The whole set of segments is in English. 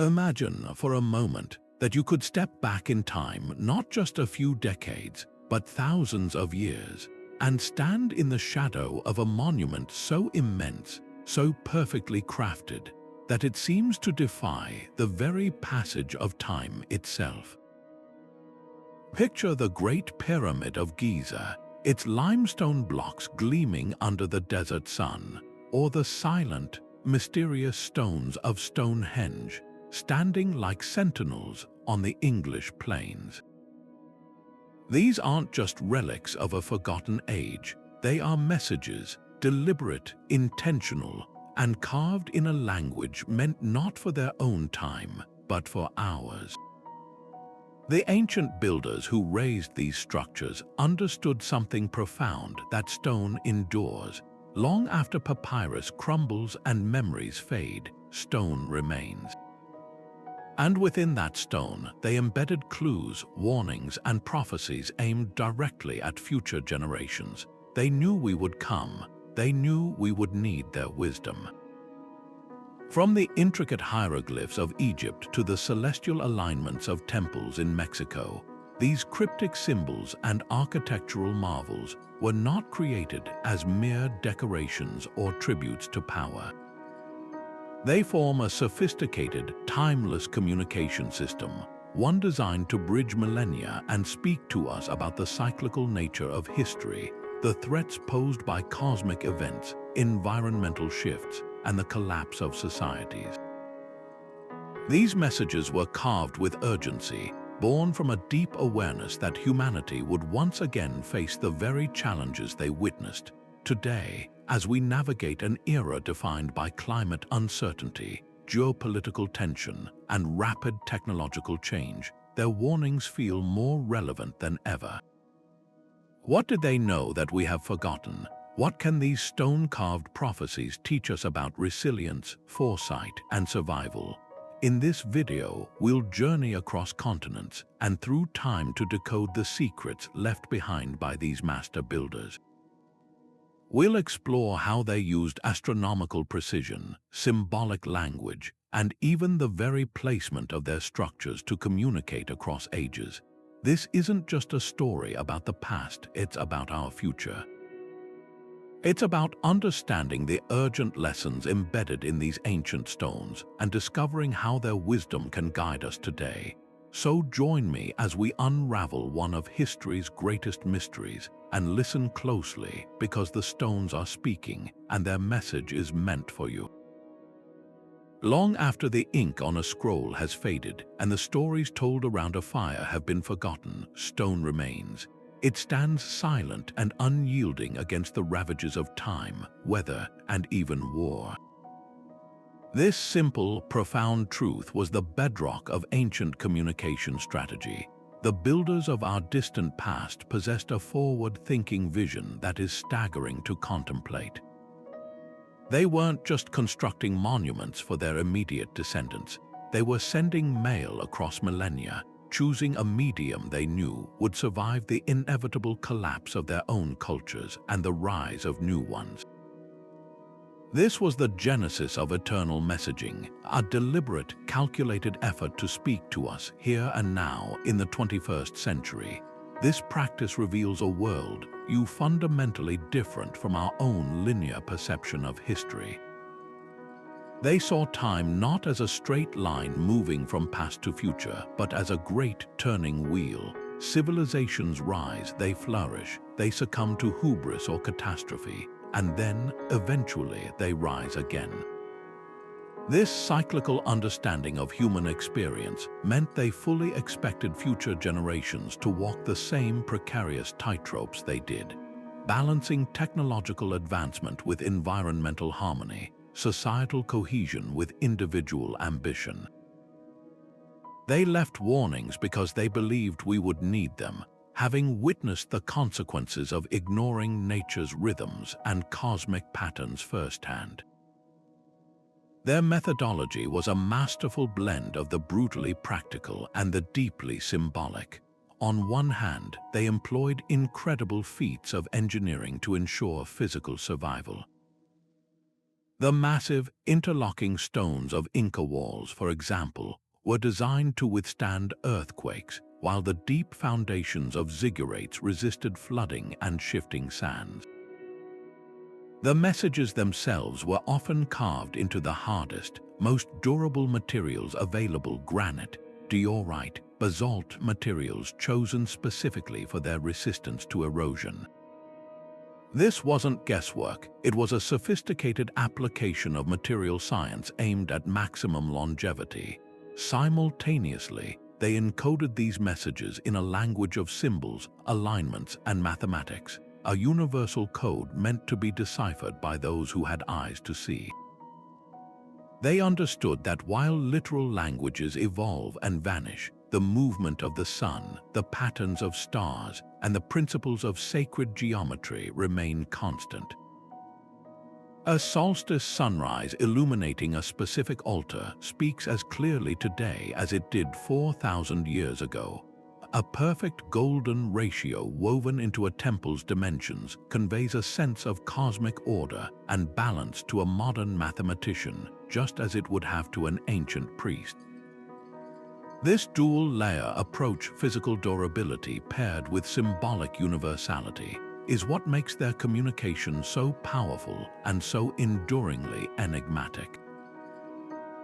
Imagine for a moment that you could step back in time not just a few decades, but thousands of years, and stand in the shadow of a monument so immense, so perfectly crafted, that it seems to defy the very passage of time itself. Picture the Great Pyramid of Giza, its limestone blocks gleaming under the desert sun, or the silent, mysterious stones of Stonehenge, standing like sentinels on the English plains. These aren't just relics of a forgotten age, they are messages, deliberate, intentional, and carved in a language meant not for their own time, but for ours. The ancient builders who raised these structures understood something profound: that stone endures. Long after papyrus crumbles and memories fade, stone remains. And within that stone, they embedded clues, warnings, and prophecies aimed directly at future generations. They knew we would come. They knew we would need their wisdom. From the intricate hieroglyphs of Egypt to the celestial alignments of temples in Mexico, these cryptic symbols and architectural marvels were not created as mere decorations or tributes to power. They form a sophisticated, timeless communication system, one designed to bridge millennia and speak to us about the cyclical nature of history, the threats posed by cosmic events, environmental shifts, and the collapse of societies. These messages were carved with urgency, born from a deep awareness that humanity would once again face the very challenges they witnessed. Today, as we navigate an era defined by climate uncertainty, geopolitical tension, and rapid technological change, their warnings feel more relevant than ever. What did they know that we have forgotten? What can these stone-carved prophecies teach us about resilience, foresight, and survival? In this video, we'll journey across continents and through time to decode the secrets left behind by these master builders. We'll explore how they used astronomical precision, symbolic language, and even the very placement of their structures to communicate across ages. This isn't just a story about the past, it's about our future. It's about understanding the urgent lessons embedded in these ancient stones and discovering how their wisdom can guide us today. So join me as we unravel one of history's greatest mysteries, and listen closely, because the stones are speaking and their message is meant for you. Long after the ink on a scroll has faded and the stories told around a fire have been forgotten, stone remains. It stands silent and unyielding against the ravages of time, weather, and even war. This simple, profound truth was the bedrock of ancient communication strategy. The builders of our distant past possessed a forward-thinking vision that is staggering to contemplate. They weren't just constructing monuments for their immediate descendants. They were sending mail across millennia, choosing a medium they knew would survive the inevitable collapse of their own cultures and the rise of new ones. This was the genesis of eternal messaging, a deliberate, calculated effort to speak to us here and now in the 21st century. This practice reveals a world fundamentally different from our own linear perception of history. They saw time not as a straight line moving from past to future, but as a great turning wheel. Civilizations rise, they flourish, they succumb to hubris or catastrophe, and then, eventually, they rise again. This cyclical understanding of human experience meant they fully expected future generations to walk the same precarious tightropes they did, balancing technological advancement with environmental harmony, societal cohesion with individual ambition. They left warnings because they believed we would need them, having witnessed the consequences of ignoring nature's rhythms and cosmic patterns firsthand. Their methodology was a masterful blend of the brutally practical and the deeply symbolic. On one hand, they employed incredible feats of engineering to ensure physical survival. The massive, interlocking stones of Inca walls, for example, were designed to withstand earthquakes, while the deep foundations of ziggurats resisted flooding and shifting sands. The messages themselves were often carved into the hardest, most durable materials available: granite, diorite, basalt, materials chosen specifically for their resistance to erosion. This wasn't guesswork, it was a sophisticated application of material science aimed at maximum longevity. Simultaneously, they encoded these messages in a language of symbols, alignments, and mathematics, a universal code meant to be deciphered by those who had eyes to see. They understood that while literal languages evolve and vanish, the movement of the sun, the patterns of stars, and the principles of sacred geometry remain constant. A solstice sunrise illuminating a specific altar speaks as clearly today as it did 4,000 years ago. A perfect golden ratio woven into a temple's dimensions conveys a sense of cosmic order and balance to a modern mathematician, just as it would have to an ancient priest. This dual-layer approach, physical durability paired with symbolic universality, is what makes their communication so powerful and so enduringly enigmatic.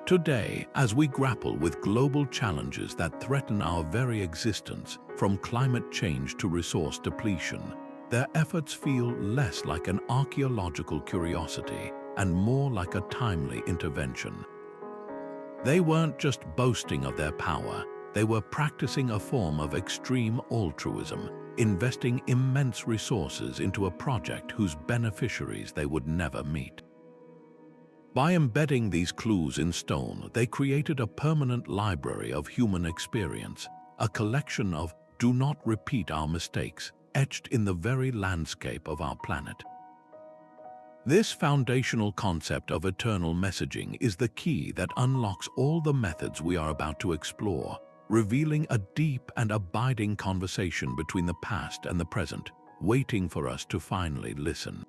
Today, as we grapple with global challenges that threaten our very existence, from climate change to resource depletion, their efforts feel less like an archaeological curiosity and more like a timely intervention. They weren't just boasting of their power, they were practicing a form of extreme altruism, investing immense resources into a project whose beneficiaries they would never meet. By embedding these clues in stone, they created a permanent library of human experience, a collection of "do not repeat our mistakes" etched in the very landscape of our planet. This foundational concept of eternal messaging is the key that unlocks all the methods we are about to explore, revealing a deep and abiding conversation between the past and the present, waiting for us to finally listen.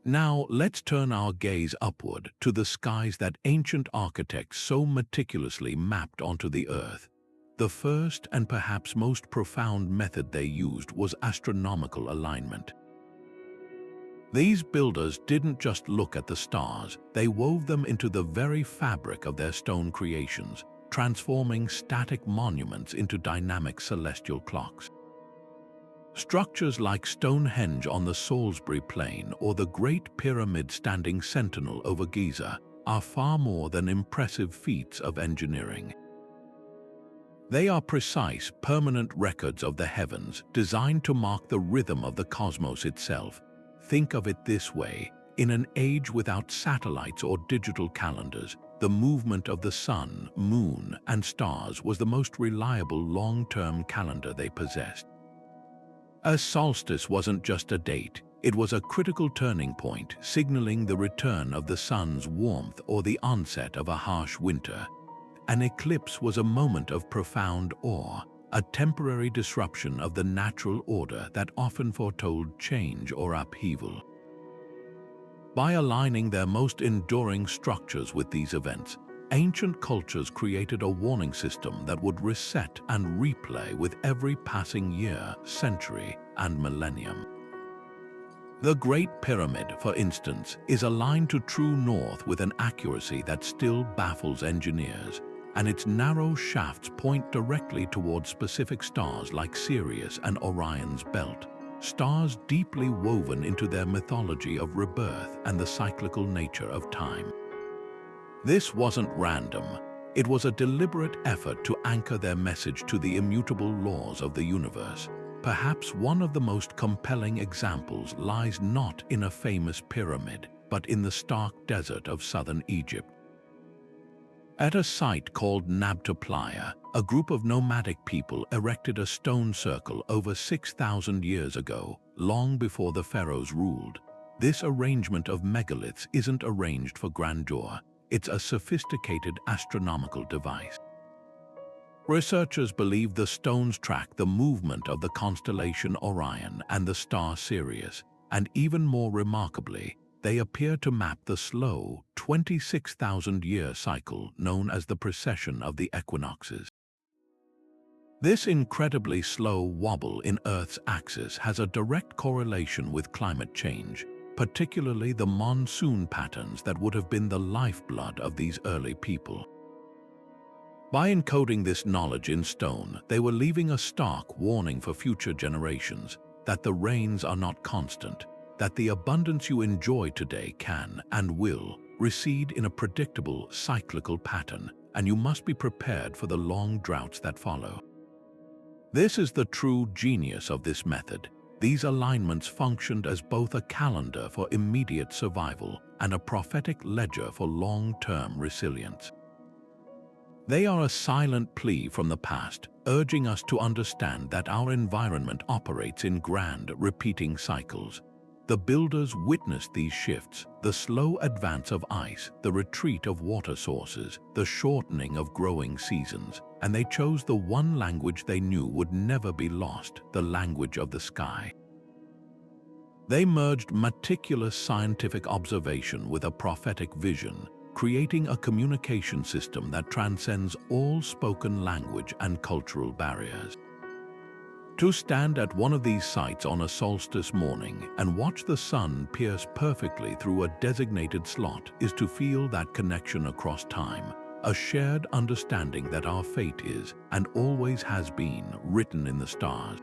Now, let's turn our gaze upward to the skies that ancient architects so meticulously mapped onto the earth. The first and perhaps most profound method they used was astronomical alignment. These builders didn't just look at the stars, they wove them into the very fabric of their stone creations, transforming static monuments into dynamic celestial clocks. Structures like Stonehenge on the Salisbury Plain or the Great Pyramid standing sentinel over Giza are far more than impressive feats of engineering. They are precise, permanent records of the heavens, designed to mark the rhythm of the cosmos itself. Think of it this way: in an age without satellites or digital calendars, the movement of the sun, moon, and stars was the most reliable long-term calendar they possessed. A solstice wasn't just a date, it was a critical turning point, signaling the return of the sun's warmth or the onset of a harsh winter. An eclipse was a moment of profound awe, a temporary disruption of the natural order that often foretold change or upheaval. By aligning their most enduring structures with these events, ancient cultures created a warning system that would reset and replay with every passing year, century, and millennium. The Great Pyramid, for instance, is aligned to true north with an accuracy that still baffles engineers, and its narrow shafts point directly towards specific stars like Sirius and Orion's belt, stars deeply woven into their mythology of rebirth and the cyclical nature of time. This wasn't random. It was a deliberate effort to anchor their message to the immutable laws of the universe. Perhaps one of the most compelling examples lies not in a famous pyramid, but in the stark desert of southern Egypt. At a site called Nabta Playa, a group of nomadic people erected a stone circle over 6,000 years ago, long before the pharaohs ruled. This arrangement of megaliths isn't arranged for grandeur. It's a sophisticated astronomical device. Researchers believe the stones track the movement of the constellation Orion and the star Sirius, and even more remarkably, they appear to map the slow 26,000-year cycle known as the precession of the equinoxes. This incredibly slow wobble in Earth's axis has a direct correlation with climate change, particularly the monsoon patterns that would have been the lifeblood of these early people. By encoding this knowledge in stone, they were leaving a stark warning for future generations that the rains are not constant, that the abundance you enjoy today can and will recede in a predictable cyclical pattern, and you must be prepared for the long droughts that follow. This is the true genius of this method. These alignments functioned as both a calendar for immediate survival and a prophetic ledger for long-term resilience. They are a silent plea from the past, urging us to understand that our environment operates in grand, repeating cycles. The builders witnessed these shifts, the slow advance of ice, the retreat of water sources, the shortening of growing seasons, and they chose the one language they knew would never be lost, the language of the sky. They merged meticulous scientific observation with a prophetic vision, creating a communication system that transcends all spoken language and cultural barriers. To stand at one of these sites on a solstice morning and watch the sun pierce perfectly through a designated slot is to feel that connection across time, a shared understanding that our fate is, and always has been, written in the stars.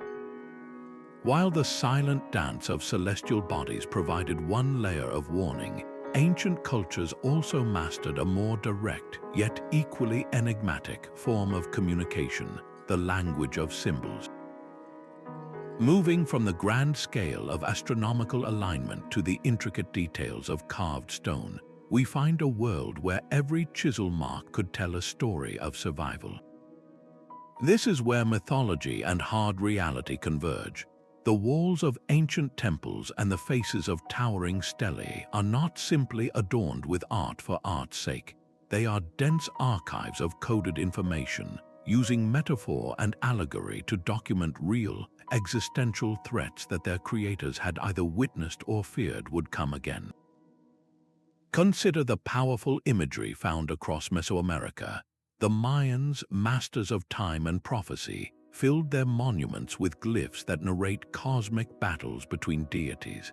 While the silent dance of celestial bodies provided one layer of warning, ancient cultures also mastered a more direct, yet equally enigmatic, form of communication, the language of symbols. Moving from the grand scale of astronomical alignment to the intricate details of carved stone, we find a world where every chisel mark could tell a story of survival. This is where mythology and hard reality converge. The walls of ancient temples and the faces of towering stelae are not simply adorned with art for art's sake. They are dense archives of coded information, using metaphor and allegory to document real, existential threats that their creators had either witnessed or feared would come again. Consider the powerful imagery found across Mesoamerica. The Mayans, masters of time and prophecy, filled their monuments with glyphs that narrate cosmic battles between deities.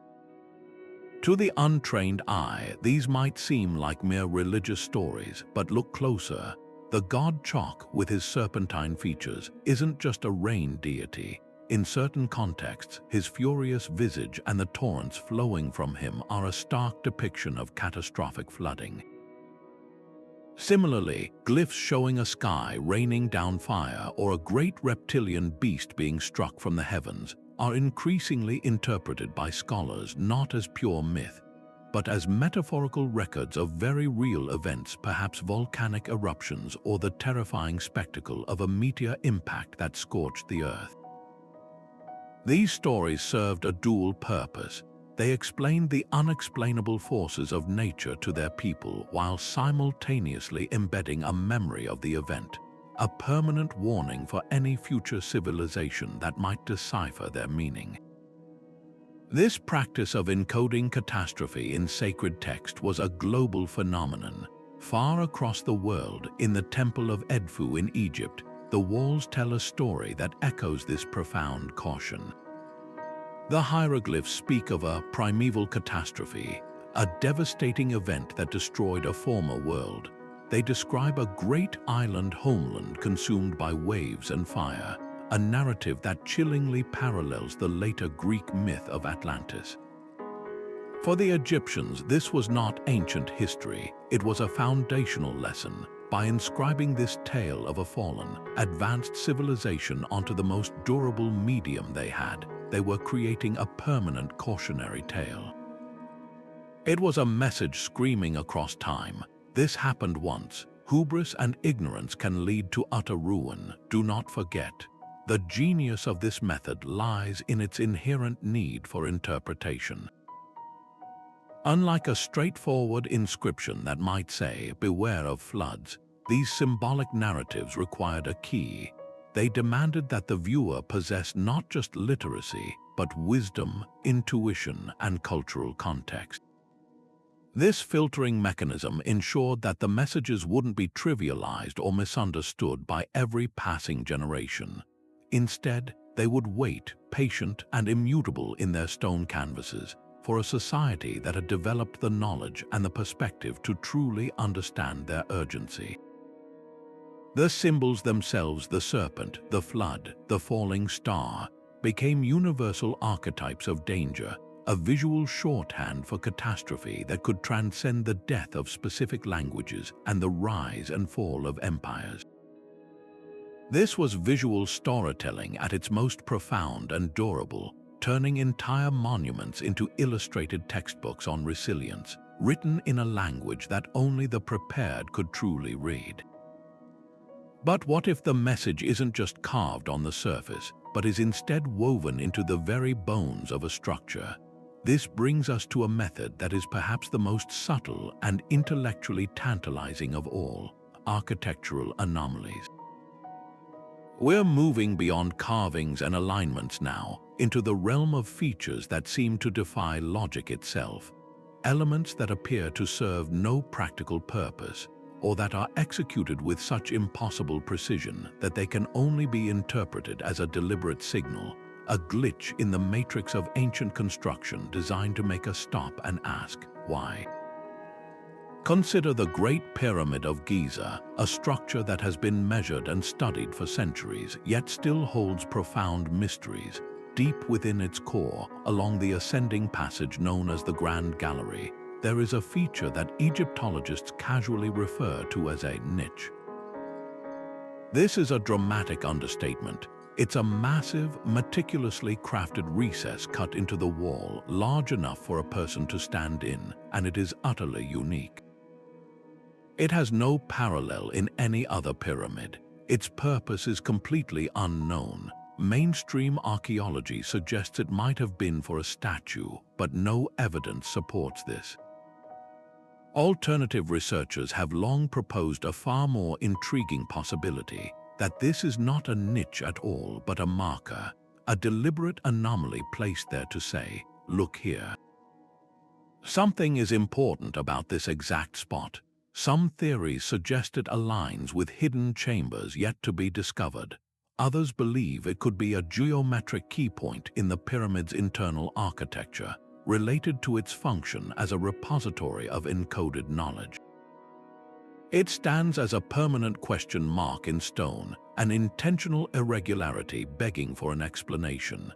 To the untrained eye, these might seem like mere religious stories, but look closer. The god Chok, with his serpentine features, isn't just a rain deity. In certain contexts, his furious visage and the torrents flowing from him are a stark depiction of catastrophic flooding. Similarly, glyphs showing a sky raining down fire or a great reptilian beast being struck from the heavens are increasingly interpreted by scholars not as pure myth, but as metaphorical records of very real events, perhaps volcanic eruptions or the terrifying spectacle of a meteor impact that scorched the earth. These stories served a dual purpose. They explained the unexplainable forces of nature to their people while simultaneously embedding a memory of the event, a permanent warning for any future civilization that might decipher their meaning. This practice of encoding catastrophe in sacred text was a global phenomenon. Far across the world, in the Temple of Edfu in Egypt, the walls tell a story that echoes this profound caution. The hieroglyphs speak of a primeval catastrophe, a devastating event that destroyed a former world. They describe a great island homeland consumed by waves and fire, a narrative that chillingly parallels the later Greek myth of Atlantis. For the Egyptians, this was not ancient history, it was a foundational lesson. By inscribing this tale of a fallen, advanced civilization onto the most durable medium they had, they were creating a permanent cautionary tale. It was a message screaming across time. This happened once. Hubris and ignorance can lead to utter ruin. Do not forget. The genius of this method lies in its inherent need for interpretation. Unlike a straightforward inscription that might say, "Beware of floods," these symbolic narratives required a key. They demanded that the viewer possess not just literacy, but wisdom, intuition, and cultural context. This filtering mechanism ensured that the messages wouldn't be trivialized or misunderstood by every passing generation. Instead, they would wait, patient and immutable in their stone canvases, for a society that had developed the knowledge and the perspective to truly understand their urgency. The symbols themselves, the serpent, the flood, the falling star, became universal archetypes of danger, a visual shorthand for catastrophe that could transcend the death of specific languages and the rise and fall of empires. This was visual storytelling at its most profound and durable, turning entire monuments into illustrated textbooks on resilience, written in a language that only the prepared could truly read. But what if the message isn't just carved on the surface, but is instead woven into the very bones of a structure? This brings us to a method that is perhaps the most subtle and intellectually tantalizing of all: architectural anomalies. We're moving beyond carvings and alignments now, into the realm of features that seem to defy logic itself, elements that appear to serve no practical purpose, or that are executed with such impossible precision that they can only be interpreted as a deliberate signal, a glitch in the matrix of ancient construction designed to make us stop and ask, why? Consider the Great Pyramid of Giza, a structure that has been measured and studied for centuries, yet still holds profound mysteries. Deep within its core, along the ascending passage known as the Grand Gallery, there is a feature that Egyptologists casually refer to as a niche. This is a dramatic understatement. It's a massive, meticulously crafted recess cut into the wall, large enough for a person to stand in, and it is utterly unique. It has no parallel in any other pyramid. Its purpose is completely unknown. Mainstream archaeology suggests it might have been for a statue, but no evidence supports this. Alternative researchers have long proposed a far more intriguing possibility: that this is not a niche at all, but a marker, a deliberate anomaly placed there to say, look here. Something is important about this exact spot. Some theories suggest it aligns with hidden chambers yet to be discovered. Others believe it could be a geometric key point in the pyramid's internal architecture, related to its function as a repository of encoded knowledge. It stands as a permanent question mark in stone, an intentional irregularity begging for an explanation.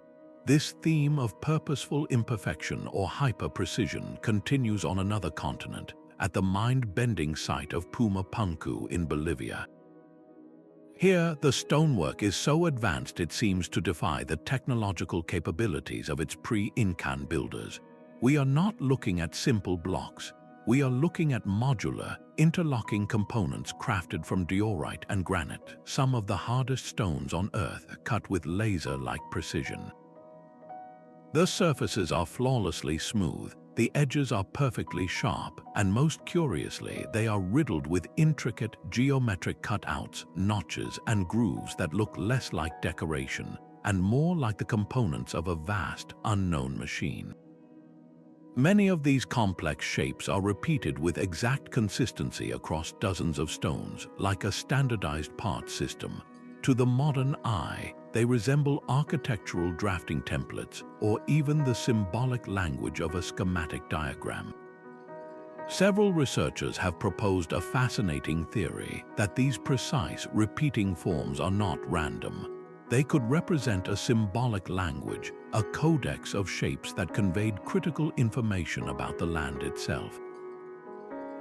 This theme of purposeful imperfection or hyper-precision continues on another continent, at the mind-bending site of Pumapunku in Bolivia. Here, the stonework is so advanced it seems to defy the technological capabilities of its pre-Incan builders. We are not looking at simple blocks. We are looking at modular, interlocking components crafted from diorite and granite, some of the hardest stones on Earth, cut with laser-like precision. The surfaces are flawlessly smooth, the edges are perfectly sharp, and most curiously, they are riddled with intricate geometric cutouts, notches, and grooves that look less like decoration and more like the components of a vast, unknown machine. Many of these complex shapes are repeated with exact consistency across dozens of stones, like a standardized part system. To the modern eye, they resemble architectural drafting templates or even the symbolic language of a schematic diagram. Several researchers have proposed a fascinating theory that these precise, repeating forms are not random. They could represent a symbolic language, a codex of shapes that conveyed critical information about the land itself.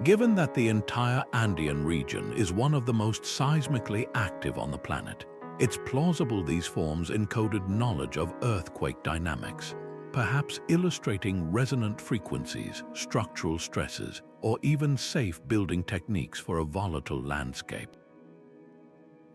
Given that the entire Andean region is one of the most seismically active on the planet, it's plausible these forms encoded knowledge of earthquake dynamics, perhaps illustrating resonant frequencies, structural stresses, or even safe building techniques for a volatile landscape.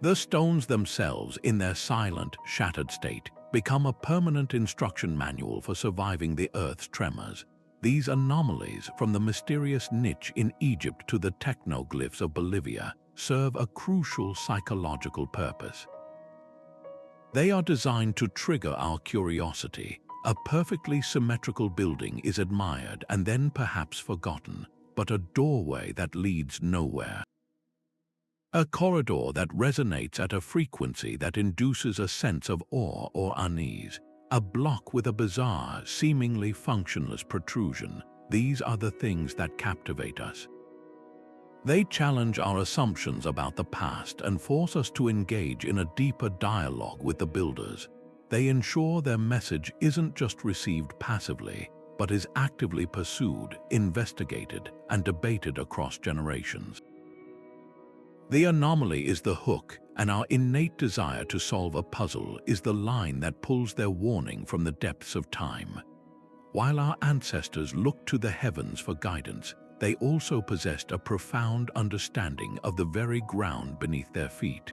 The stones themselves, in their silent, shattered state, become a permanent instruction manual for surviving the Earth's tremors. These anomalies, from the mysterious niche in Egypt to the technoglyphs of Bolivia, serve a crucial psychological purpose. They are designed to trigger our curiosity, A perfectly symmetrical building is admired and then perhaps forgotten, but a doorway that leads nowhere. A corridor that resonates at a frequency that induces a sense of awe or unease. A block with a bizarre, seemingly functionless protrusion. These are the things that captivate us. They challenge our assumptions about the past and force us to engage in a deeper dialogue with the builders. They ensure their message isn't just received passively, but is actively pursued, investigated, and debated across generations. The anomaly is the hook, and our innate desire to solve a puzzle is the line that pulls their warning from the depths of time. While our ancestors looked to the heavens for guidance, they also possessed a profound understanding of the very ground beneath their feet.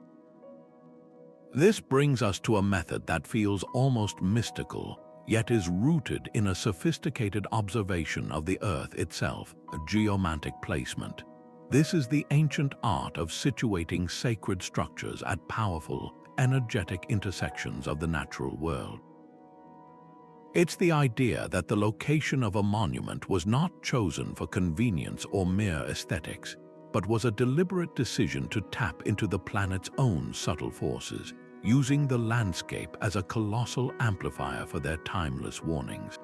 This brings us to a method that feels almost mystical, yet is rooted in a sophisticated observation of the Earth itself, geomantic placement. This is the ancient art of situating sacred structures at powerful, energetic intersections of the natural world. It's the idea that the location of a monument was not chosen for convenience or mere aesthetics, but was a deliberate decision to tap into the planet's own subtle forces, using the landscape as a colossal amplifier for their timeless warnings.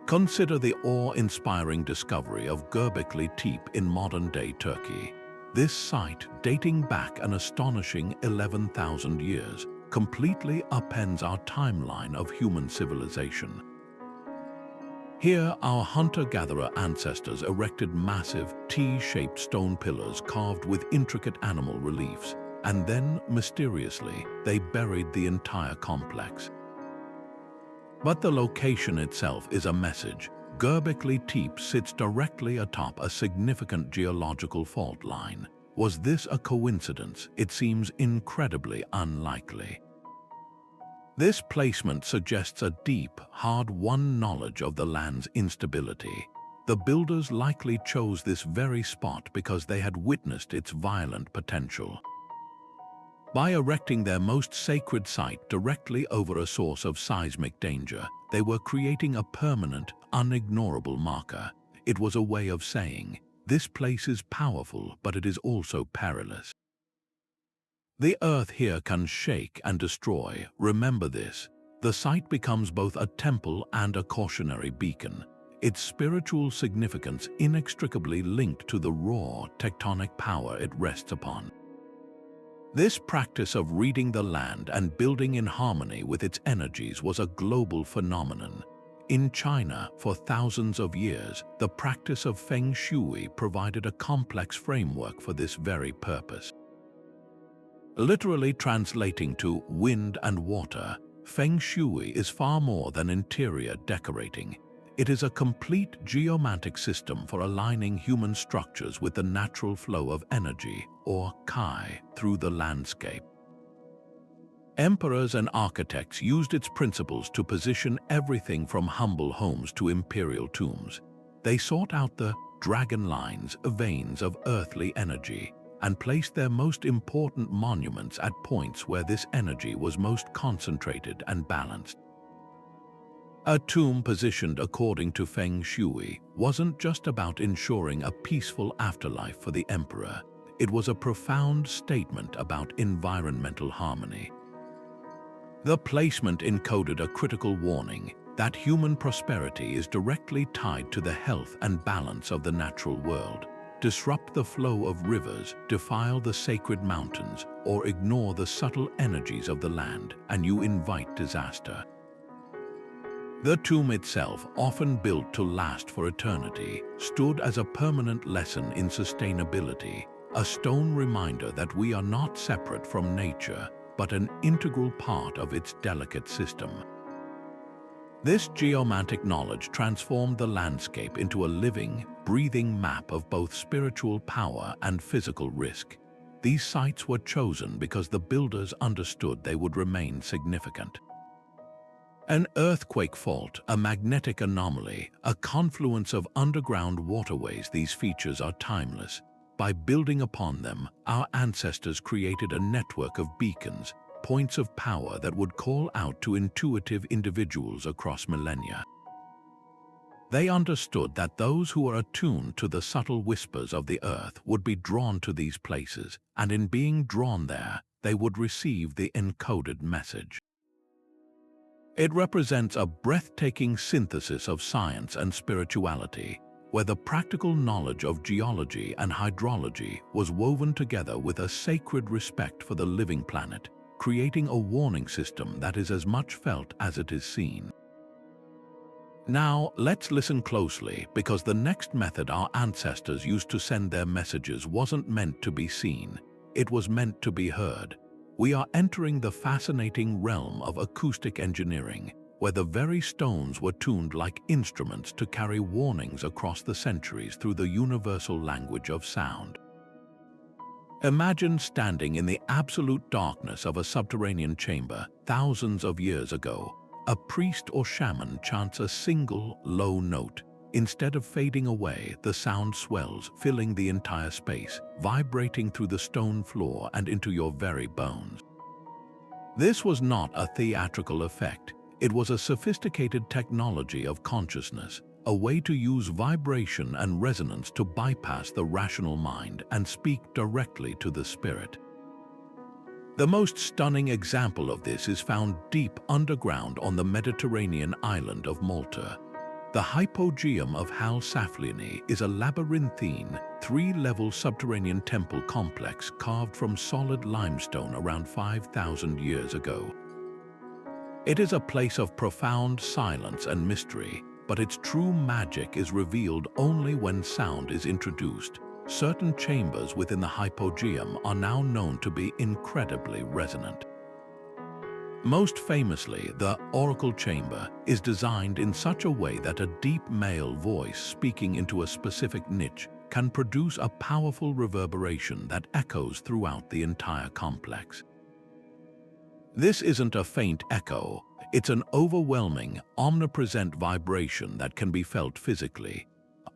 Consider the awe-inspiring discovery of Göbekli Tepe in modern-day Turkey. This site, dating back an astonishing 11,000 years, completely upends our timeline of human civilization. Here, our hunter-gatherer ancestors erected massive, T-shaped stone pillars carved with intricate animal reliefs, and then, mysteriously, they buried the entire complex. But the location itself is a message. Göbekli Tepe sits directly atop a significant geological fault line. Was this a coincidence? It seems incredibly unlikely. This placement suggests a deep, hard-won knowledge of the land's instability. The builders likely chose this very spot because they had witnessed its violent potential. By erecting their most sacred site directly over a source of seismic danger, they were creating a permanent, unignorable marker. It was a way of saying, this place is powerful, but it is also perilous. The earth here can shake and destroy. Remember this. The site becomes both a temple and a cautionary beacon, its spiritual significance inextricably linked to the raw, tectonic power it rests upon. This practice of reading the land and building in harmony with its energies was a global phenomenon. In China, for thousands of years, the practice of Feng Shui provided a complex framework for this very purpose. Literally translating to wind and water, Feng Shui is far more than interior decorating. It is a complete geomantic system for aligning human structures with the natural flow of energy, or Kai, through the landscape. Emperors and architects used its principles to position everything from humble homes to imperial tombs. They sought out the dragon lines, veins of earthly energy, and placed their most important monuments at points where this energy was most concentrated and balanced. A tomb positioned according to Feng Shui wasn't just about ensuring a peaceful afterlife for the emperor. It was a profound statement about environmental harmony. The placement encoded a critical warning that human prosperity is directly tied to the health and balance of the natural world. Disrupt the flow of rivers, defile the sacred mountains, or ignore the subtle energies of the land, and you invite disaster. The tomb itself, often built to last for eternity, stood as a permanent lesson in sustainability, a stone reminder that we are not separate from nature, but an integral part of its delicate system. This geomantic knowledge transformed the landscape into a living, breathing map of both spiritual power and physical risk. These sites were chosen because the builders understood they would remain significant. An earthquake fault, a magnetic anomaly, a confluence of underground waterways, these features are timeless. By building upon them, our ancestors created a network of beacons, points of power that would call out to intuitive individuals across millennia. They understood that those who were attuned to the subtle whispers of the earth would be drawn to these places, and in being drawn there, they would receive the encoded message. It represents a breathtaking synthesis of science and spirituality, where the practical knowledge of geology and hydrology was woven together with a sacred respect for the living planet, creating a warning system that is as much felt as it is seen. Now, let's listen closely, because the next method our ancestors used to send their messages wasn't meant to be seen, it was meant to be heard. We are entering the fascinating realm of acoustic engineering, where the very stones were tuned like instruments to carry warnings across the centuries through the universal language of sound. Imagine standing in the absolute darkness of a subterranean chamber thousands of years ago. A priest or shaman chants a single, low note. Instead of fading away, the sound swells, filling the entire space, vibrating through the stone floor and into your very bones. This was not a theatrical effect. It was a sophisticated technology of consciousness, a way to use vibration and resonance to bypass the rational mind and speak directly to the spirit. The most stunning example of this is found deep underground on the Mediterranean island of Malta. The hypogeum of Hal Saflieni is a labyrinthine, three-level subterranean temple complex carved from solid limestone around 5,000 years ago. It is a place of profound silence and mystery, but its true magic is revealed only when sound is introduced. Certain chambers within the hypogeum are now known to be incredibly resonant. Most famously, the oracle chamber is designed in such a way that a deep male voice speaking into a specific niche can produce a powerful reverberation that echoes throughout the entire complex. This isn't a faint echo, it's an overwhelming, omnipresent vibration that can be felt physically.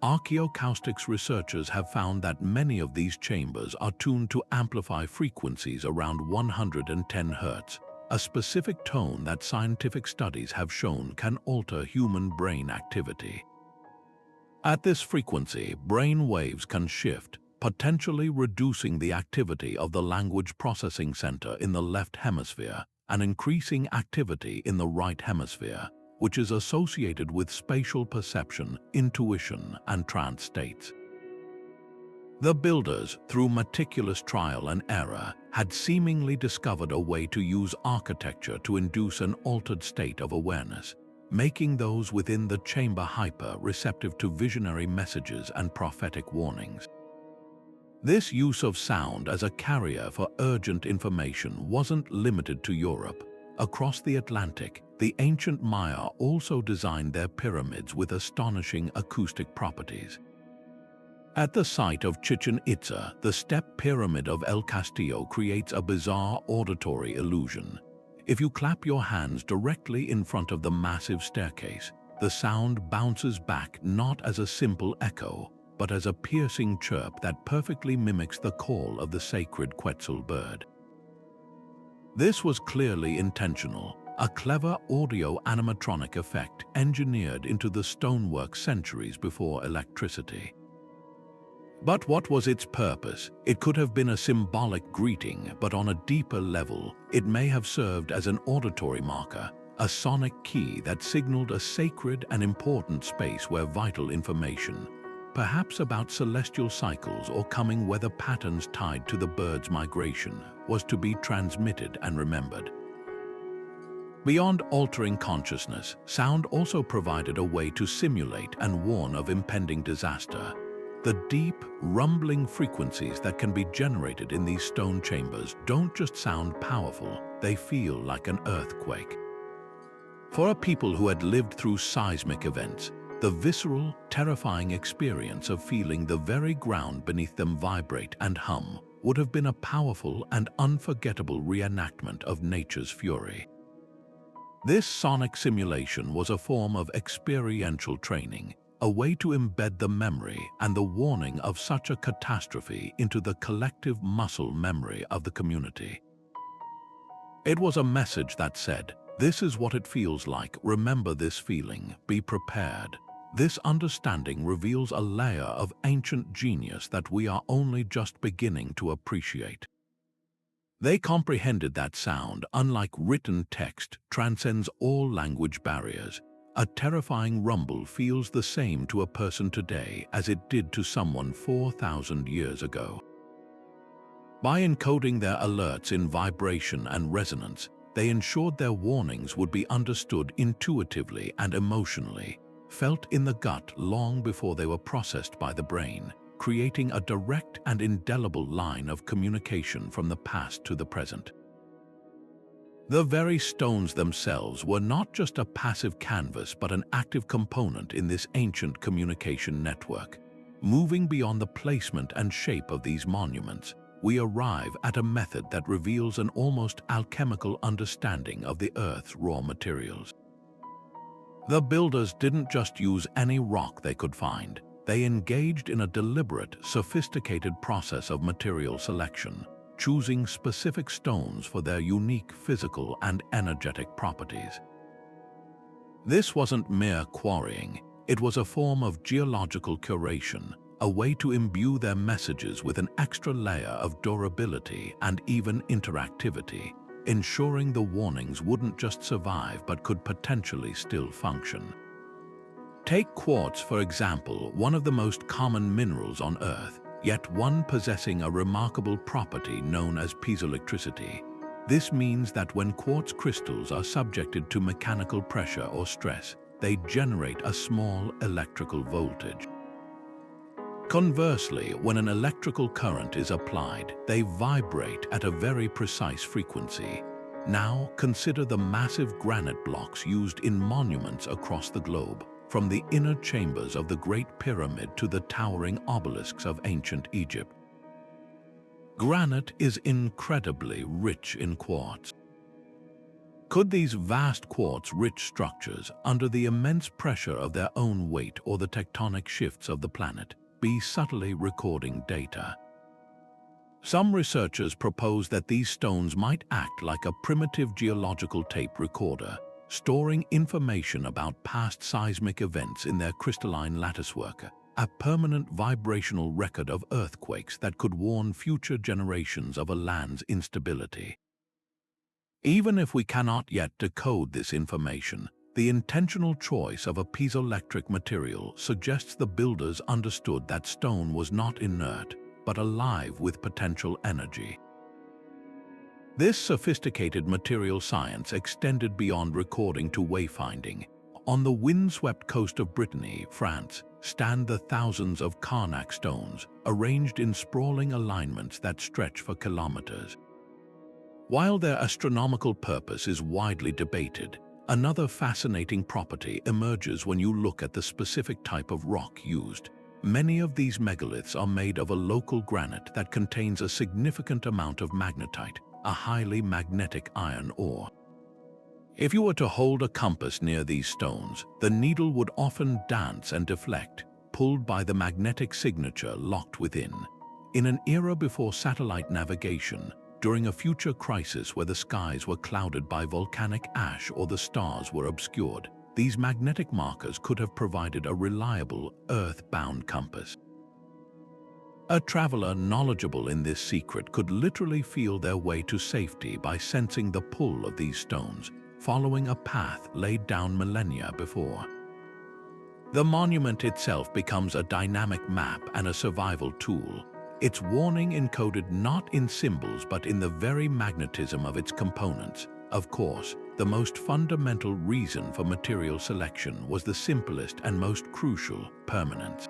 Archaeoacoustics researchers have found that many of these chambers are tuned to amplify frequencies around 110 Hz, a specific tone that scientific studies have shown can alter human brain activity. At this frequency, brain waves can shift, potentially reducing the activity of the language processing center in the left hemisphere and increasing activity in the right hemisphere, which is associated with spatial perception, intuition, and trance states. The builders, through meticulous trial and error, had seemingly discovered a way to use architecture to induce an altered state of awareness, making those within the chamber hyper-receptive to visionary messages and prophetic warnings. This use of sound as a carrier for urgent information wasn't limited to Europe. Across the Atlantic, the ancient Maya also designed their pyramids with astonishing acoustic properties. At the site of Chichen Itza, the step pyramid of El Castillo creates a bizarre auditory illusion. If you clap your hands directly in front of the massive staircase, the sound bounces back not as a simple echo, but as a piercing chirp that perfectly mimics the call of the sacred Quetzal bird. This was clearly intentional, a clever audio animatronic effect engineered into the stonework centuries before electricity. But what was its purpose? It could have been a symbolic greeting, but on a deeper level, it may have served as an auditory marker, a sonic key that signaled a sacred and important space where vital information, perhaps about celestial cycles or coming weather patterns tied to the bird's migration, was to be transmitted and remembered. Beyond altering consciousness, sound also provided a way to simulate and warn of impending disaster. The deep, rumbling frequencies that can be generated in these stone chambers don't just sound powerful, they feel like an earthquake. For a people who had lived through seismic events, the visceral, terrifying experience of feeling the very ground beneath them vibrate and hum would have been a powerful and unforgettable reenactment of nature's fury. This sonic simulation was a form of experiential training, a way to embed the memory and the warning of such a catastrophe into the collective muscle memory of the community. It was a message that said, "This is what it feels like, remember this feeling, be prepared." This understanding reveals a layer of ancient genius that we are only just beginning to appreciate. They comprehended that sound, unlike written text, transcends all language barriers. A terrifying rumble feels the same to a person today as it did to someone 4,000 years ago. By encoding their alerts in vibration and resonance, they ensured their warnings would be understood intuitively and emotionally, felt in the gut long before they were processed by the brain, creating a direct and indelible line of communication from the past to the present. The very stones themselves were not just a passive canvas but an active component in this ancient communication network. Moving beyond the placement and shape of these monuments, we arrive at a method that reveals an almost alchemical understanding of the Earth's raw materials. The builders didn't just use any rock they could find. They engaged in a deliberate, sophisticated process of material selection, choosing specific stones for their unique physical and energetic properties. This wasn't mere quarrying, it was a form of geological curation, a way to imbue their messages with an extra layer of durability and even interactivity, ensuring the warnings wouldn't just survive but could potentially still function. Take quartz, for example, one of the most common minerals on Earth, yet one possessing a remarkable property known as piezoelectricity. This means that when quartz crystals are subjected to mechanical pressure or stress, they generate a small electrical voltage. Conversely, when an electrical current is applied, they vibrate at a very precise frequency. Now, consider the massive granite blocks used in monuments across the globe, from the inner chambers of the Great Pyramid to the towering obelisks of ancient Egypt. Granite is incredibly rich in quartz. Could these vast quartz-rich structures, under the immense pressure of their own weight or the tectonic shifts of the planet, be subtly recording data? Some researchers propose that these stones might act like a primitive geological tape recorder, storing information about past seismic events in their crystalline latticework, a permanent vibrational record of earthquakes that could warn future generations of a land's instability. Even if we cannot yet decode this information, the intentional choice of a piezoelectric material suggests the builders understood that stone was not inert, but alive with potential energy. This sophisticated material science extended beyond recording to wayfinding. On the windswept coast of Brittany, France, stand the thousands of Karnak stones, arranged in sprawling alignments that stretch for kilometers. While their astronomical purpose is widely debated, another fascinating property emerges when you look at the specific type of rock used. Many of these megaliths are made of a local granite that contains a significant amount of magnetite, a highly magnetic iron ore. If you were to hold a compass near these stones, the needle would often dance and deflect, pulled by the magnetic signature locked within. In an era before satellite navigation, during a future crisis where the skies were clouded by volcanic ash or the stars were obscured, these magnetic markers could have provided a reliable, earth-bound compass. A traveler knowledgeable in this secret could literally feel their way to safety by sensing the pull of these stones, following a path laid down millennia before. The monument itself becomes a dynamic map and a survival tool, its warning encoded not in symbols but in the very magnetism of its components. Of course, the most fundamental reason for material selection was the simplest and most crucial: permanence.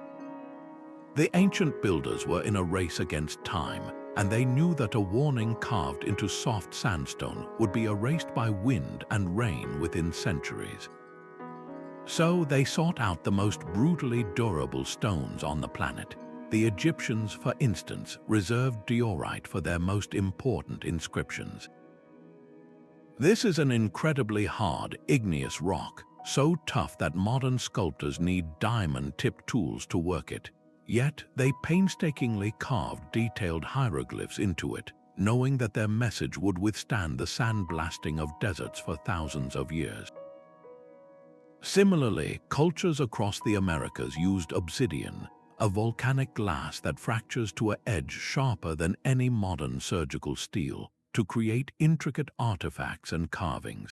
The ancient builders were in a race against time, and they knew that a warning carved into soft sandstone would be erased by wind and rain within centuries. So they sought out the most brutally durable stones on the planet. The Egyptians, for instance, reserved diorite for their most important inscriptions. This is an incredibly hard, igneous rock, so tough that modern sculptors need diamond-tipped tools to work it. Yet they painstakingly carved detailed hieroglyphs into it, knowing that their message would withstand the sandblasting of deserts for thousands of years. Similarly, cultures across the Americas used obsidian, a volcanic glass that fractures to an edge sharper than any modern surgical steel, to create intricate artifacts and carvings.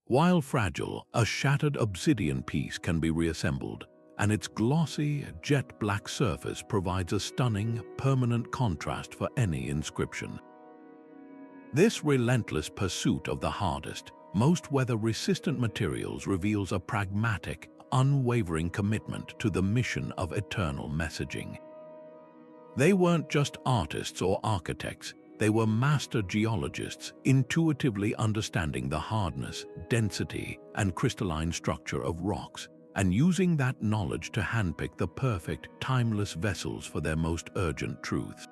While fragile, a shattered obsidian piece can be reassembled, and its glossy, jet-black surface provides a stunning, permanent contrast for any inscription. This relentless pursuit of the hardest, most weather-resistant materials reveals a pragmatic, unwavering commitment to the mission of eternal messaging. They weren't just artists or architects, they were master geologists, intuitively understanding the hardness, density, and crystalline structure of rocks, and using that knowledge to handpick the perfect, timeless vessels for their most urgent truths.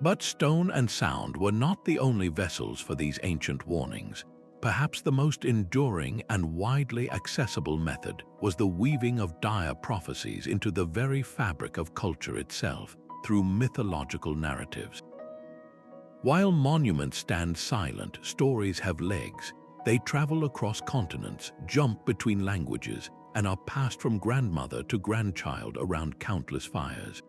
But stone and sound were not the only vessels for these ancient warnings. Perhaps the most enduring and widely accessible method was the weaving of dire prophecies into the very fabric of culture itself, through mythological narratives. While monuments stand silent, stories have legs. They travel across continents, jump between languages, and are passed from grandmother to grandchild around countless fires.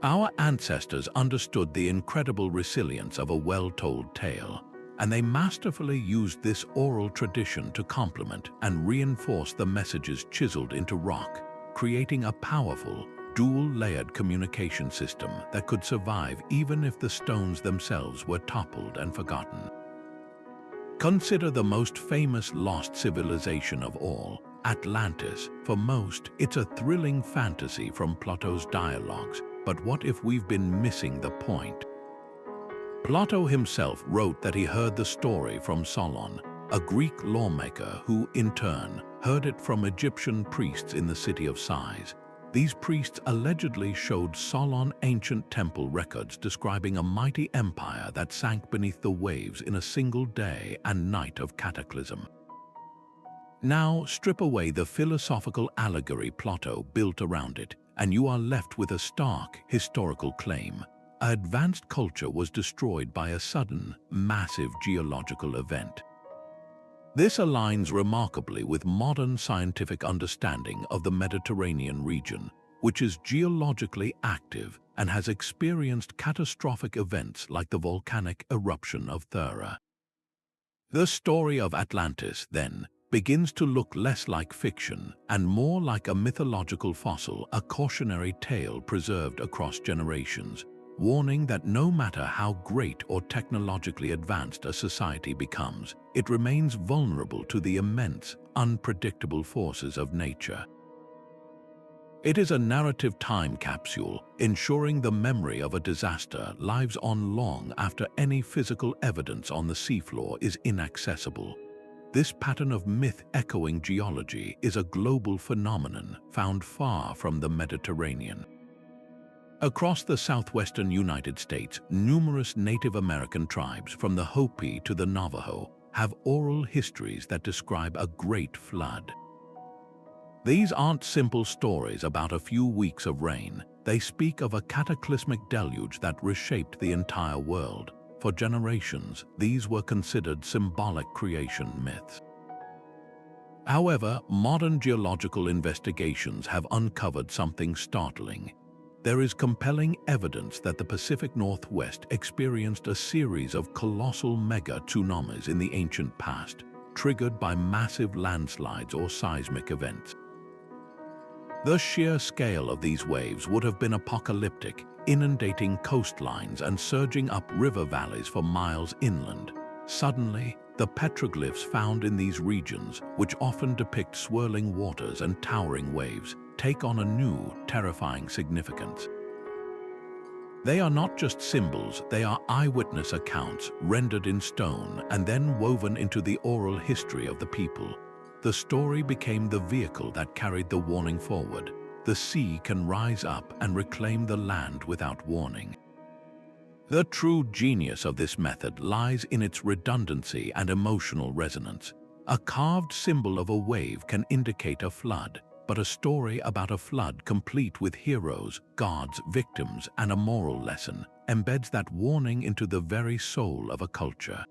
Our ancestors understood the incredible resilience of a well-told tale, and they masterfully used this oral tradition to complement and reinforce the messages chiseled into rock, creating a powerful, dual-layered communication system that could survive even if the stones themselves were toppled and forgotten. Consider the most famous lost civilization of all, Atlantis. For most, it's a thrilling fantasy from Plato's dialogues, but what if we've been missing the point? Plato himself wrote that he heard the story from Solon, a Greek lawmaker who, in turn, heard it from Egyptian priests in the city of Sais. These priests allegedly showed Solon ancient temple records describing a mighty empire that sank beneath the waves in a single day and night of cataclysm. Now, strip away the philosophical allegory Plato built around it, and you are left with a stark historical claim. An advanced culture was destroyed by a sudden, massive geological event. This aligns remarkably with modern scientific understanding of the Mediterranean region, which is geologically active and has experienced catastrophic events like the volcanic eruption of Thera. The story of Atlantis, then, begins to look less like fiction and more like a mythological fossil, a cautionary tale preserved across generations, warning that no matter how great or technologically advanced a society becomes, it remains vulnerable to the immense, unpredictable forces of nature. It is a narrative time capsule, ensuring the memory of a disaster lives on long after any physical evidence on the seafloor is inaccessible. This pattern of myth-echoing geology is a global phenomenon found far from the Mediterranean. Across the southwestern United States, numerous Native American tribes, from the Hopi to the Navajo, have oral histories that describe a great flood. These aren't simple stories about a few weeks of rain. They speak of a cataclysmic deluge that reshaped the entire world. For generations, these were considered symbolic creation myths. However, modern geological investigations have uncovered something startling. There is compelling evidence that the Pacific Northwest experienced a series of colossal mega-tsunamis in the ancient past, triggered by massive landslides or seismic events. The sheer scale of these waves would have been apocalyptic, inundating coastlines and surging up river valleys for miles inland. Suddenly, the petroglyphs found in these regions, which often depict swirling waters and towering waves, take on a new, terrifying significance. They are not just symbols, they are eyewitness accounts rendered in stone and then woven into the oral history of the people. The story became the vehicle that carried the warning forward. The sea can rise up and reclaim the land without warning. The true genius of this method lies in its redundancy and emotional resonance. A carved symbol of a wave can indicate a flood, but a story about a flood complete with heroes, gods, victims, and a moral lesson, embeds that warning into the very soul of a culture.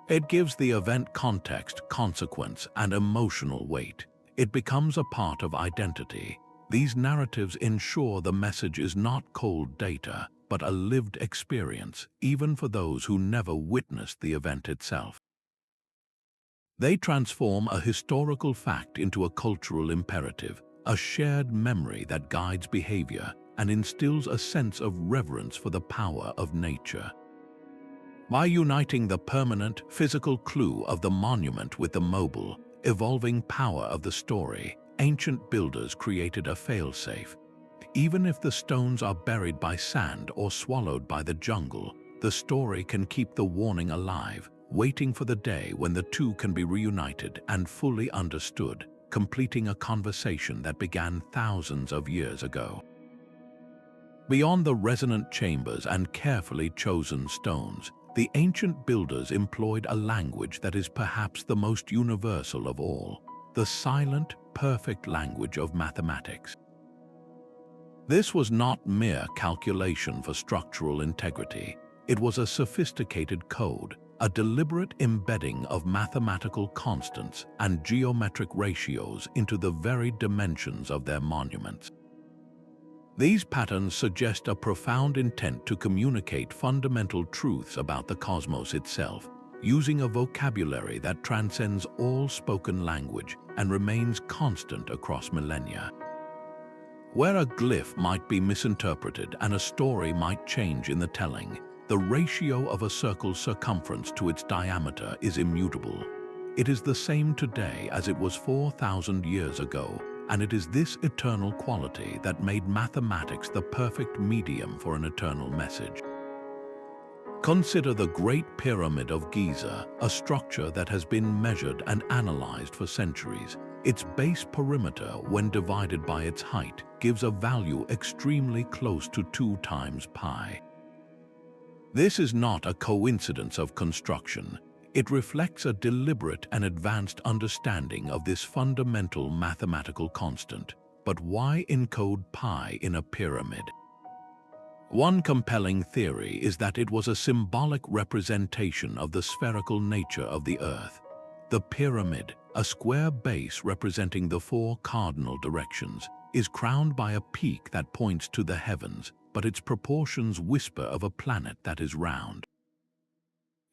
It gives the event context, consequence, and emotional weight. It becomes a part of identity. These narratives ensure the message is not cold data, but a lived experience, even for those who never witnessed the event itself. They transform a historical fact into a cultural imperative, a shared memory that guides behavior and instills a sense of reverence for the power of nature. By uniting the permanent, physical clue of the monument with the mobile, evolving power of the story, ancient builders created a failsafe. Even if the stones are buried by sand or swallowed by the jungle, the story can keep the warning alive, waiting for the day when the two can be reunited and fully understood, completing a conversation that began thousands of years ago. Beyond the resonant chambers and carefully chosen stones, the ancient builders employed a language that is perhaps the most universal of all, the silent, perfect language of mathematics. This was not mere calculation for structural integrity. It was a sophisticated code, a deliberate embedding of mathematical constants and geometric ratios into the very dimensions of their monuments. These patterns suggest a profound intent to communicate fundamental truths about the cosmos itself, using a vocabulary that transcends all spoken language and remains constant across millennia. Where a glyph might be misinterpreted and a story might change in the telling, the ratio of a circle's circumference to its diameter is immutable. It is the same today as it was 4,000 years ago, and it is this eternal quality that made mathematics the perfect medium for an eternal message. Consider the Great Pyramid of Giza, a structure that has been measured and analyzed for centuries. Its base perimeter, when divided by its height, gives a value extremely close to 2 times pi. This is not a coincidence of construction. It reflects a deliberate and advanced understanding of this fundamental mathematical constant. But why encode pi in a pyramid? One compelling theory is that it was a symbolic representation of the spherical nature of the Earth. The pyramid, a square base representing the 4 cardinal directions, is crowned by a peak that points to the heavens, but its proportions whisper of a planet that is round.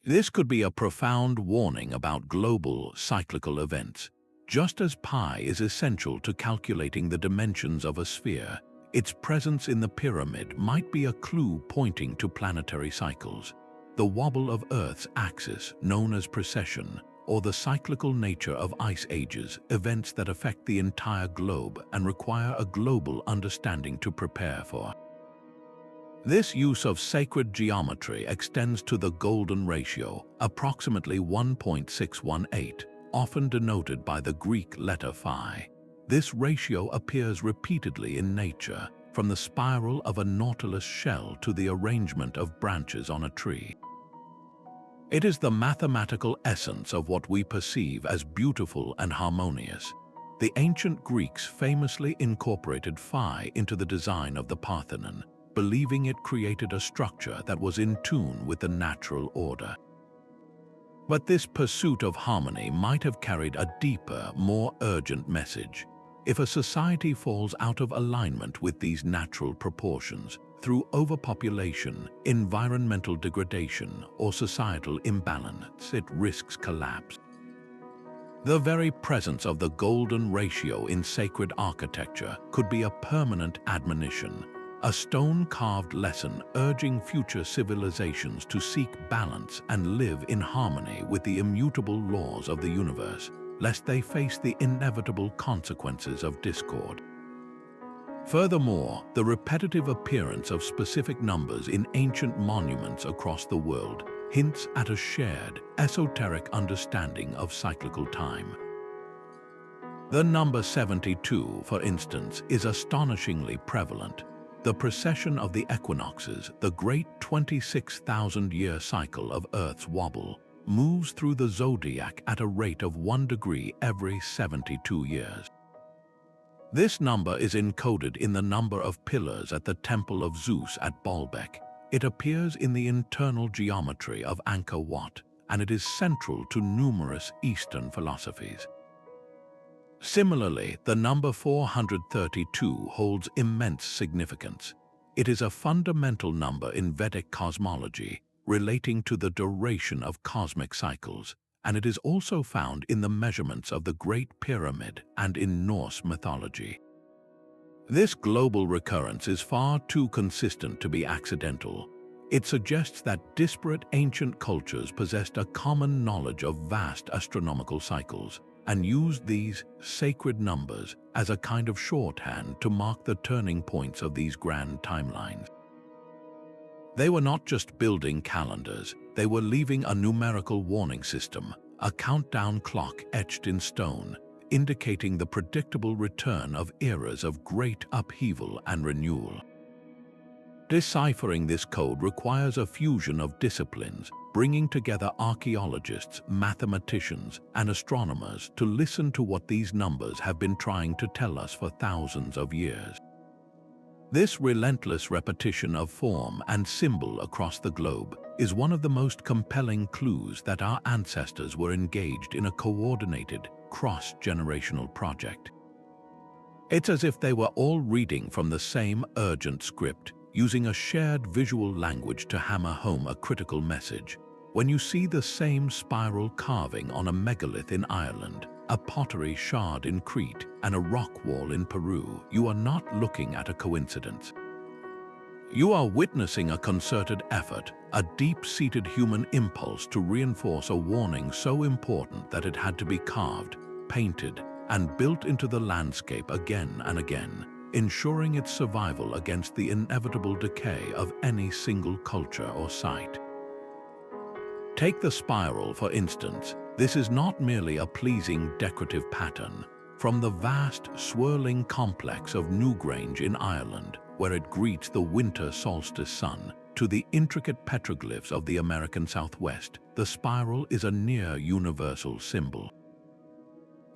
This could be a profound warning about global, cyclical events. Just as pi is essential to calculating the dimensions of a sphere, its presence in the pyramid might be a clue pointing to planetary cycles. The wobble of Earth's axis, known as precession, or the cyclical nature of ice ages, events that affect the entire globe and require a global understanding to prepare for. This use of sacred geometry extends to the golden ratio, approximately 1.618, often denoted by the Greek letter phi. This ratio appears repeatedly in nature, from the spiral of a nautilus shell to the arrangement of branches on a tree. It is the mathematical essence of what we perceive as beautiful and harmonious. The ancient Greeks famously incorporated phi into the design of the Parthenon, believing it created a structure that was in tune with the natural order. But this pursuit of harmony might have carried a deeper, more urgent message. If a society falls out of alignment with these natural proportions, through overpopulation, environmental degradation, or societal imbalance, it risks collapse. The very presence of the golden ratio in sacred architecture could be a permanent admonition, a stone-carved lesson urging future civilizations to seek balance and live in harmony with the immutable laws of the universe, lest they face the inevitable consequences of discord. Furthermore, the repetitive appearance of specific numbers in ancient monuments across the world hints at a shared, esoteric understanding of cyclical time. The number 72, for instance, is astonishingly prevalent. The precession of the equinoxes, the great 26,000-year cycle of Earth's wobble, moves through the zodiac at a rate of 1 degree every 72 years. This number is encoded in the number of pillars at the Temple of Zeus at Baalbek. It appears in the internal geometry of Angkor Wat, and it is central to numerous Eastern philosophies. Similarly, the number 432 holds immense significance. It is a fundamental number in Vedic cosmology, relating to the duration of cosmic cycles, and it is also found in the measurements of the Great Pyramid and in Norse mythology. This global recurrence is far too consistent to be accidental. It suggests that disparate ancient cultures possessed a common knowledge of vast astronomical cycles and used these sacred numbers as a kind of shorthand to mark the turning points of these grand timelines. They were not just building calendars, they were leaving a numerical warning system, a countdown clock etched in stone, indicating the predictable return of eras of great upheaval and renewal. Deciphering this code requires a fusion of disciplines, bringing together archaeologists, mathematicians, and astronomers to listen to what these numbers have been trying to tell us for thousands of years. This relentless repetition of form and symbol across the globe is one of the most compelling clues that our ancestors were engaged in a coordinated, cross-generational project. It's as if they were all reading from the same urgent script, using a shared visual language to hammer home a critical message. When you see the same spiral carving on a megalith in Ireland, a pottery shard in Crete, and a rock wall in Peru, you are not looking at a coincidence. You are witnessing a concerted effort, a deep-seated human impulse to reinforce a warning so important that it had to be carved, painted, and built into the landscape again and again, ensuring its survival against the inevitable decay of any single culture or site. Take the spiral, for instance. This is not merely a pleasing decorative pattern. From the vast, swirling complex of Newgrange in Ireland, where it greets the winter solstice sun, to the intricate petroglyphs of the American Southwest, the spiral is a near-universal symbol.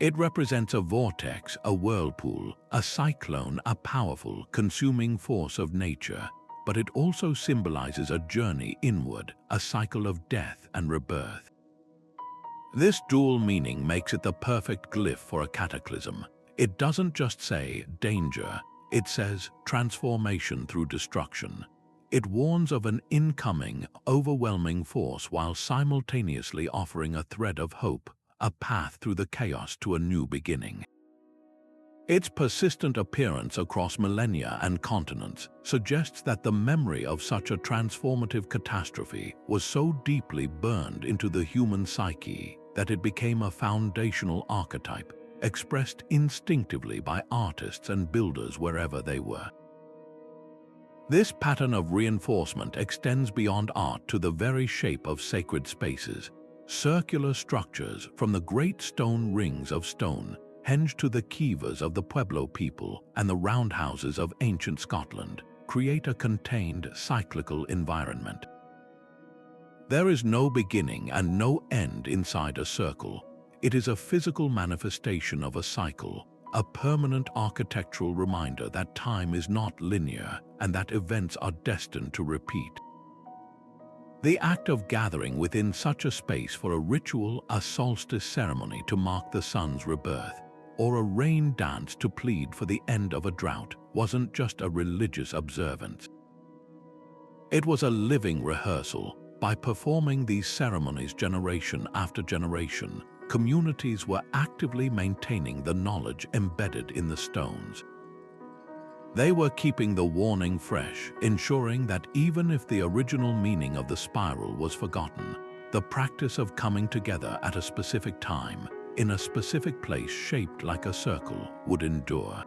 It represents a vortex, a whirlpool, a cyclone, a powerful, consuming force of nature, but it also symbolizes a journey inward, a cycle of death and rebirth. This dual meaning makes it the perfect glyph for a cataclysm. It doesn't just say danger, it says transformation through destruction. It warns of an incoming, overwhelming force while simultaneously offering a thread of hope, a path through the chaos to a new beginning. Its persistent appearance across millennia and continents suggests that the memory of such a transformative catastrophe was so deeply burned into the human psyche that it became a foundational archetype, expressed instinctively by artists and builders wherever they were. This pattern of reinforcement extends beyond art to the very shape of sacred spaces. Circular structures, from the great stone rings of Stonehenge to the kivas of the Pueblo people and the roundhouses of ancient Scotland, create a contained, cyclical environment. There is no beginning and no end inside a circle. It is a physical manifestation of a cycle, a permanent architectural reminder that time is not linear and that events are destined to repeat. The act of gathering within such a space for a ritual, a solstice ceremony to mark the sun's rebirth, or a rain dance to plead for the end of a drought, wasn't just a religious observance. It was a living rehearsal. By performing these ceremonies generation after generation, communities were actively maintaining the knowledge embedded in the stones. They were keeping the warning fresh, ensuring that even if the original meaning of the spiral was forgotten, the practice of coming together at a specific time, in a specific place shaped like a circle, would endure.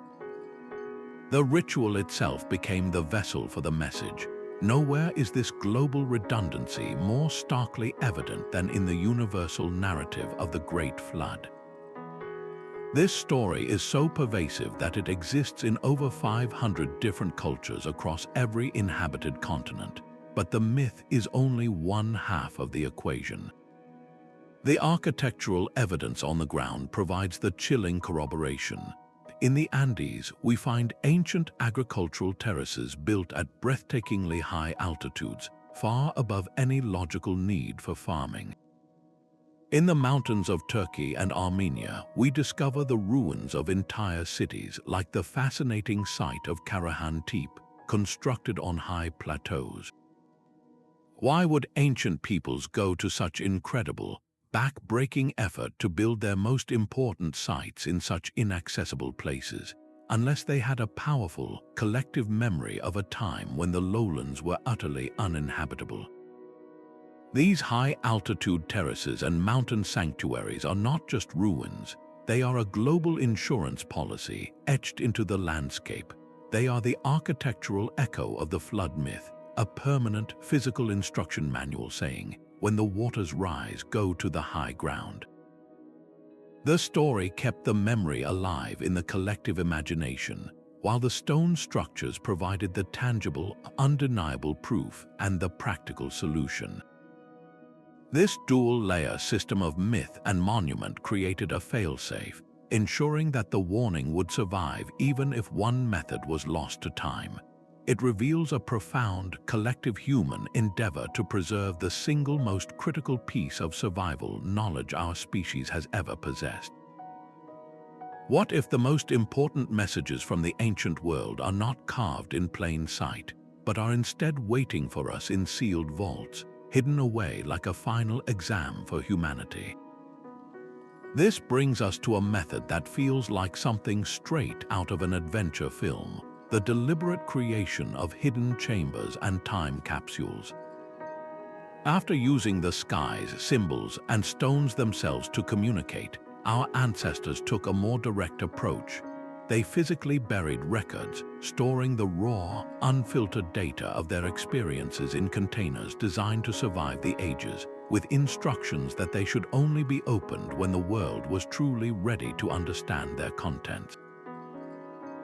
The ritual itself became the vessel for the message. Nowhere is this global redundancy more starkly evident than in the universal narrative of the Great Flood. This story is so pervasive that it exists in over 500 different cultures across every inhabited continent, but the myth is only one half of the equation. The architectural evidence on the ground provides the chilling corroboration. In the Andes, we find ancient agricultural terraces built at breathtakingly high altitudes, far above any logical need for farming. In the mountains of Turkey and Armenia, we discover the ruins of entire cities, like the fascinating site of Karahan Tepe, constructed on high plateaus. Why would ancient peoples go to such incredible, back-breaking effort to build their most important sites in such inaccessible places, unless they had a powerful, collective memory of a time when the lowlands were utterly uninhabitable? These high-altitude terraces and mountain sanctuaries are not just ruins, they are a global insurance policy etched into the landscape. They are the architectural echo of the flood myth, a permanent physical instruction manual saying, when the waters rise, go to the high ground. The story kept the memory alive in the collective imagination, while the stone structures provided the tangible, undeniable proof and the practical solution. This dual-layer system of myth and monument created a fail-safe, ensuring that the warning would survive even if one method was lost to time. It reveals a profound, collective human endeavor to preserve the single most critical piece of survival knowledge our species has ever possessed. What if the most important messages from the ancient world are not carved in plain sight, but are instead waiting for us in sealed vaults, hidden away like a final exam for humanity? This brings us to a method that feels like something straight out of an adventure film: the deliberate creation of hidden chambers and time capsules. After using the skies, symbols, and stones themselves to communicate, our ancestors took a more direct approach. They physically buried records, storing the raw, unfiltered data of their experiences in containers designed to survive the ages, with instructions that they should only be opened when the world was truly ready to understand their contents.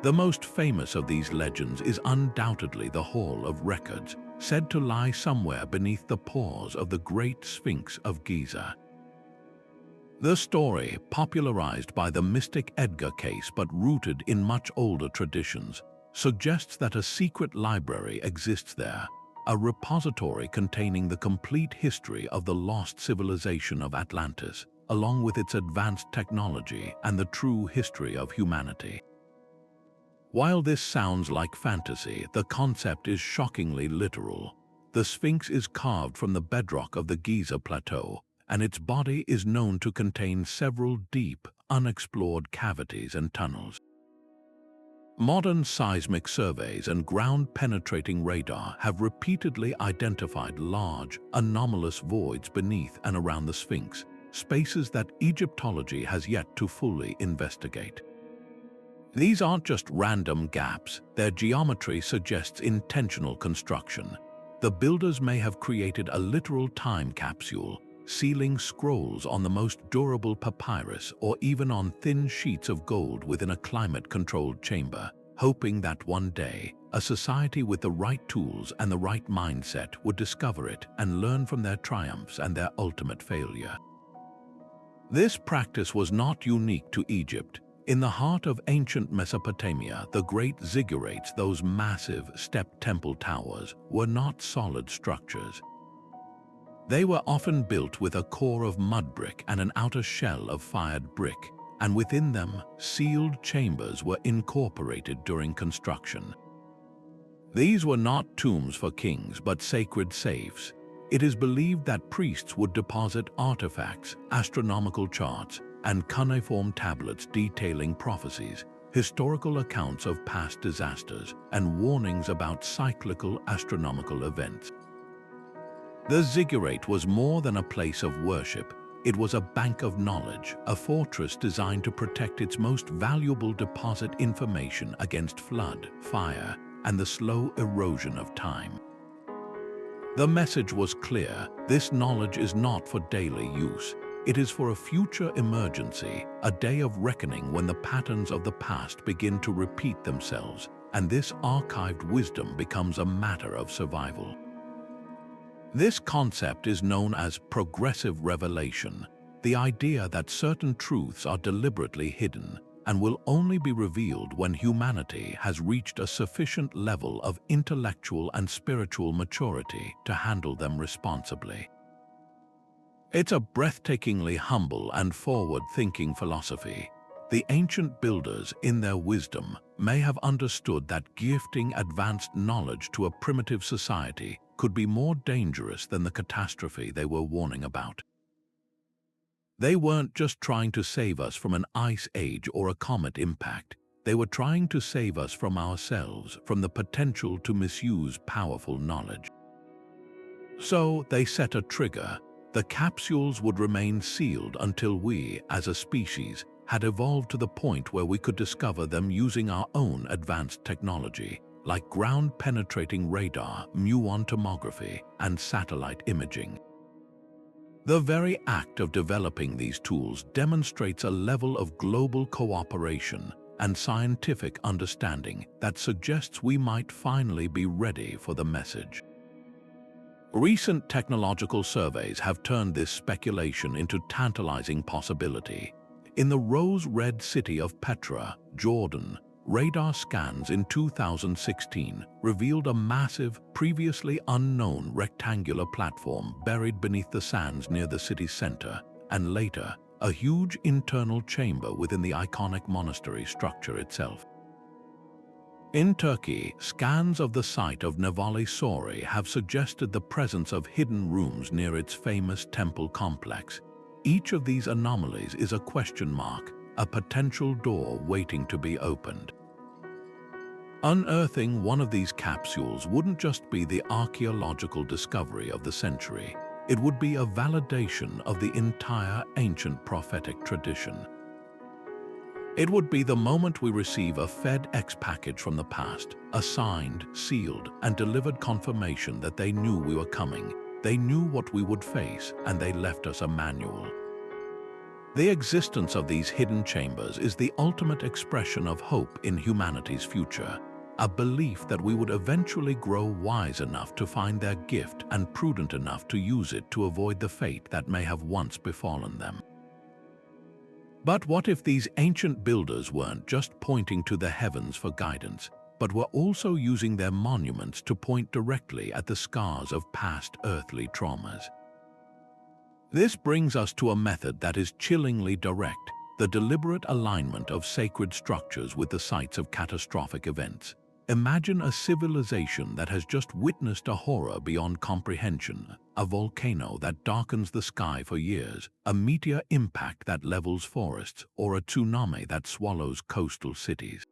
The most famous of these legends is undoubtedly the Hall of Records, said to lie somewhere beneath the pores of the Great Sphinx of Giza. The story, popularized by the mystic Edgar Cayce but rooted in much older traditions, suggests that a secret library exists there, a repository containing the complete history of the lost civilization of Atlantis, along with its advanced technology and the true history of humanity. While this sounds like fantasy, the concept is shockingly literal. The Sphinx is carved from the bedrock of the Giza Plateau, and its body is known to contain several deep, unexplored cavities and tunnels. Modern seismic surveys and ground-penetrating radar have repeatedly identified large, anomalous voids beneath and around the Sphinx, spaces that Egyptology has yet to fully investigate. These aren't just random gaps, their geometry suggests intentional construction. The builders may have created a literal time capsule, sealing scrolls on the most durable papyrus or even on thin sheets of gold within a climate-controlled chamber, hoping that one day, a society with the right tools and the right mindset would discover it and learn from their triumphs and their ultimate failure. This practice was not unique to Egypt. In the heart of ancient Mesopotamia, the great ziggurats, those massive step temple towers, were not solid structures. They were often built with a core of mud brick and an outer shell of fired brick, and within them, sealed chambers were incorporated during construction. These were not tombs for kings, but sacred safes. It is believed that priests would deposit artifacts, astronomical charts, and cuneiform tablets detailing prophecies, historical accounts of past disasters, and warnings about cyclical astronomical events. The ziggurat was more than a place of worship. It was a bank of knowledge, a fortress designed to protect its most valuable deposit information against flood, fire, and the slow erosion of time. The message was clear: this knowledge is not for daily use. It is for a future emergency, a day of reckoning when the patterns of the past begin to repeat themselves, and this archived wisdom becomes a matter of survival. This concept is known as progressive revelation, the idea that certain truths are deliberately hidden, and will only be revealed when humanity has reached a sufficient level of intellectual and spiritual maturity to handle them responsibly. It's a breathtakingly humble and forward-thinking philosophy. The ancient builders, in their wisdom, may have understood that gifting advanced knowledge to a primitive society could be more dangerous than the catastrophe they were warning about. They weren't just trying to save us from an ice age or a comet impact. They were trying to save us from ourselves, from the potential to misuse powerful knowledge. So they set a trigger. The capsules would remain sealed until we, as a species, had evolved to the point where we could discover them using our own advanced technology, like ground-penetrating radar, muon tomography, and satellite imaging. The very act of developing these tools demonstrates a level of global cooperation and scientific understanding that suggests we might finally be ready for the message. Recent technological surveys have turned this speculation into tantalizing possibility. In the rose-red city of Petra, Jordan, radar scans in 2016 revealed a massive, previously unknown rectangular platform buried beneath the sands near the city's center, and later, a huge internal chamber within the iconic monastery structure itself. In Turkey, scans of the site of Nevali Sori have suggested the presence of hidden rooms near its famous temple complex. Each of these anomalies is a question mark, a potential door waiting to be opened. Unearthing one of these capsules wouldn't just be the archaeological discovery of the century. It would be a validation of the entire ancient prophetic tradition. It would be the moment we receive a FedEx package from the past, a signed, sealed, and delivered confirmation that they knew we were coming, they knew what we would face, and they left us a manual. The existence of these hidden chambers is the ultimate expression of hope in humanity's future, a belief that we would eventually grow wise enough to find their gift and prudent enough to use it to avoid the fate that may have once befallen them. But what if these ancient builders weren't just pointing to the heavens for guidance, but were also using their monuments to point directly at the scars of past earthly traumas? This brings us to a method that is chillingly direct, the deliberate alignment of sacred structures with the sites of catastrophic events. Imagine a civilization that has just witnessed a horror beyond comprehension, a volcano that darkens the sky for years, a meteor impact that levels forests, or a tsunami that swallows coastal cities.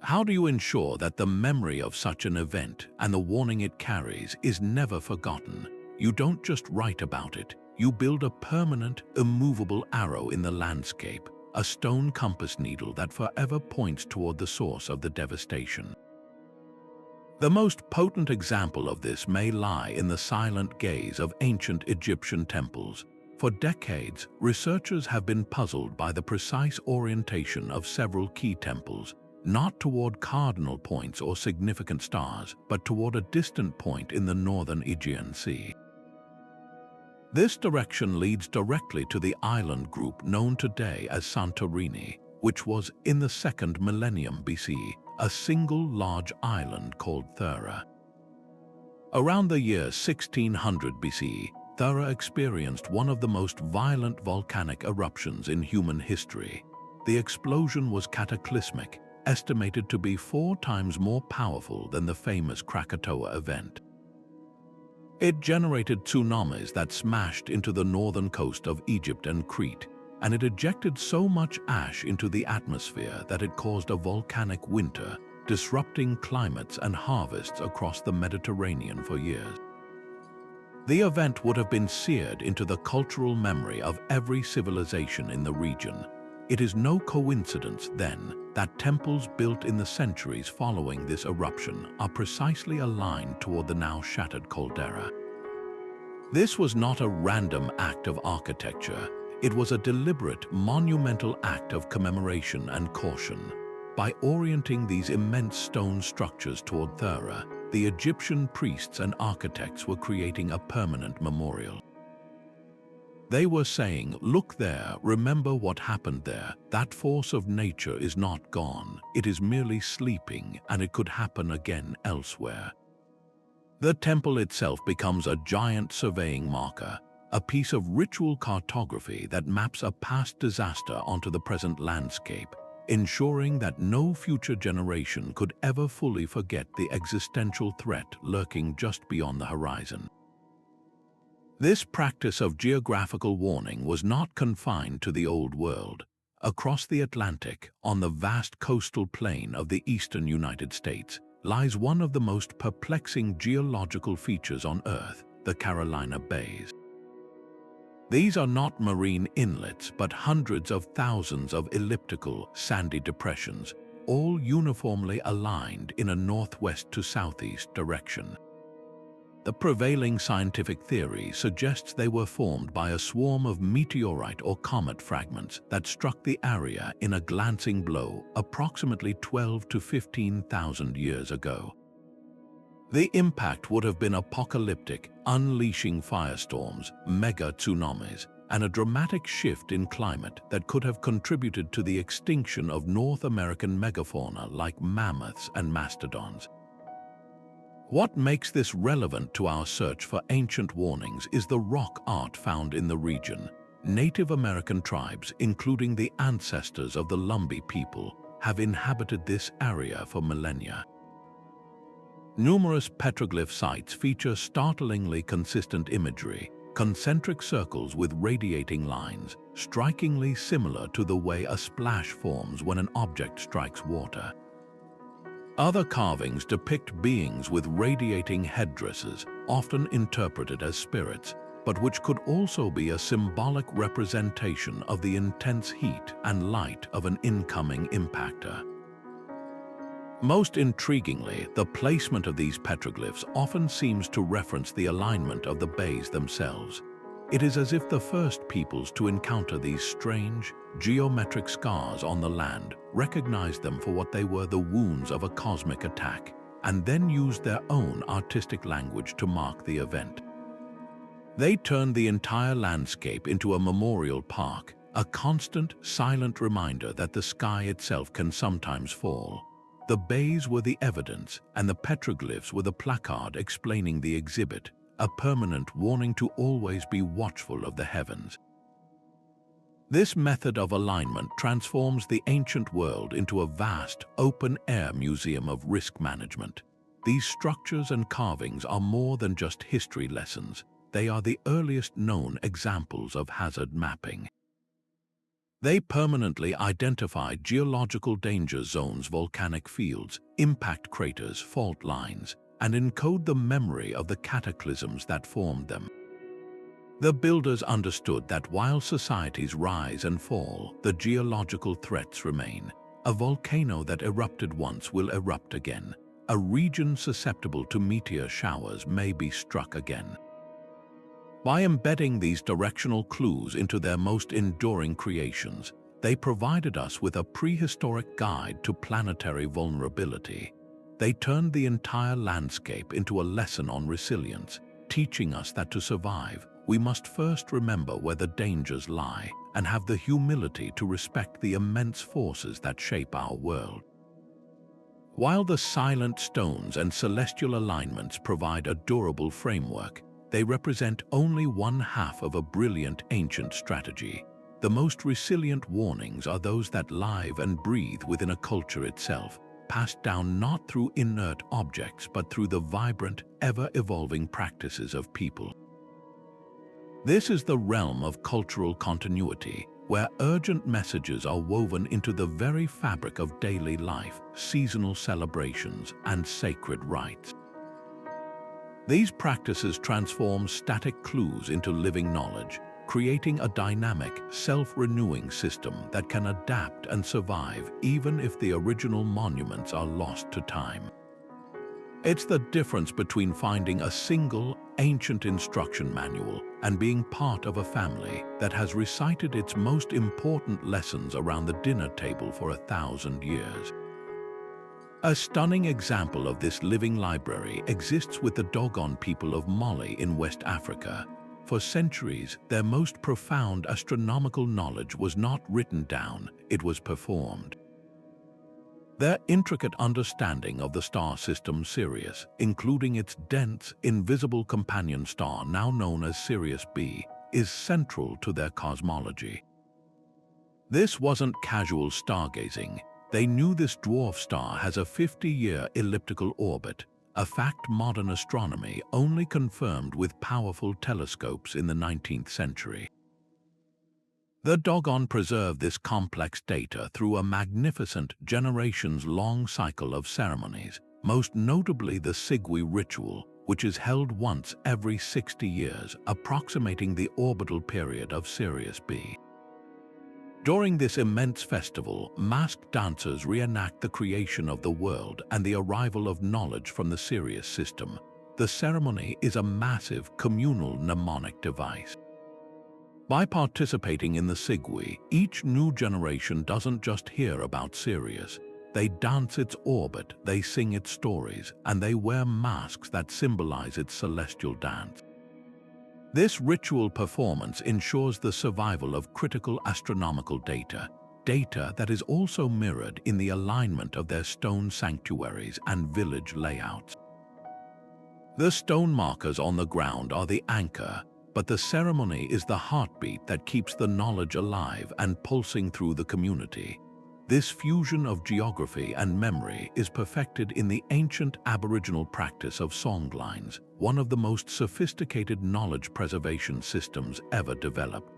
How do you ensure that the memory of such an event and the warning it carries is never forgotten? You don't just write about it, you build a permanent, immovable arrow in the landscape, a stone compass needle that forever points toward the source of the devastation. The most potent example of this may lie in the silent gaze of ancient Egyptian temples. For decades, researchers have been puzzled by the precise orientation of several key temples, not toward cardinal points or significant stars, but toward a distant point in the northern Aegean Sea. This direction leads directly to the island group known today as Santorini, which was, in the 2nd millennium BC, a single large island called Thera. Around the year 1600 BC, Thera experienced one of the most violent volcanic eruptions in human history. The explosion was cataclysmic, estimated to be 4 times more powerful than the famous Krakatoa event. It generated tsunamis that smashed into the northern coast of Egypt and Crete, and it ejected so much ash into the atmosphere that it caused a volcanic winter, disrupting climates and harvests across the Mediterranean for years. The event would have been seared into the cultural memory of every civilization in the region. It is no coincidence, then, that temples built in the centuries following this eruption are precisely aligned toward the now shattered caldera. This was not a random act of architecture. It was a deliberate, monumental act of commemoration and caution. By orienting these immense stone structures toward Thera, the Egyptian priests and architects were creating a permanent memorial. They were saying, "Look there, remember what happened there. That force of nature is not gone. It is merely sleeping, and it could happen again elsewhere." The temple itself becomes a giant surveying marker, a piece of ritual cartography that maps a past disaster onto the present landscape, ensuring that no future generation could ever fully forget the existential threat lurking just beyond the horizon. This practice of geographical warning was not confined to the Old World. Across the Atlantic, on the vast coastal plain of the eastern United States, lies one of the most perplexing geological features on Earth, the Carolina Bays. These are not marine inlets, but hundreds of thousands of elliptical, sandy depressions, all uniformly aligned in a northwest to southeast direction. The prevailing scientific theory suggests they were formed by a swarm of meteorite or comet fragments that struck the area in a glancing blow approximately 12 to 15,000 years ago. The impact would have been apocalyptic, unleashing firestorms, mega tsunamis, and a dramatic shift in climate that could have contributed to the extinction of North American megafauna like mammoths and mastodons. What makes this relevant to our search for ancient warnings is the rock art found in the region. Native American tribes, including the ancestors of the Lumbee people, have inhabited this area for millennia. Numerous petroglyph sites feature startlingly consistent imagery, concentric circles with radiating lines, strikingly similar to the way a splash forms when an object strikes water. Other carvings depict beings with radiating headdresses, often interpreted as spirits, but which could also be a symbolic representation of the intense heat and light of an incoming impactor. Most intriguingly, the placement of these petroglyphs often seems to reference the alignment of the bays themselves. It is as if the first peoples to encounter these strange, geometric scars on the land recognized them for what they were, the wounds of a cosmic attack, and then used their own artistic language to mark the event. They turned the entire landscape into a memorial park, a constant, silent reminder that the sky itself can sometimes fall. The bays were the evidence, and the petroglyphs were the placard explaining the exhibit, a permanent warning to always be watchful of the heavens. This method of alignment transforms the ancient world into a vast, open-air museum of risk management. These structures and carvings are more than just history lessons. They are the earliest known examples of hazard mapping. They permanently identify geological danger zones, volcanic fields, impact craters, fault lines, and encode the memory of the cataclysms that formed them. The builders understood that while societies rise and fall, the geological threats remain. A volcano that erupted once will erupt again. A region susceptible to meteor showers may be struck again. By embedding these directional clues into their most enduring creations, they provided us with a prehistoric guide to planetary vulnerability. They turned the entire landscape into a lesson on resilience, teaching us that to survive, we must first remember where the dangers lie and have the humility to respect the immense forces that shape our world. While the silent stones and celestial alignments provide a durable framework, they represent only one half of a brilliant ancient strategy. The most resilient warnings are those that live and breathe within a culture itself, passed down not through inert objects but through the vibrant, ever-evolving practices of people. This is the realm of cultural continuity, where urgent messages are woven into the very fabric of daily life, seasonal celebrations, and sacred rites. These practices transform static clues into living knowledge, creating a dynamic, self-renewing system that can adapt and survive even if the original monuments are lost to time. It's the difference between finding a single, ancient instruction manual and being part of a family that has recited its most important lessons around the dinner table for 1,000 years. A stunning example of this living library exists with the Dogon people of Mali in West Africa. For centuries, their most profound astronomical knowledge was not written down, it was performed. Their intricate understanding of the star system Sirius, including its dense, invisible companion star now known as Sirius B, is central to their cosmology. This wasn't casual stargazing. They knew this dwarf star has a 50-year elliptical orbit, a fact modern astronomy only confirmed with powerful telescopes in the 19th century. The Dogon preserved this complex data through a magnificent generations-long cycle of ceremonies, most notably the Sigwi ritual, which is held once every 60 years, approximating the orbital period of Sirius B. During this immense festival, masked dancers reenact the creation of the world and the arrival of knowledge from the Sirius system. The ceremony is a massive communal mnemonic device. By participating in the Sigwi, each new generation doesn't just hear about Sirius. They dance its orbit, they sing its stories, and they wear masks that symbolize its celestial dance. This ritual performance ensures the survival of critical astronomical data that is also mirrored in the alignment of their stone sanctuaries and village layouts. The stone markers on the ground are the anchor, but the ceremony is the heartbeat that keeps the knowledge alive and pulsing through the community. This fusion of geography and memory is perfected in the ancient Aboriginal practice of songlines, one of the most sophisticated knowledge preservation systems ever developed.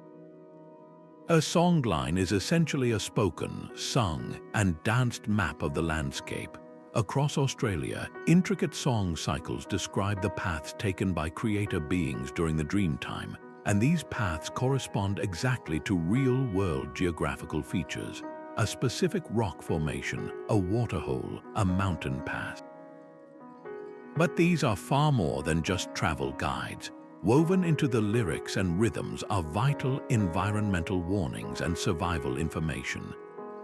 A songline is essentially a spoken, sung, and danced map of the landscape. Across Australia, intricate song cycles describe the paths taken by creator beings during the dreamtime, and these paths correspond exactly to real-world geographical features. A specific rock formation, a waterhole, a mountain pass. But these are far more than just travel guides. Woven into the lyrics and rhythms are vital environmental warnings and survival information.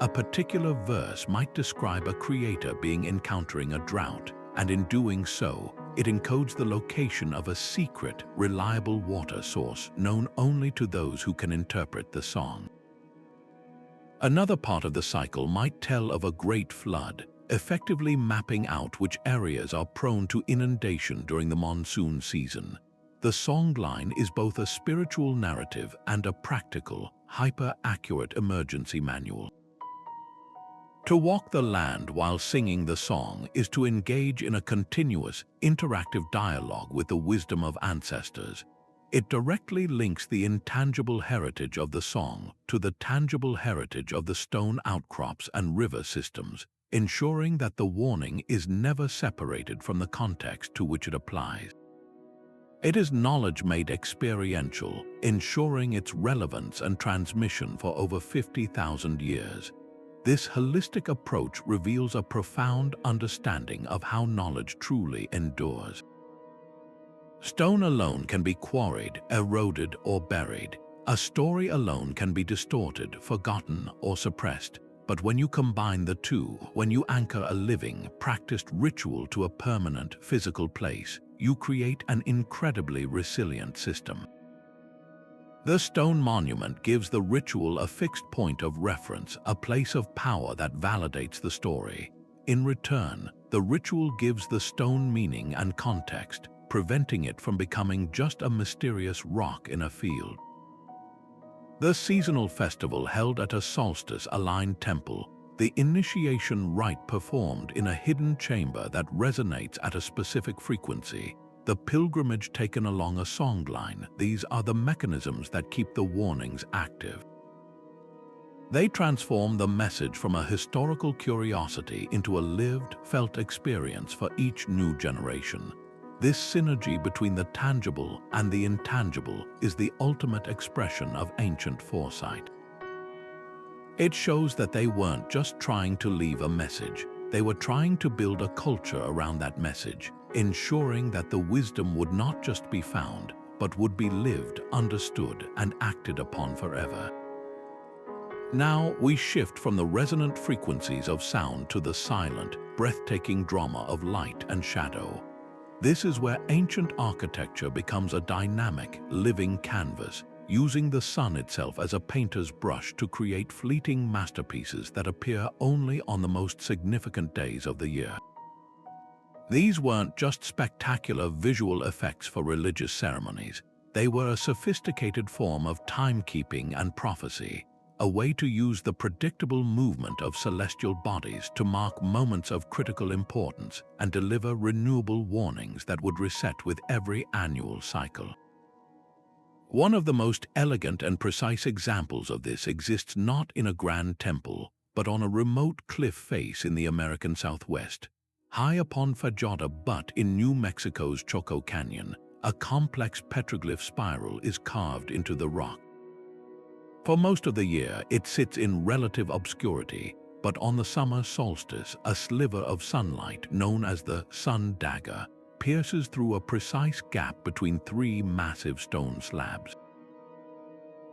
A particular verse might describe a creator being encountering a drought, and in doing so, it encodes the location of a secret, reliable water source known only to those who can interpret the song. Another part of the cycle might tell of a great flood, effectively mapping out which areas are prone to inundation during the monsoon season. The songline is both a spiritual narrative and a practical, hyper-accurate emergency manual. To walk the land while singing the song is to engage in a continuous, interactive dialogue with the wisdom of ancestors. It directly links the intangible heritage of the song to the tangible heritage of the stone outcrops and river systems, ensuring that the warning is never separated from the context to which it applies. It is knowledge made experiential, ensuring its relevance and transmission for over 50,000 years. This holistic approach reveals a profound understanding of how knowledge truly endures. Stone alone can be quarried, eroded, or buried. A story alone can be distorted, forgotten, or suppressed. But when you combine the two, when you anchor a living, practiced ritual to a permanent, physical place, you create an incredibly resilient system. The stone monument gives the ritual a fixed point of reference, a place of power that validates the story. In return, the ritual gives the stone meaning and context, preventing it from becoming just a mysterious rock in a field. The seasonal festival held at a solstice-aligned temple, the initiation rite performed in a hidden chamber that resonates at a specific frequency, the pilgrimage taken along a songline, these are the mechanisms that keep the warnings active. They transform the message from a historical curiosity into a lived, felt experience for each new generation. This synergy between the tangible and the intangible is the ultimate expression of ancient foresight. It shows that they weren't just trying to leave a message, they were trying to build a culture around that message, ensuring that the wisdom would not just be found, but would be lived, understood, and acted upon forever. Now we shift from the resonant frequencies of sound to the silent, breathtaking drama of light and shadow. This is where ancient architecture becomes a dynamic, living canvas, using the sun itself as a painter's brush to create fleeting masterpieces that appear only on the most significant days of the year. These weren't just spectacular visual effects for religious ceremonies. They were a sophisticated form of timekeeping and prophecy, a way to use the predictable movement of celestial bodies to mark moments of critical importance and deliver renewable warnings that would reset with every annual cycle. One of the most elegant and precise examples of this exists not in a grand temple, but on a remote cliff face in the American Southwest. High upon Fajada Butte in New Mexico's Choco Canyon, a complex petroglyph spiral is carved into the rock. For most of the year, it sits in relative obscurity, but on the summer solstice, a sliver of sunlight, known as the sun dagger, pierces through a precise gap between three massive stone slabs.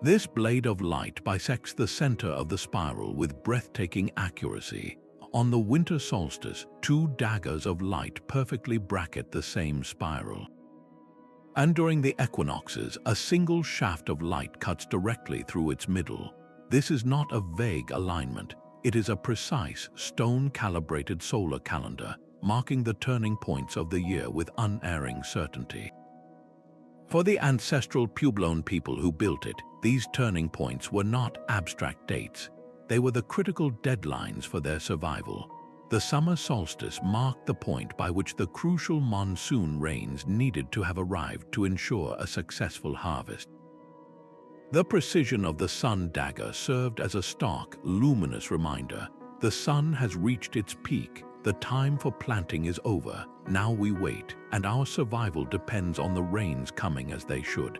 This blade of light bisects the center of the spiral with breathtaking accuracy. On the winter solstice, two daggers of light perfectly bracket the same spiral. And during the equinoxes, a single shaft of light cuts directly through its middle. This is not a vague alignment. It is a precise, stone-calibrated solar calendar, marking the turning points of the year with unerring certainty. For the ancestral Puebloan people who built it, these turning points were not abstract dates. They were the critical deadlines for their survival. The summer solstice marked the point by which the crucial monsoon rains needed to have arrived to ensure a successful harvest. The precision of the sun dagger served as a stark, luminous reminder. The sun has reached its peak. The time for planting is over. Now we wait, and our survival depends on the rains coming as they should.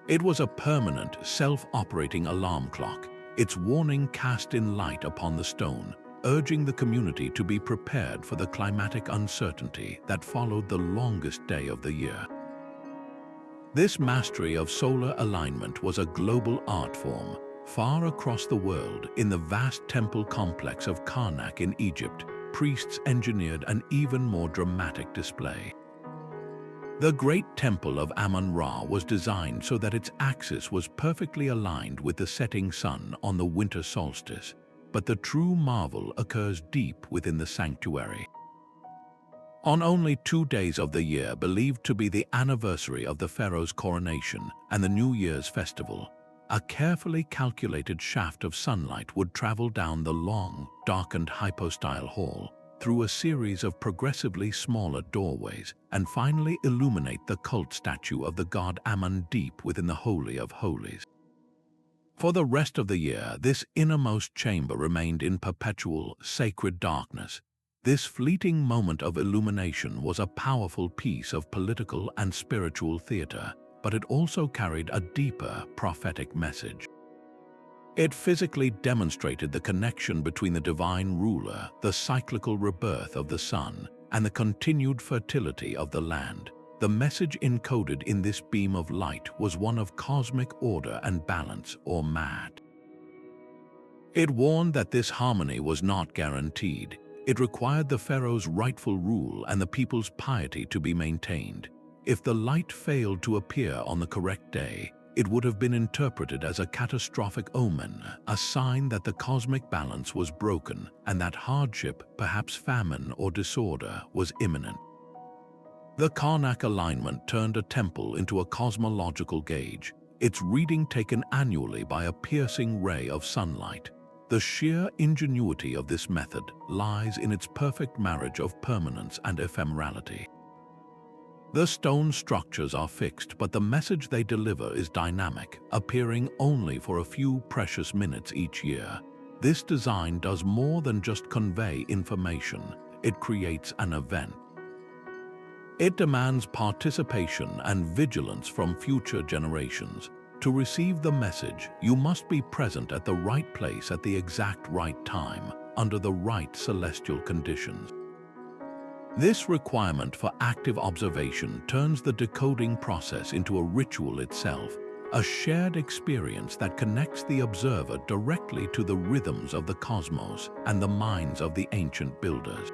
It was a permanent, self-operating alarm clock, its warning cast in light upon the stone, urging the community to be prepared for the climatic uncertainty that followed the longest day of the year. This mastery of solar alignment was a global art form. Far across the world, in the vast temple complex of Karnak in Egypt, priests engineered an even more dramatic display. The great temple of Amun-Ra was designed so that its axis was perfectly aligned with the setting sun on the winter solstice, but the true marvel occurs deep within the sanctuary. On only 2 days of the year believed to be the anniversary of the pharaoh's coronation and the New Year's festival, a carefully calculated shaft of sunlight would travel down the long, darkened hypostyle hall, through a series of progressively smaller doorways, and finally illuminate the cult statue of the god Amun deep within the Holy of Holies. For the rest of the year, this innermost chamber remained in perpetual, sacred darkness. This fleeting moment of illumination was a powerful piece of political and spiritual theater, but it also carried a deeper, prophetic message. It physically demonstrated the connection between the divine ruler, the cyclical rebirth of the sun, and the continued fertility of the land. The message encoded in this beam of light was one of cosmic order and balance, or MAD. It warned that this harmony was not guaranteed. It required the pharaoh's rightful rule and the people's piety to be maintained. If the light failed to appear on the correct day, it would have been interpreted as a catastrophic omen, a sign that the cosmic balance was broken and that hardship, perhaps famine or disorder, was imminent. The Karnak alignment turned a temple into a cosmological gauge, its reading taken annually by a piercing ray of sunlight. The sheer ingenuity of this method lies in its perfect marriage of permanence and ephemerality. The stone structures are fixed, but the message they deliver is dynamic, appearing only for a few precious minutes each year. This design does more than just convey information, it creates an event. It demands participation and vigilance from future generations. To receive the message, you must be present at the right place at the exact right time, under the right celestial conditions. This requirement for active observation turns the decoding process into a ritual itself, a shared experience that connects the observer directly to the rhythms of the cosmos and the minds of the ancient builders.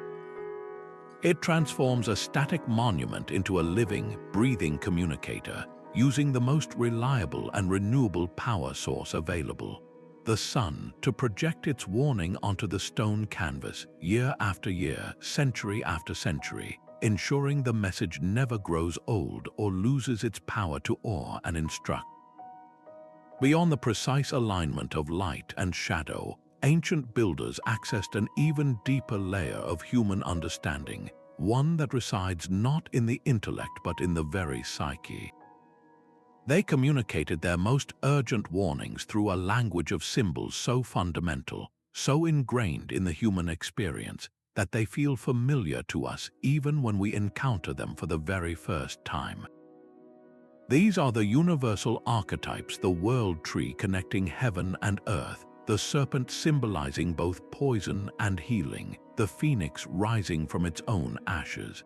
It transforms a static monument into a living, breathing communicator, using the most reliable and renewable power source available, the sun, to project its warning onto the stone canvas year after year, century after century, ensuring the message never grows old or loses its power to awe and instruct. Beyond the precise alignment of light and shadow, ancient builders accessed an even deeper layer of human understanding, one that resides not in the intellect but in the very psyche. They communicated their most urgent warnings through a language of symbols so fundamental, so ingrained in the human experience, that they feel familiar to us even when we encounter them for the very first time. These are the universal archetypes: the world tree connecting heaven and earth, the serpent symbolizing both poison and healing, the phoenix rising from its own ashes.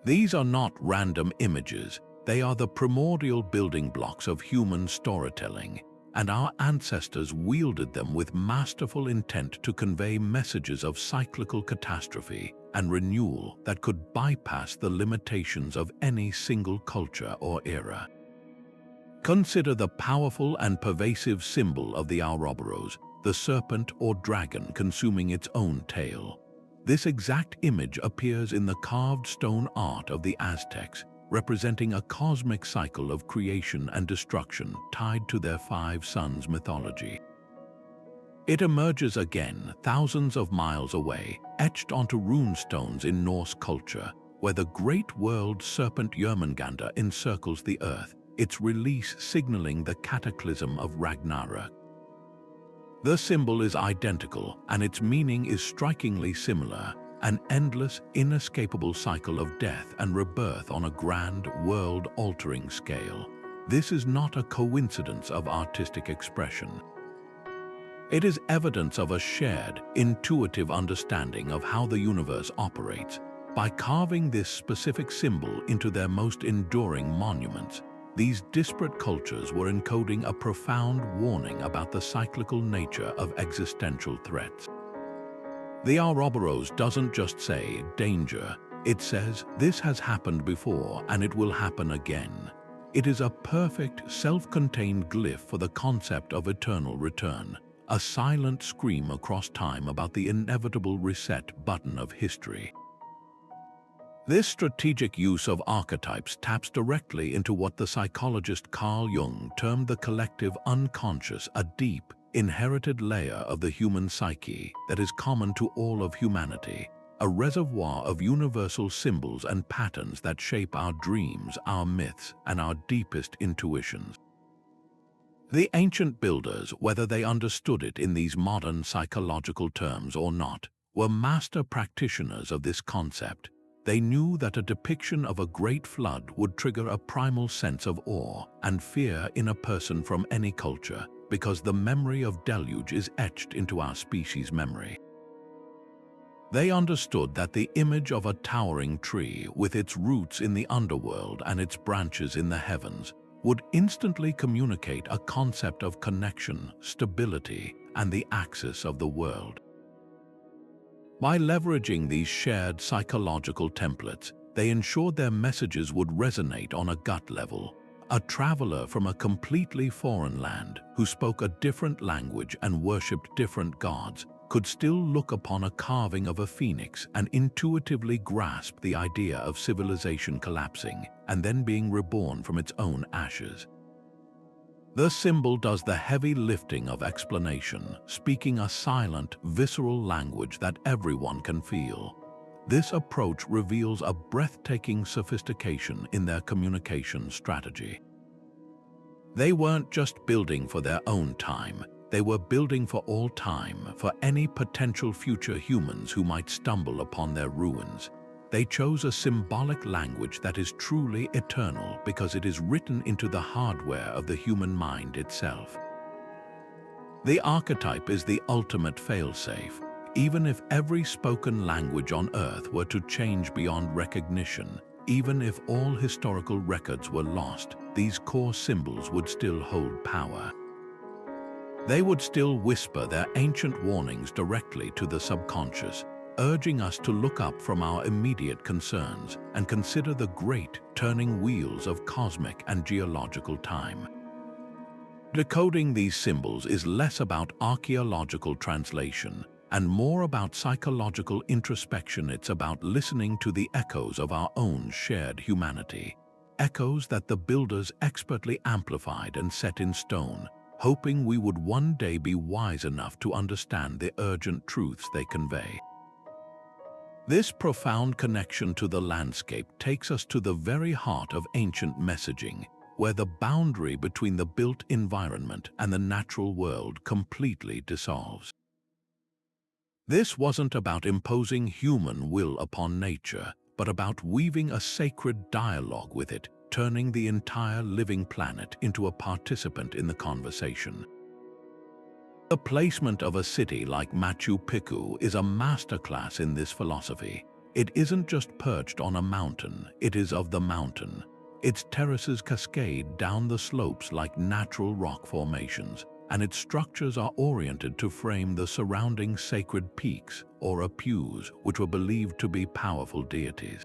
These are not random images, they are the primordial building blocks of human storytelling, and our ancestors wielded them with masterful intent to convey messages of cyclical catastrophe and renewal that could bypass the limitations of any single culture or era. Consider the powerful and pervasive symbol of the Ouroboros, the serpent or dragon consuming its own tail. This exact image appears in the carved stone art of the Aztecs, representing a cosmic cycle of creation and destruction tied to their five suns mythology. It emerges again thousands of miles away, etched onto runestones in Norse culture, where the great world serpent Jörmungandr encircles the earth, its release signaling the cataclysm of Ragnarök. The symbol is identical, and its meaning is strikingly similar: an endless, inescapable cycle of death and rebirth on a grand, world-altering scale. This is not a coincidence of artistic expression. It is evidence of a shared, intuitive understanding of how the universe operates. By carving this specific symbol into their most enduring monuments, these disparate cultures were encoding a profound warning about the cyclical nature of existential threats. The Ouroboros doesn't just say, "danger," it says, "this has happened before and it will happen again." It is a perfect, self-contained glyph for the concept of eternal return, a silent scream across time about the inevitable reset button of history. This strategic use of archetypes taps directly into what the psychologist Carl Jung termed the collective unconscious, a deep, inherited layer of the human psyche that is common to all of humanity, a reservoir of universal symbols and patterns that shape our dreams, our myths, and our deepest intuitions. The ancient builders, whether they understood it in these modern psychological terms or not, were master practitioners of this concept. They knew that a depiction of a great flood would trigger a primal sense of awe and fear in a person from any culture, because the memory of deluge is etched into our species' memory. They understood that the image of a towering tree with its roots in the underworld and its branches in the heavens would instantly communicate a concept of connection, stability, and the axis of the world. By leveraging these shared psychological templates, they ensured their messages would resonate on a gut level. A traveler from a completely foreign land who spoke a different language and worshipped different gods could still look upon a carving of a phoenix and intuitively grasp the idea of civilization collapsing and then being reborn from its own ashes. The symbol does the heavy lifting of explanation, speaking a silent, visceral language that everyone can feel. This approach reveals a breathtaking sophistication in their communication strategy. They weren't just building for their own time, they were building for all time, for any potential future humans who might stumble upon their ruins. They chose a symbolic language that is truly eternal because it is written into the hardware of the human mind itself. The archetype is the ultimate failsafe. Even if every spoken language on Earth were to change beyond recognition, even if all historical records were lost, these core symbols would still hold power. They would still whisper their ancient warnings directly to the subconscious, urging us to look up from our immediate concerns and consider the great turning wheels of cosmic and geological time. Decoding these symbols is less about archaeological translation and more about psychological introspection. It's about listening to the echoes of our own shared humanity, echoes that the builders expertly amplified and set in stone, hoping we would one day be wise enough to understand the urgent truths they convey. This profound connection to the landscape takes us to the very heart of ancient messaging, where the boundary between the built environment and the natural world completely dissolves. This wasn't about imposing human will upon nature, but about weaving a sacred dialogue with it, turning the entire living planet into a participant in the conversation. The placement of a city like Machu Picchu is a masterclass in this philosophy. It isn't just perched on a mountain, it is of the mountain. Its terraces cascade down the slopes like natural rock formations, and its structures are oriented to frame the surrounding sacred peaks or apus, which were believed to be powerful deities.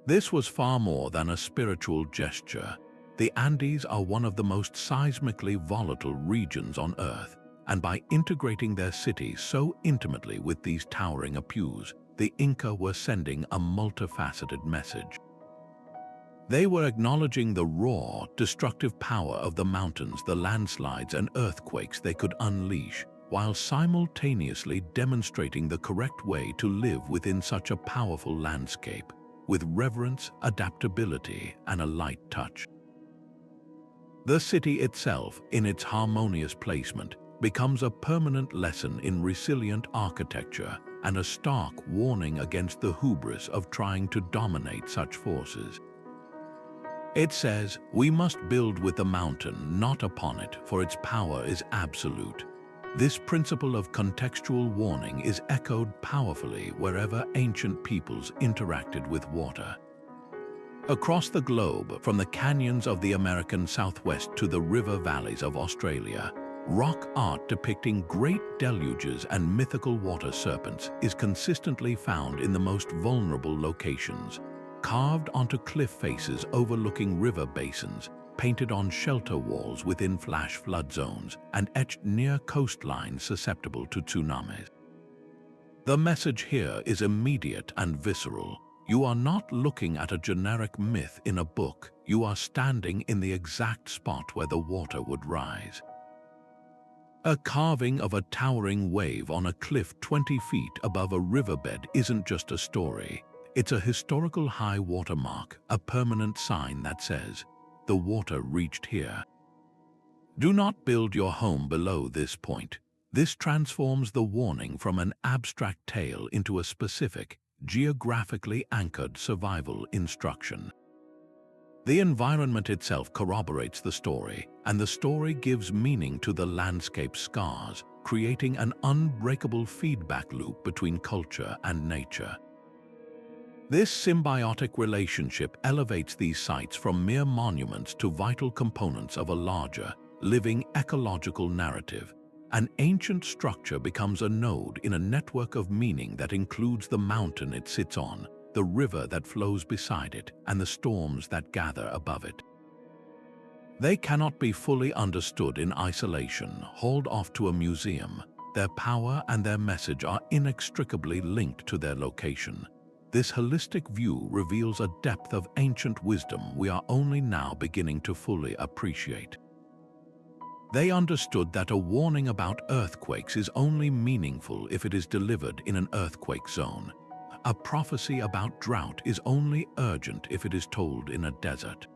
This was far more than a spiritual gesture. The Andes are one of the most seismically volatile regions on Earth, and by integrating their cities so intimately with these towering apus, the Inca were sending a multifaceted message. They were acknowledging the raw, destructive power of the mountains, the landslides and earthquakes they could unleash, while simultaneously demonstrating the correct way to live within such a powerful landscape, with reverence, adaptability, and a light touch. The city itself, in its harmonious placement, becomes a permanent lesson in resilient architecture and a stark warning against the hubris of trying to dominate such forces. It says, we must build with the mountain, not upon it, for its power is absolute. This principle of contextual warning is echoed powerfully wherever ancient peoples interacted with water. Across the globe, from the canyons of the American Southwest to the river valleys of Australia, rock art depicting great deluges and mythical water serpents is consistently found in the most vulnerable locations, carved onto cliff faces overlooking river basins, painted on shelter walls within flash flood zones, and etched near coastlines susceptible to tsunamis. The message here is immediate and visceral. You are not looking at a generic myth in a book, you are standing in the exact spot where the water would rise. A carving of a towering wave on a cliff 20 feet above a riverbed isn't just a story. It's a historical high water mark, a permanent sign that says, the water reached here. Do not build your home below this point. This transforms the warning from an abstract tale into a specific, geographically anchored survival instruction. The environment itself corroborates the story, and the story gives meaning to the landscape scars, creating an unbreakable feedback loop between culture and nature. This symbiotic relationship elevates these sites from mere monuments to vital components of a larger, living ecological narrative. An ancient structure becomes a node in a network of meaning that includes the mountain it sits on, the river that flows beside it, and the storms that gather above it. They cannot be fully understood in isolation, hauled off to a museum. Their power and their message are inextricably linked to their location. This holistic view reveals a depth of ancient wisdom we are only now beginning to fully appreciate. They understood that a warning about earthquakes is only meaningful if it is delivered in an earthquake zone. A prophecy about drought is only urgent if it is told in a desert.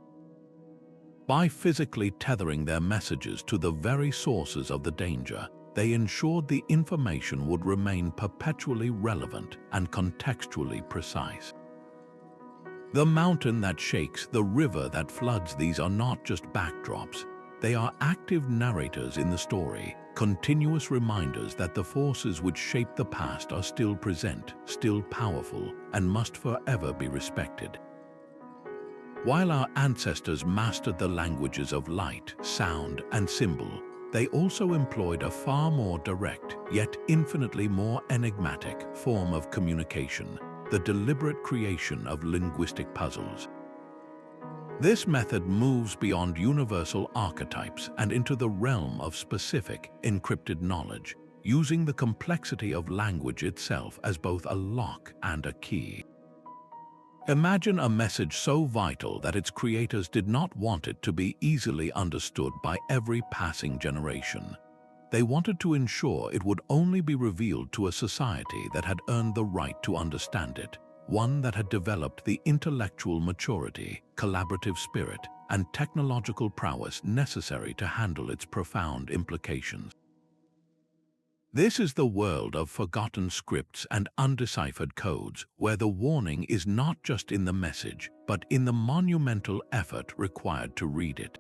By physically tethering their messages to the very sources of the danger, they ensured the information would remain perpetually relevant and contextually precise. The mountain that shakes, the river that floods, these are not just backdrops. They are active narrators in the story, continuous reminders that the forces which shape the past are still present, still powerful, and must forever be respected. While our ancestors mastered the languages of light, sound, and symbol, they also employed a far more direct, yet infinitely more enigmatic form of communication, the deliberate creation of linguistic puzzles. This method moves beyond universal archetypes and into the realm of specific, encrypted knowledge, using the complexity of language itself as both a lock and a key. Imagine a message so vital that its creators did not want it to be easily understood by every passing generation. They wanted to ensure it would only be revealed to a society that had earned the right to understand it, one that had developed the intellectual maturity, collaborative spirit, and technological prowess necessary to handle its profound implications. This is the world of forgotten scripts and undeciphered codes, where the warning is not just in the message, but in the monumental effort required to read it.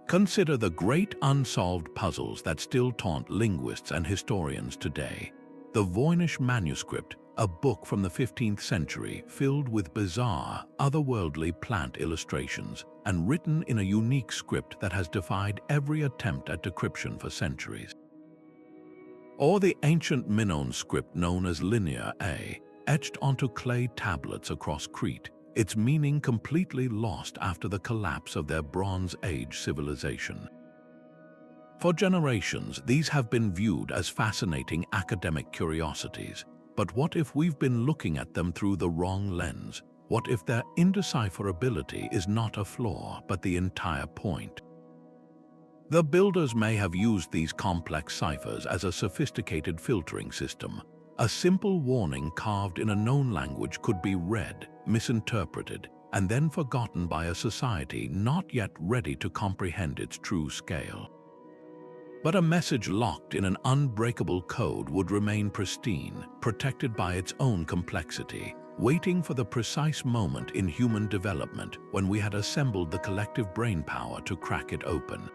Consider the great unsolved puzzles that still taunt linguists and historians today. The Voynich manuscript, a book from the 15th century filled with bizarre, otherworldly plant illustrations and written in a unique script that has defied every attempt at decryption for centuries. Or the ancient Minoan script known as Linear A, etched onto clay tablets across Crete, its meaning completely lost after the collapse of their Bronze Age civilization. For generations, these have been viewed as fascinating academic curiosities. But what if we've been looking at them through the wrong lens? What if their indecipherability is not a flaw, but the entire point? The builders may have used these complex ciphers as a sophisticated filtering system. A simple warning carved in a known language could be read, misinterpreted, and then forgotten by a society not yet ready to comprehend its true scale. But a message locked in an unbreakable code would remain pristine, protected by its own complexity, waiting for the precise moment in human development when we had assembled the collective brainpower to crack it open.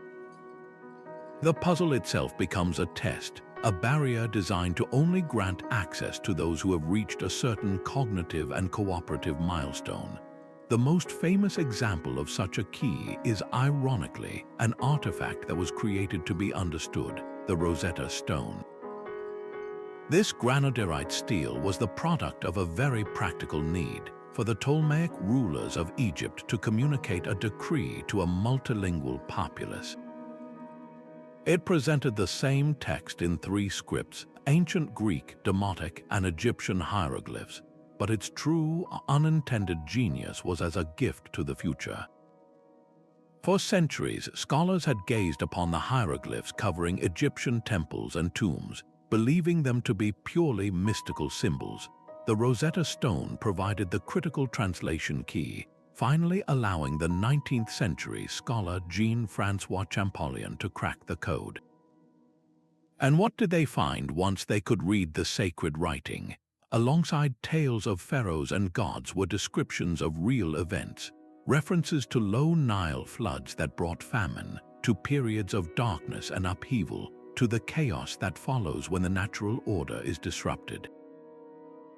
The puzzle itself becomes a test, a barrier designed to only grant access to those who have reached a certain cognitive and cooperative milestone. The most famous example of such a key is, ironically, an artifact that was created to be understood, the Rosetta Stone. This granodiorite stele was the product of a very practical need for the Ptolemaic rulers of Egypt to communicate a decree to a multilingual populace. It presented the same text in three scripts, ancient Greek, Demotic, and Egyptian hieroglyphs, but its true, unintended genius was as a gift to the future. For centuries, scholars had gazed upon the hieroglyphs covering Egyptian temples and tombs, believing them to be purely mystical symbols. The Rosetta Stone provided the critical translation key, finally allowing the 19th century scholar Jean-François Champollion to crack the code. And what did they find once they could read the sacred writing? Alongside tales of pharaohs and gods were descriptions of real events, references to low Nile floods that brought famine, to periods of darkness and upheaval, to the chaos that follows when the natural order is disrupted.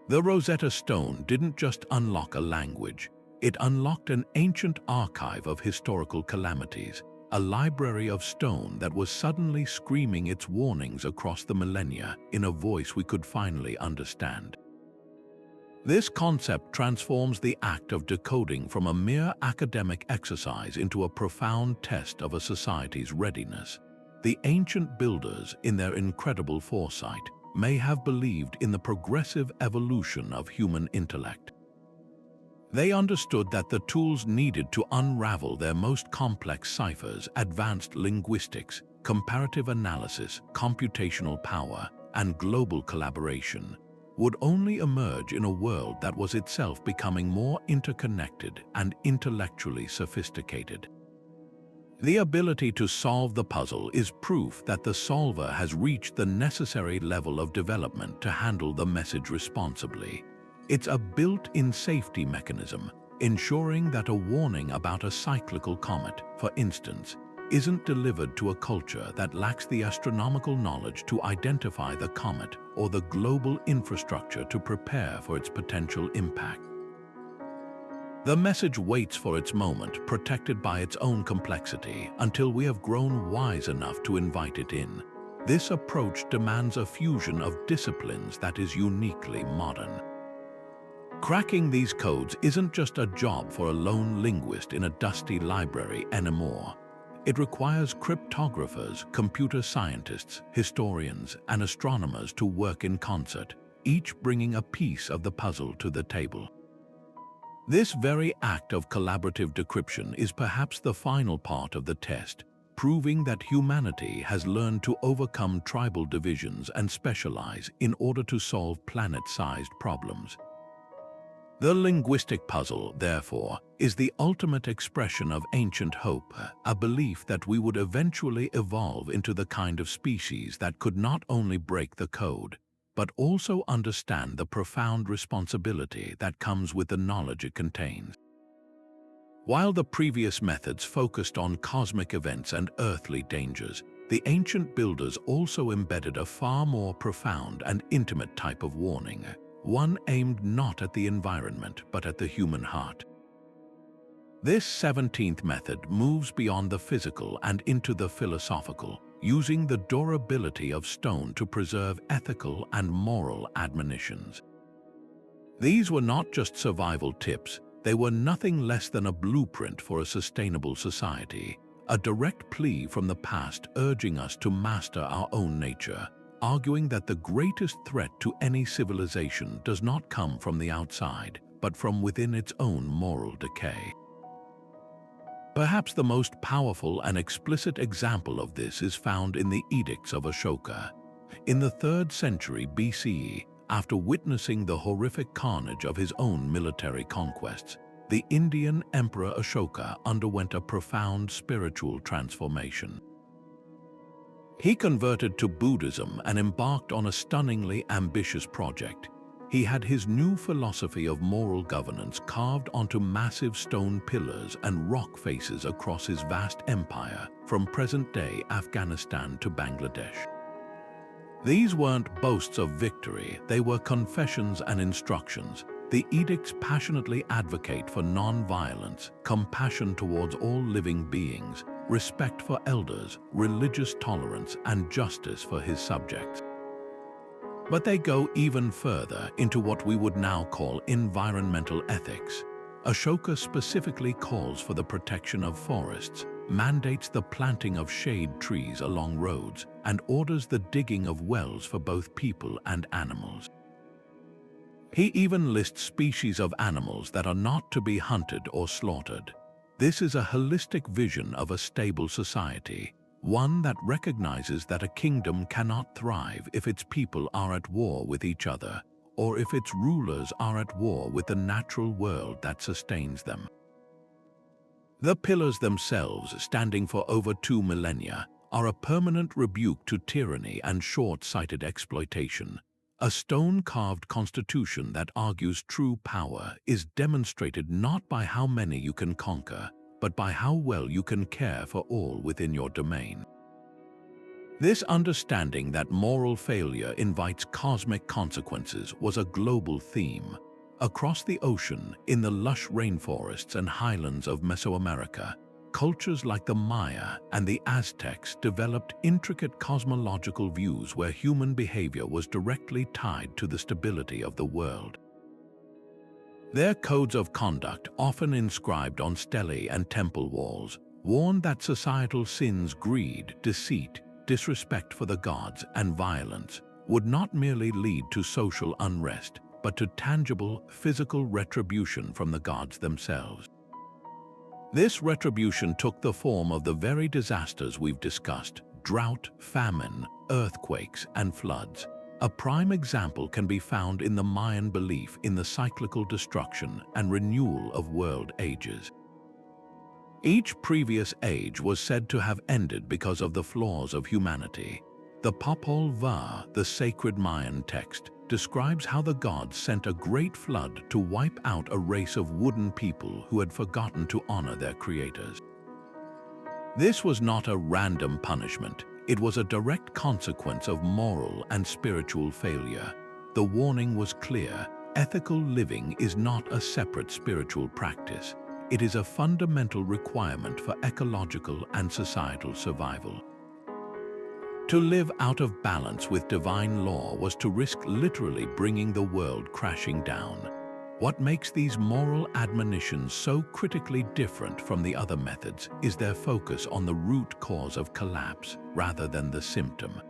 The Rosetta Stone didn't just unlock a language, it unlocked an ancient archive of historical calamities, a library of stone that was suddenly screaming its warnings across the millennia in a voice we could finally understand. This concept transforms the act of decoding from a mere academic exercise into a profound test of a society's readiness. The ancient builders, in their incredible foresight, may have believed in the progressive evolution of human intellect. They understood that the tools needed to unravel their most complex ciphers, advanced linguistics, comparative analysis, computational power, and global collaboration, would only emerge in a world that was itself becoming more interconnected and intellectually sophisticated. The ability to solve the puzzle is proof that the solver has reached the necessary level of development to handle the message responsibly. It's a built-in safety mechanism, ensuring that a warning about a cyclical comet, for instance, isn't delivered to a culture that lacks the astronomical knowledge to identify the comet or the global infrastructure to prepare for its potential impact. The message waits for its moment, protected by its own complexity, until we have grown wise enough to invite it in. This approach demands a fusion of disciplines that is uniquely modern. Cracking these codes isn't just a job for a lone linguist in a dusty library anymore. It requires cryptographers, computer scientists, historians, and astronomers to work in concert, each bringing a piece of the puzzle to the table. This very act of collaborative decryption is perhaps the final part of the test, proving that humanity has learned to overcome tribal divisions and specialize in order to solve planet-sized problems. The linguistic puzzle, therefore, is the ultimate expression of ancient hope, a belief that we would eventually evolve into the kind of species that could not only break the code, but also understand the profound responsibility that comes with the knowledge it contains. While the previous methods focused on cosmic events and earthly dangers, the ancient builders also embedded a far more profound and intimate type of warning, one aimed not at the environment but at the human heart. This 17th method moves beyond the physical and into the philosophical, using the durability of stone to preserve ethical and moral admonitions. These were not just survival tips, they were nothing less than a blueprint for a sustainable society, a direct plea from the past urging us to master our own nature, arguing that the greatest threat to any civilization does not come from the outside, but from within its own moral decay. Perhaps the most powerful and explicit example of this is found in the Edicts of Ashoka. In the 3rd century BCE, after witnessing the horrific carnage of his own military conquests, the Indian Emperor Ashoka underwent a profound spiritual transformation. He converted to Buddhism and embarked on a stunningly ambitious project. He had his new philosophy of moral governance carved onto massive stone pillars and rock faces across his vast empire, from present-day Afghanistan to Bangladesh. These weren't boasts of victory, they were confessions and instructions. The edicts passionately advocate for non-violence, compassion towards all living beings, respect for elders, religious tolerance, and justice for his subjects. But they go even further into what we would now call environmental ethics. Ashoka specifically calls for the protection of forests, mandates the planting of shade trees along roads, and orders the digging of wells for both people and animals. He even lists species of animals that are not to be hunted or slaughtered. This is a holistic vision of a stable society, one that recognizes that a kingdom cannot thrive if its people are at war with each other, or if its rulers are at war with the natural world that sustains them. The pillars themselves, standing for over 2 millennia, are a permanent rebuke to tyranny and short-sighted exploitation. A stone-carved constitution that argues true power is demonstrated not by how many you can conquer, but by how well you can care for all within your domain. This understanding that moral failure invites cosmic consequences was a global theme. Across the ocean, in the lush rainforests and highlands of Mesoamerica, cultures like the Maya and the Aztecs developed intricate cosmological views where human behavior was directly tied to the stability of the world. Their codes of conduct, often inscribed on stelae and temple walls, warned that societal sins, greed, deceit, disrespect for the gods, and violence would not merely lead to social unrest, but to tangible, physical retribution from the gods themselves. This retribution took the form of the very disasters we've discussed: drought, famine, earthquakes, and floods. A prime example can be found in the Mayan belief in the cyclical destruction and renewal of world ages. Each previous age was said to have ended because of the flaws of humanity. The Popol Vuh, the sacred Mayan text, describes how the gods sent a great flood to wipe out a race of wooden people who had forgotten to honor their creators. This was not a random punishment. It was a direct consequence of moral and spiritual failure. The warning was clear: ethical living is not a separate spiritual practice. It is a fundamental requirement for ecological and societal survival. To live out of balance with divine law was to risk literally bringing the world crashing down. What makes these moral admonitions so critically different from the other methods is their focus on the root cause of collapse rather than the symptom.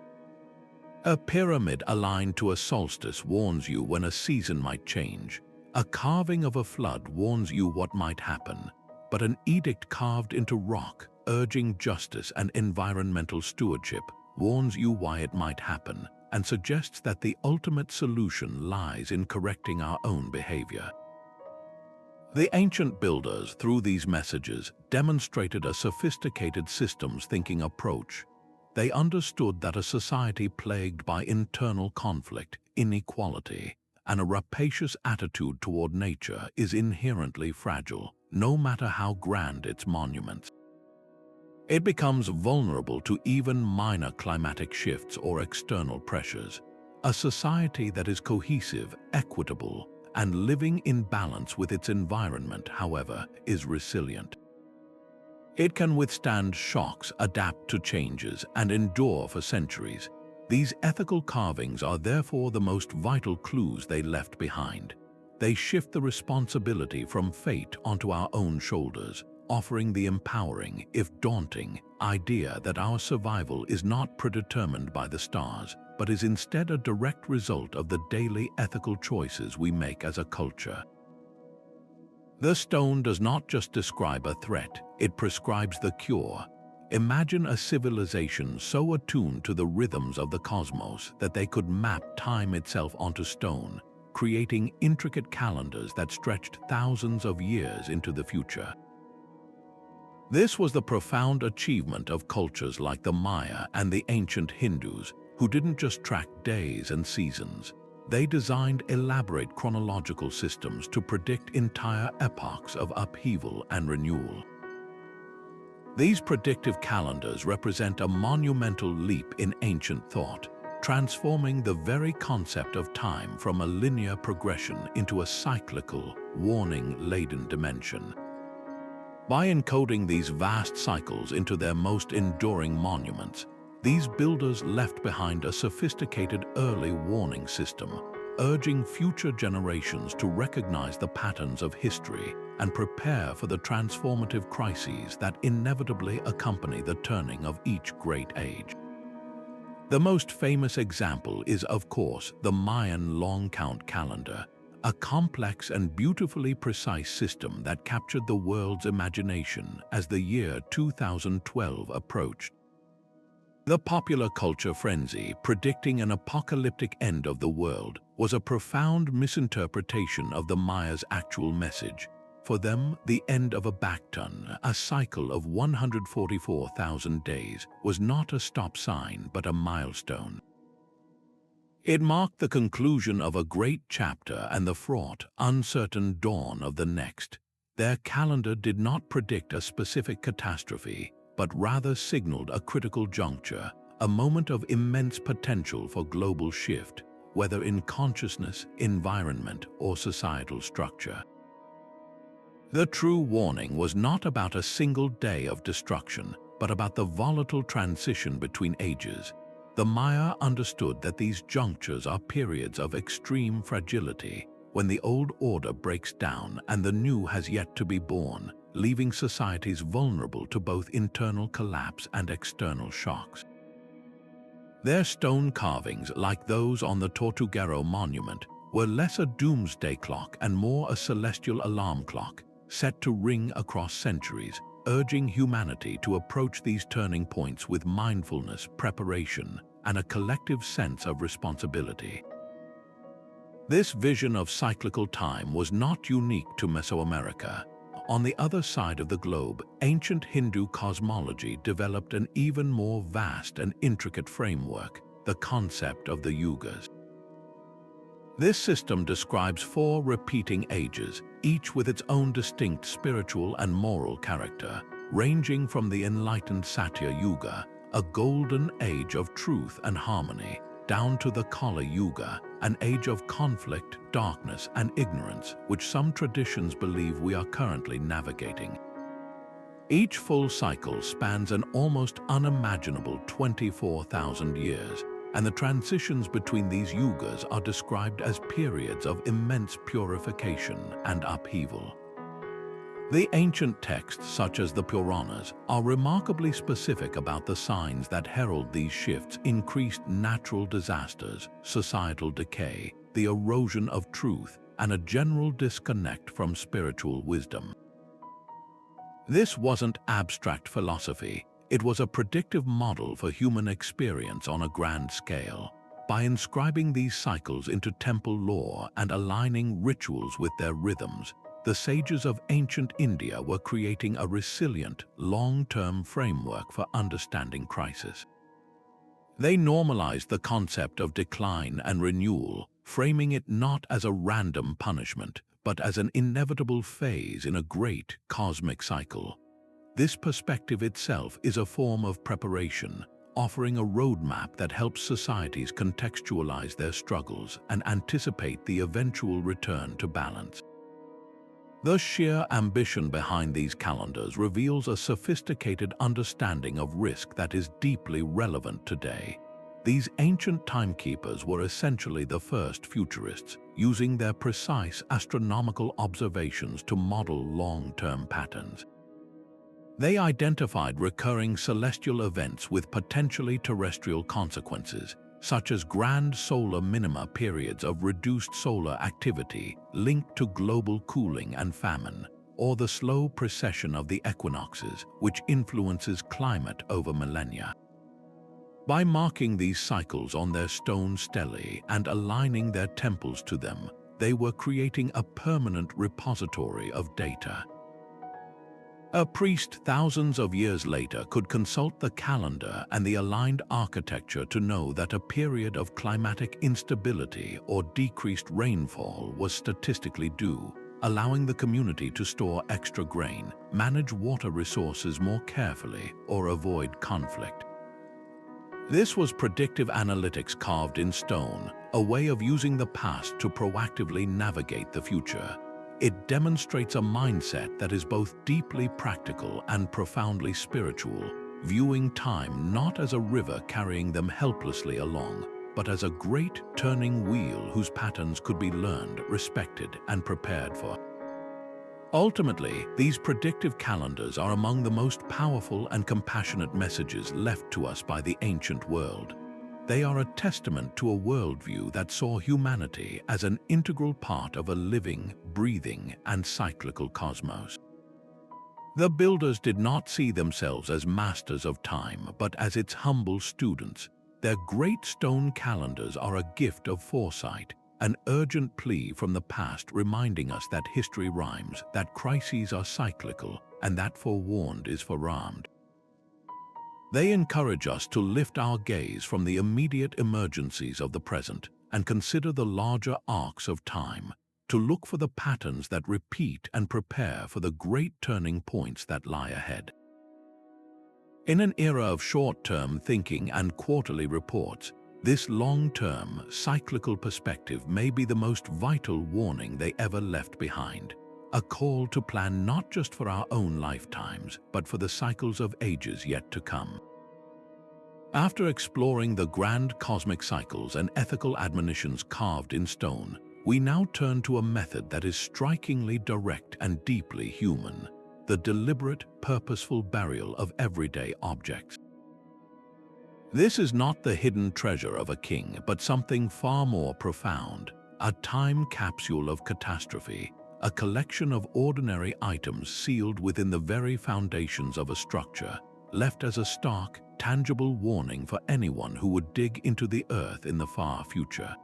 A pyramid aligned to a solstice warns you when a season might change. A carving of a flood warns you what might happen. But an edict carved into rock, urging justice and environmental stewardship, warns you why it might happen and suggests that the ultimate solution lies in correcting our own behavior. The ancient builders, through these messages, demonstrated a sophisticated systems thinking approach. They understood that a society plagued by internal conflict, inequality, and a rapacious attitude toward nature is inherently fragile, no matter how grand its monuments. It becomes vulnerable to even minor climatic shifts or external pressures. A society that is cohesive, equitable, and living in balance with its environment, however, is resilient. It can withstand shocks, adapt to changes, and endure for centuries. These ethical carvings are therefore the most vital clues they left behind. They shift the responsibility from fate onto our own shoulders, offering the empowering, if daunting, idea that our survival is not predetermined by the stars, but is instead a direct result of the daily ethical choices we make as a culture. The stone does not just describe a threat, it prescribes the cure. Imagine a civilization so attuned to the rhythms of the cosmos that they could map time itself onto stone, creating intricate calendars that stretched thousands of years into the future. This was the profound achievement of cultures like the Maya and the ancient Hindus, who didn't just track days and seasons. They designed elaborate chronological systems to predict entire epochs of upheaval and renewal. These predictive calendars represent a monumental leap in ancient thought, transforming the very concept of time from a linear progression into a cyclical, warning-laden dimension. By encoding these vast cycles into their most enduring monuments, these builders left behind a sophisticated early warning system, urging future generations to recognize the patterns of history and prepare for the transformative crises that inevitably accompany the turning of each great age. The most famous example is, of course, the Mayan long count calendar, a complex and beautifully precise system that captured the world's imagination as the year 2012 approached. The popular culture frenzy predicting an apocalyptic end of the world was a profound misinterpretation of the Mayas' actual message. For them, the end of a Bacton, a cycle of 144,000 days, was not a stop sign but a milestone. It marked the conclusion of a great chapter and the fraught, uncertain dawn of the next. Their calendar did not predict a specific catastrophe, but rather signaled a critical juncture, a moment of immense potential for global shift, whether in consciousness, environment, or societal structure. The true warning was not about a single day of destruction, but about the volatile transition between ages. The Maya understood that these junctures are periods of extreme fragility, when the old order breaks down and the new has yet to be born, leaving societies vulnerable to both internal collapse and external shocks. Their stone carvings, like those on the Tortuguero monument, were less a doomsday clock and more a celestial alarm clock, set to ring across centuries, urging humanity to approach these turning points with mindfulness, preparation, and a collective sense of responsibility. This vision of cyclical time was not unique to Mesoamerica. On the other side of the globe, ancient Hindu cosmology developed an even more vast and intricate framework, the concept of the yugas. This system describes 4 repeating ages, each with its own distinct spiritual and moral character, ranging from the enlightened Satya Yuga, a golden age of truth and harmony, down to the Kali Yuga, an age of conflict, darkness, and ignorance, which some traditions believe we are currently navigating. Each full cycle spans an almost unimaginable 24,000 years, and the transitions between these yugas are described as periods of immense purification and upheaval. The ancient texts, such as the Puranas, are remarkably specific about the signs that herald these shifts: increased natural disasters, societal decay, the erosion of truth, and a general disconnect from spiritual wisdom. This wasn't abstract philosophy, it was a predictive model for human experience on a grand scale. By inscribing these cycles into temple lore and aligning rituals with their rhythms, the sages of ancient India were creating a resilient, long-term framework for understanding crisis. They normalized the concept of decline and renewal, framing it not as a random punishment, but as an inevitable phase in a great cosmic cycle. This perspective itself is a form of preparation, offering a roadmap that helps societies contextualize their struggles and anticipate the eventual return to balance. The sheer ambition behind these calendars reveals a sophisticated understanding of risk that is deeply relevant today. These ancient timekeepers were essentially the first futurists, using their precise astronomical observations to model long-term patterns. They identified recurring celestial events with potentially terrestrial consequences, such as grand solar minima periods of reduced solar activity linked to global cooling and famine, or the slow precession of the equinoxes, which influences climate over millennia. By marking these cycles on their stone stelae and aligning their temples to them, they were creating a permanent repository of data. A priest thousands of years later could consult the calendar and the aligned architecture to know that a period of climatic instability or decreased rainfall was statistically due, allowing the community to store extra grain, manage water resources more carefully, or avoid conflict. This was predictive analytics carved in stone, a way of using the past to proactively navigate the future. It demonstrates a mindset that is both deeply practical and profoundly spiritual, viewing time not as a river carrying them helplessly along, but as a great turning wheel whose patterns could be learned, respected, and prepared for. Ultimately, these predictive calendars are among the most powerful and compassionate messages left to us by the ancient world. They are a testament to a worldview that saw humanity as an integral part of a living, breathing, and cyclical cosmos. The builders did not see themselves as masters of time, but as its humble students. Their great stone calendars are a gift of foresight, an urgent plea from the past reminding us that history rhymes, that crises are cyclical, and that forewarned is forearmed. They encourage us to lift our gaze from the immediate emergencies of the present and consider the larger arcs of time, to look for the patterns that repeat and prepare for the great turning points that lie ahead. In an era of short-term thinking and quarterly reports, this long-term, cyclical perspective may be the most vital warning they ever left behind. A call to plan not just for our own lifetimes, but for the cycles of ages yet to come. After exploring the grand cosmic cycles and ethical admonitions carved in stone, we now turn to a method that is strikingly direct and deeply human: the deliberate, purposeful burial of everyday objects. This is not the hidden treasure of a king, but something far more profound: a time capsule of catastrophe, a collection of ordinary items sealed within the very foundations of a structure, left as a stark, tangible warning for anyone who would dig into the earth in the far future.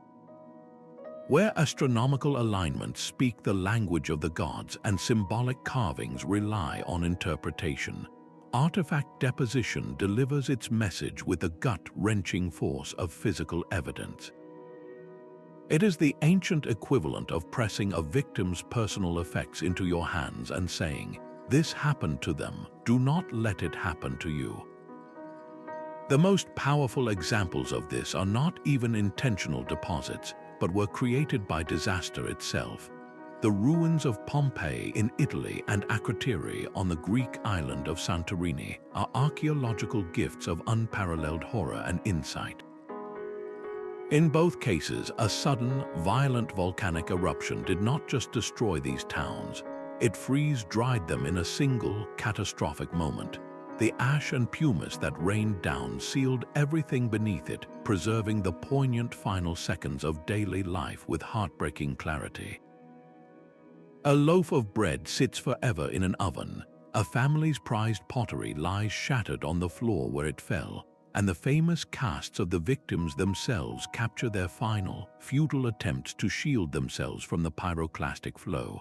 Where astronomical alignments speak the language of the gods and symbolic carvings rely on interpretation, artifact deposition delivers its message with the gut-wrenching force of physical evidence. It is the ancient equivalent of pressing a victim's personal effects into your hands and saying, "This happened to them, do not let it happen to you." The most powerful examples of this are not even intentional deposits, but were created by disaster itself. The ruins of Pompeii in Italy and Akrotiri on the Greek island of Santorini are archaeological gifts of unparalleled horror and insight. In both cases, a sudden, violent volcanic eruption did not just destroy these towns, it freeze-dried them in a single, catastrophic moment. The ash and pumice that rained down sealed everything beneath it, preserving the poignant final seconds of daily life with heartbreaking clarity. A loaf of bread sits forever in an oven, a family's prized pottery lies shattered on the floor where it fell, and the famous casts of the victims themselves capture their final, futile attempts to shield themselves from the pyroclastic flow.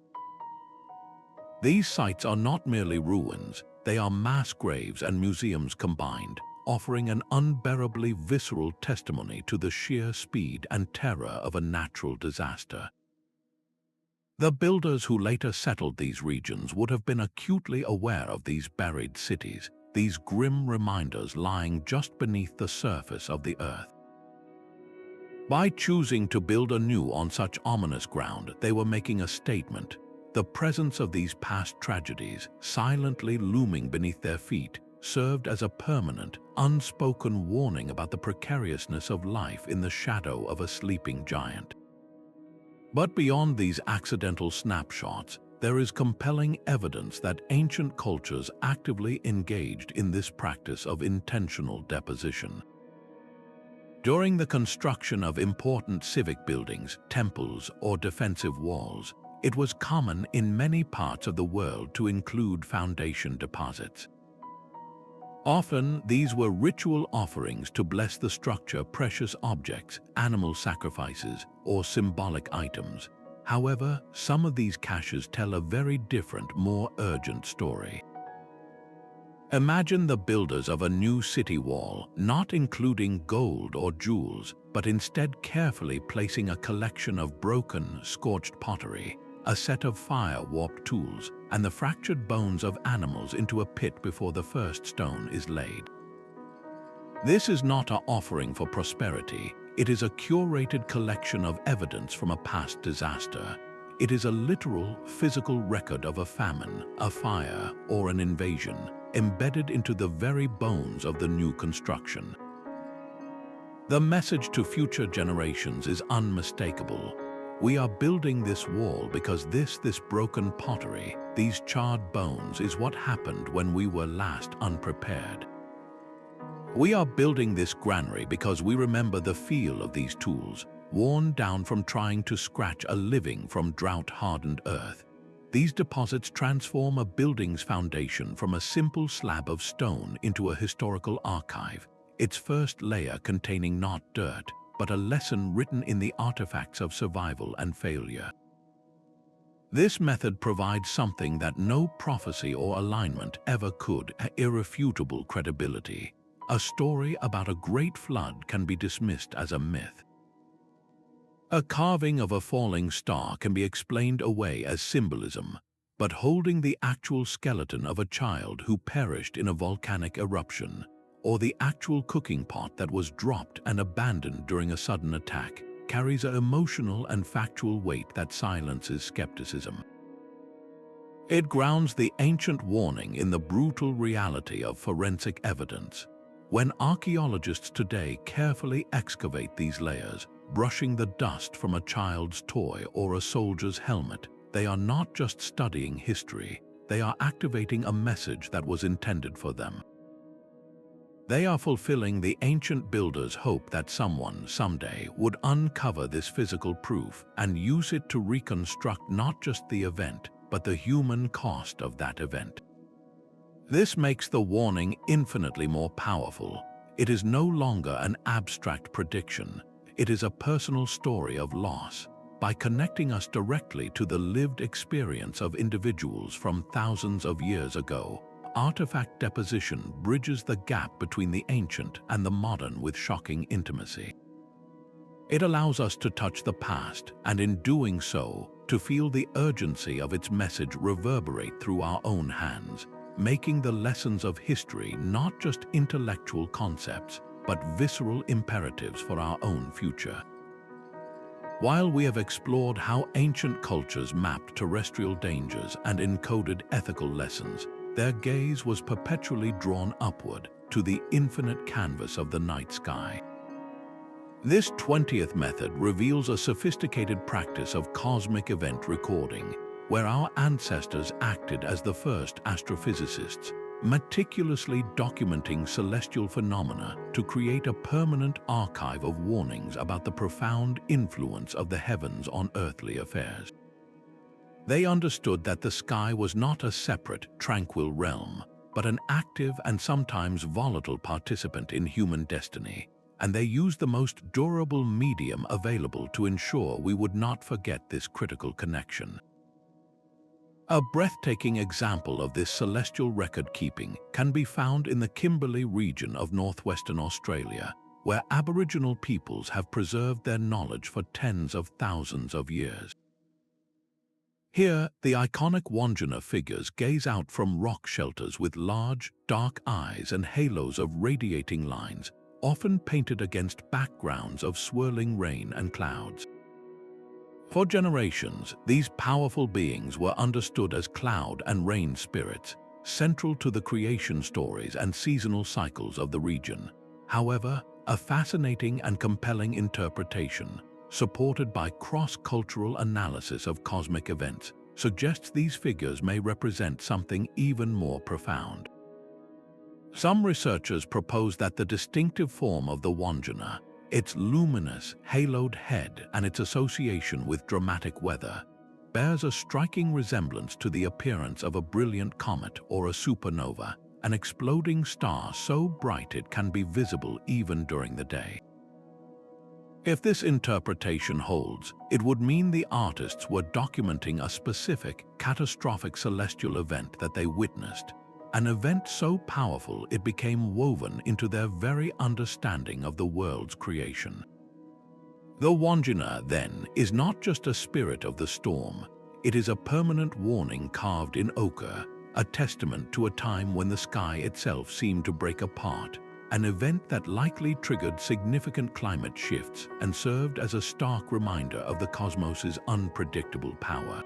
These sites are not merely ruins, they are mass graves and museums combined, offering an unbearably visceral testimony to the sheer speed and terror of a natural disaster. The builders who later settled these regions would have been acutely aware of these buried cities, these grim reminders lying just beneath the surface of the earth. By choosing to build anew on such ominous ground, they were making a statement. The presence of these past tragedies, silently looming beneath their feet, served as a permanent, unspoken warning about the precariousness of life in the shadow of a sleeping giant. But beyond these accidental snapshots, there is compelling evidence that ancient cultures actively engaged in this practice of intentional deposition. During the construction of important civic buildings, temples, or defensive walls, it was common in many parts of the world to include foundation deposits. Often, these were ritual offerings to bless the structure, precious objects, animal sacrifices, or symbolic items. However, some of these caches tell a very different, more urgent story. Imagine the builders of a new city wall, not including gold or jewels, but instead carefully placing a collection of broken, scorched pottery, a set of fire-warped tools, and the fractured bones of animals into a pit before the first stone is laid. This is not an offering for prosperity, it is a curated collection of evidence from a past disaster. It is a literal, physical record of a famine, a fire, or an invasion, embedded into the very bones of the new construction. The message to future generations is unmistakable. We are building this wall because this broken pottery, these charred bones, is what happened when we were last unprepared. We are building this granary because we remember the feel of these tools, worn down from trying to scratch a living from drought-hardened earth. These deposits transform a building's foundation from a simple slab of stone into a historical archive, its first layer containing not dirt, but a lesson written in the artifacts of survival and failure. This method provides something that no prophecy or alignment ever could: irrefutable credibility. A story about a great flood can be dismissed as a myth. A carving of a falling star can be explained away as symbolism, but holding the actual skeleton of a child who perished in a volcanic eruption, or the actual cooking pot that was dropped and abandoned during a sudden attack, carries an emotional and factual weight that silences skepticism. It grounds the ancient warning in the brutal reality of forensic evidence. When archaeologists today carefully excavate these layers, brushing the dust from a child's toy or a soldier's helmet, they are not just studying history, they are activating a message that was intended for them. They are fulfilling the ancient builders' hope that someone, someday, would uncover this physical proof and use it to reconstruct not just the event, but the human cost of that event. This makes the warning infinitely more powerful. It is no longer an abstract prediction. It is a personal story of loss. By connecting us directly to the lived experience of individuals from thousands of years ago, artifact deposition bridges the gap between the ancient and the modern with shocking intimacy. It allows us to touch the past, and in doing so, to feel the urgency of its message reverberate through our own hands. making the lessons of history not just intellectual concepts, but visceral imperatives for our own future. While we have explored how ancient cultures mapped terrestrial dangers and encoded ethical lessons, their gaze was perpetually drawn upward to the infinite canvas of the night sky. This 20th method reveals a sophisticated practice of cosmic event recording, where our ancestors acted as the first astrophysicists, meticulously documenting celestial phenomena to create a permanent archive of warnings about the profound influence of the heavens on earthly affairs. They understood that the sky was not a separate, tranquil realm, but an active and sometimes volatile participant in human destiny, and they used the most durable medium available to ensure we would not forget this critical connection. A breathtaking example of this celestial record-keeping can be found in the Kimberley region of northwestern Australia, where Aboriginal peoples have preserved their knowledge for tens of thousands of years. Here, the iconic Wandjina figures gaze out from rock shelters with large, dark eyes and halos of radiating lines, often painted against backgrounds of swirling rain and clouds. For generations, these powerful beings were understood as cloud and rain spirits, central to the creation stories and seasonal cycles of the region. However, a fascinating and compelling interpretation, supported by cross-cultural analysis of cosmic events, suggests these figures may represent something even more profound. Some researchers propose that the distinctive form of the Wandjina, its luminous, haloed head and its association with dramatic weather, bears a striking resemblance to the appearance of a brilliant comet or a supernova, an exploding star so bright it can be visible even during the day. If this interpretation holds, it would mean the artists were documenting a specific, catastrophic celestial event that they witnessed, an event so powerful it became woven into their very understanding of the world's creation. The Wandjina, then, is not just a spirit of the storm, it is a permanent warning carved in ochre, a testament to a time when the sky itself seemed to break apart, an event that likely triggered significant climate shifts and served as a stark reminder of the cosmos's unpredictable power.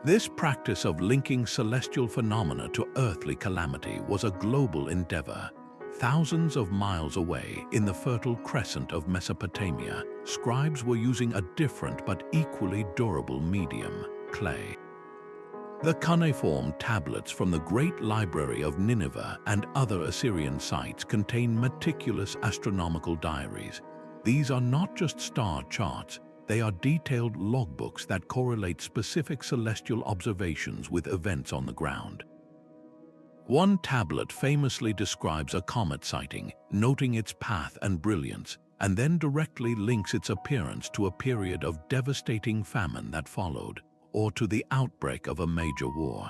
This practice of linking celestial phenomena to earthly calamity was a global endeavor. Thousands of miles away, in the Fertile Crescent of Mesopotamia, scribes were using a different but equally durable medium, clay. The cuneiform tablets from the Great Library of Nineveh and other Assyrian sites contain meticulous astronomical diaries. These are not just star charts, they are detailed logbooks that correlate specific celestial observations with events on the ground. One tablet famously describes a comet sighting, noting its path and brilliance, and then directly links its appearance to a period of devastating famine that followed, or to the outbreak of a major war.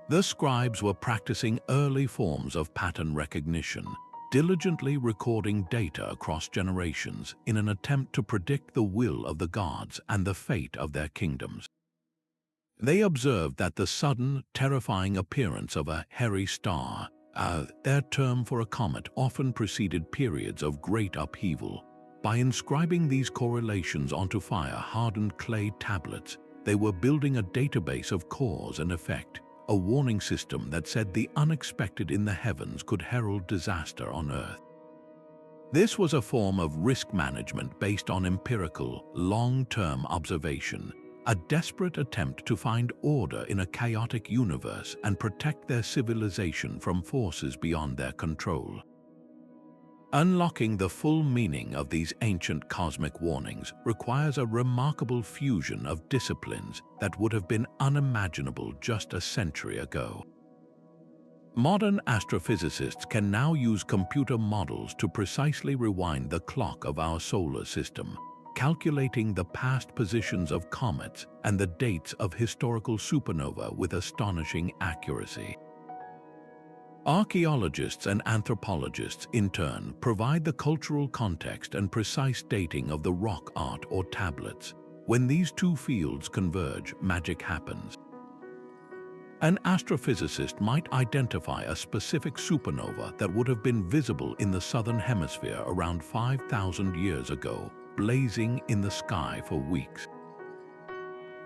The scribes were practicing early forms of pattern recognition, diligently recording data across generations in an attempt to predict the will of the gods and the fate of their kingdoms. They observed that the sudden, terrifying appearance of a hairy star, their term for a comet, often preceded periods of great upheaval. By inscribing these correlations onto fire-hardened clay tablets, they were building a database of cause and effect, a warning system that said the unexpected in the heavens could herald disaster on Earth. This was a form of risk management based on empirical, long-term observation, a desperate attempt to find order in a chaotic universe and protect their civilization from forces beyond their control. Unlocking the full meaning of these ancient cosmic warnings requires a remarkable fusion of disciplines that would have been unimaginable just a century ago. Modern astrophysicists can now use computer models to precisely rewind the clock of our solar system, calculating the past positions of comets and the dates of historical supernova with astonishing accuracy. Archaeologists and anthropologists, in turn, provide the cultural context and precise dating of the rock art or tablets. When these two fields converge, magic happens. An astrophysicist might identify a specific supernova that would have been visible in the southern hemisphere around 5,000 years ago, blazing in the sky for weeks.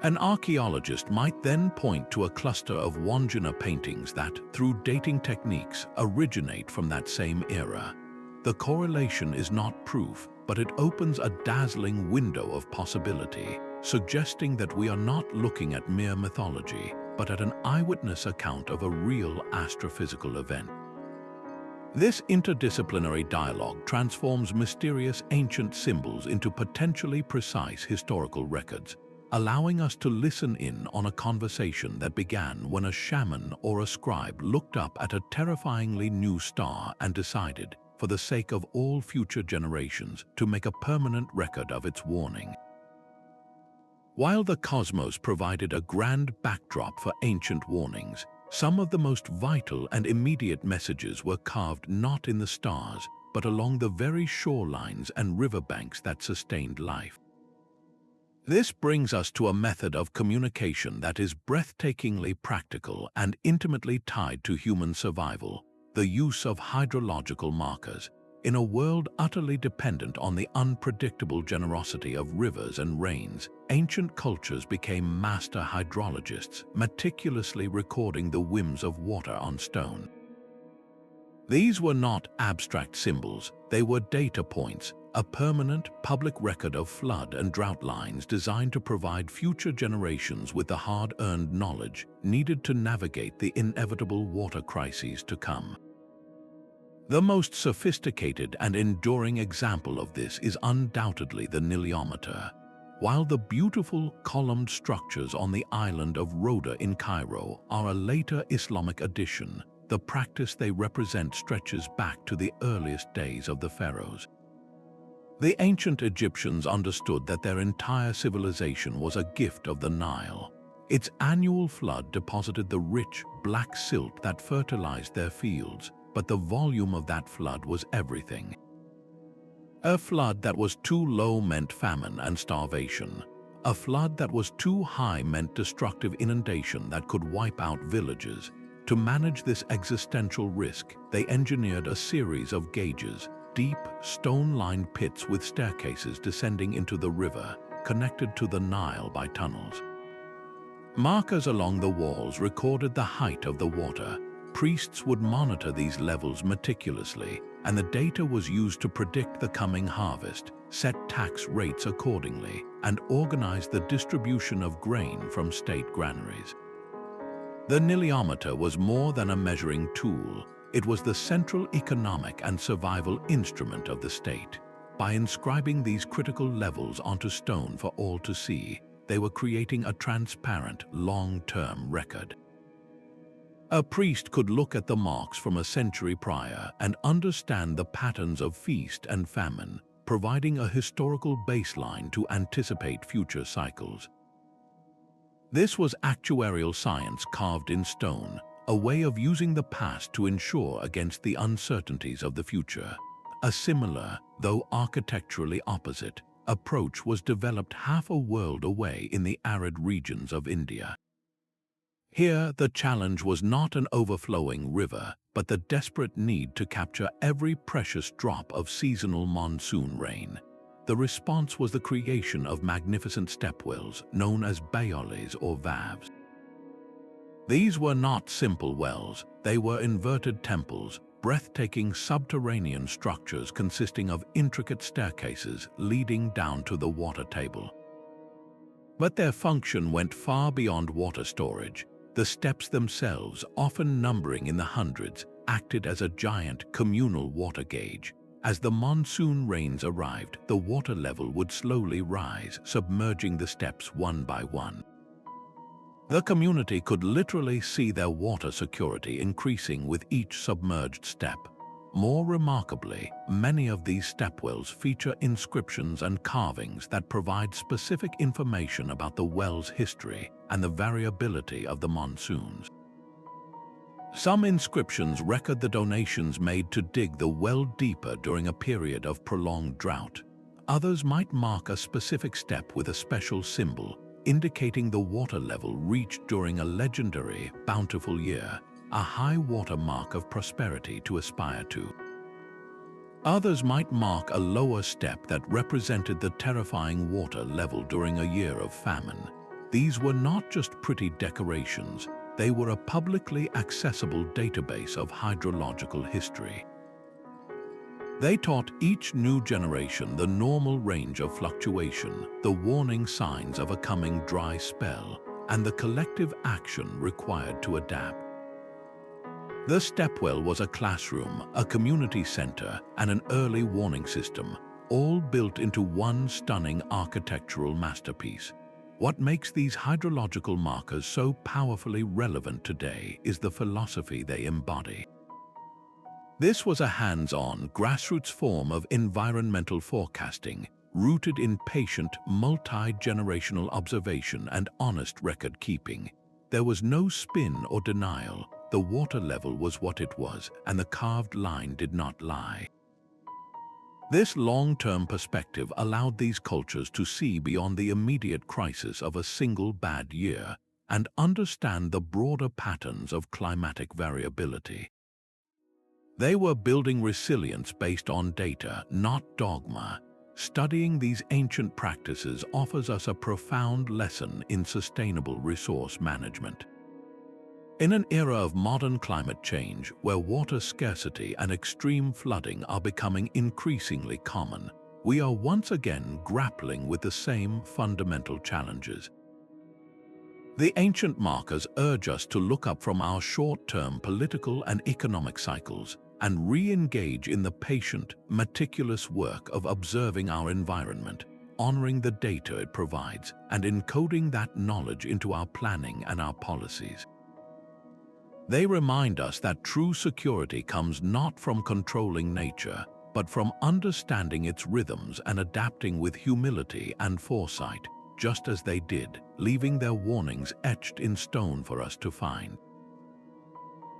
An archaeologist might then point to a cluster of Wandjina paintings that, through dating techniques, originate from that same era. The correlation is not proof, but it opens a dazzling window of possibility, suggesting that we are not looking at mere mythology, but at an eyewitness account of a real astrophysical event. This interdisciplinary dialogue transforms mysterious ancient symbols into potentially precise historical records, allowing us to listen in on a conversation that began when a shaman or a scribe looked up at a terrifyingly new star and decided, for the sake of all future generations, to make a permanent record of its warning. While the cosmos provided a grand backdrop for ancient warnings, some of the most vital and immediate messages were carved not in the stars, but along the very shorelines and riverbanks that sustained life. This brings us to a method of communication that is breathtakingly practical and intimately tied to human survival: the use of hydrological markers. In a world utterly dependent on the unpredictable generosity of rivers and rains, ancient cultures became master hydrologists, meticulously recording the whims of water on stone. These were not abstract symbols, they were data points, a permanent public record of flood and drought lines designed to provide future generations with the hard-earned knowledge needed to navigate the inevitable water crises to come. The most sophisticated and enduring example of this is undoubtedly the niliometer. While the beautiful columned structures on the island of Rhoda in Cairo are a later Islamic addition, the practice they represent stretches back to the earliest days of the pharaohs. The ancient Egyptians understood that their entire civilization was a gift of the Nile. Its annual flood deposited the rich, black silt that fertilized their fields, but the volume of that flood was everything. A flood that was too low meant famine and starvation. A flood that was too high meant destructive inundation that could wipe out villages. To manage this existential risk, they engineered a series of gauges, deep, stone-lined pits with staircases descending into the river, connected to the Nile by tunnels. Markers along the walls recorded the height of the water. Priests would monitor these levels meticulously, and the data was used to predict the coming harvest, set tax rates accordingly, and organize the distribution of grain from state granaries. The niliometer was more than a measuring tool. It was the central economic and survival instrument of the state. By inscribing these critical levels onto stone for all to see, they were creating a transparent, long-term record. A priest could look at the marks from a century prior and understand the patterns of feast and famine, providing a historical baseline to anticipate future cycles. This was actuarial science carved in stone, a way of using the past to ensure against the uncertainties of the future. A similar, though architecturally opposite, approach was developed half a world away in the arid regions of India. Here, the challenge was not an overflowing river, but the desperate need to capture every precious drop of seasonal monsoon rain. The response was the creation of magnificent stepwells, known as bayolis or valves. These were not simple wells, they were inverted temples, breathtaking subterranean structures consisting of intricate staircases leading down to the water table. But their function went far beyond water storage. The steps themselves, often numbering in the hundreds, acted as a giant communal water gauge. As the monsoon rains arrived, the water level would slowly rise, submerging the steps one by one. The community could literally see their water security increasing with each submerged step. More remarkably, many of these stepwells feature inscriptions and carvings that provide specific information about the well's history and the variability of the monsoons. Some inscriptions record the donations made to dig the well deeper during a period of prolonged drought. Others might mark a specific step with a special symbol, indicating the water level reached during a legendary, bountiful year, a high water mark of prosperity to aspire to. Others might mark a lower step that represented the terrifying water level during a year of famine. These were not just pretty decorations, they were a publicly accessible database of hydrological history. They taught each new generation the normal range of fluctuation, the warning signs of a coming dry spell, and the collective action required to adapt. The stepwell was a classroom, a community center, and an early warning system, all built into one stunning architectural masterpiece. What makes these hydrological markers so powerfully relevant today is the philosophy they embody. This was a hands-on, grassroots form of environmental forecasting, rooted in patient, multi-generational observation and honest record-keeping. There was no spin or denial. The water level was what it was, and the carved line did not lie. This long-term perspective allowed these cultures to see beyond the immediate crisis of a single bad year and understand the broader patterns of climatic variability. They were building resilience based on data, not dogma. Studying these ancient practices offers us a profound lesson in sustainable resource management. In an era of modern climate change, where water scarcity and extreme flooding are becoming increasingly common, we are once again grappling with the same fundamental challenges. The ancient markers urge us to look up from our short-term political and economic cycles and re-engage in the patient, meticulous work of observing our environment, honoring the data it provides, and encoding that knowledge into our planning and our policies. They remind us that true security comes not from controlling nature, but from understanding its rhythms and adapting with humility and foresight, just as they did, leaving their warnings etched in stone for us to find.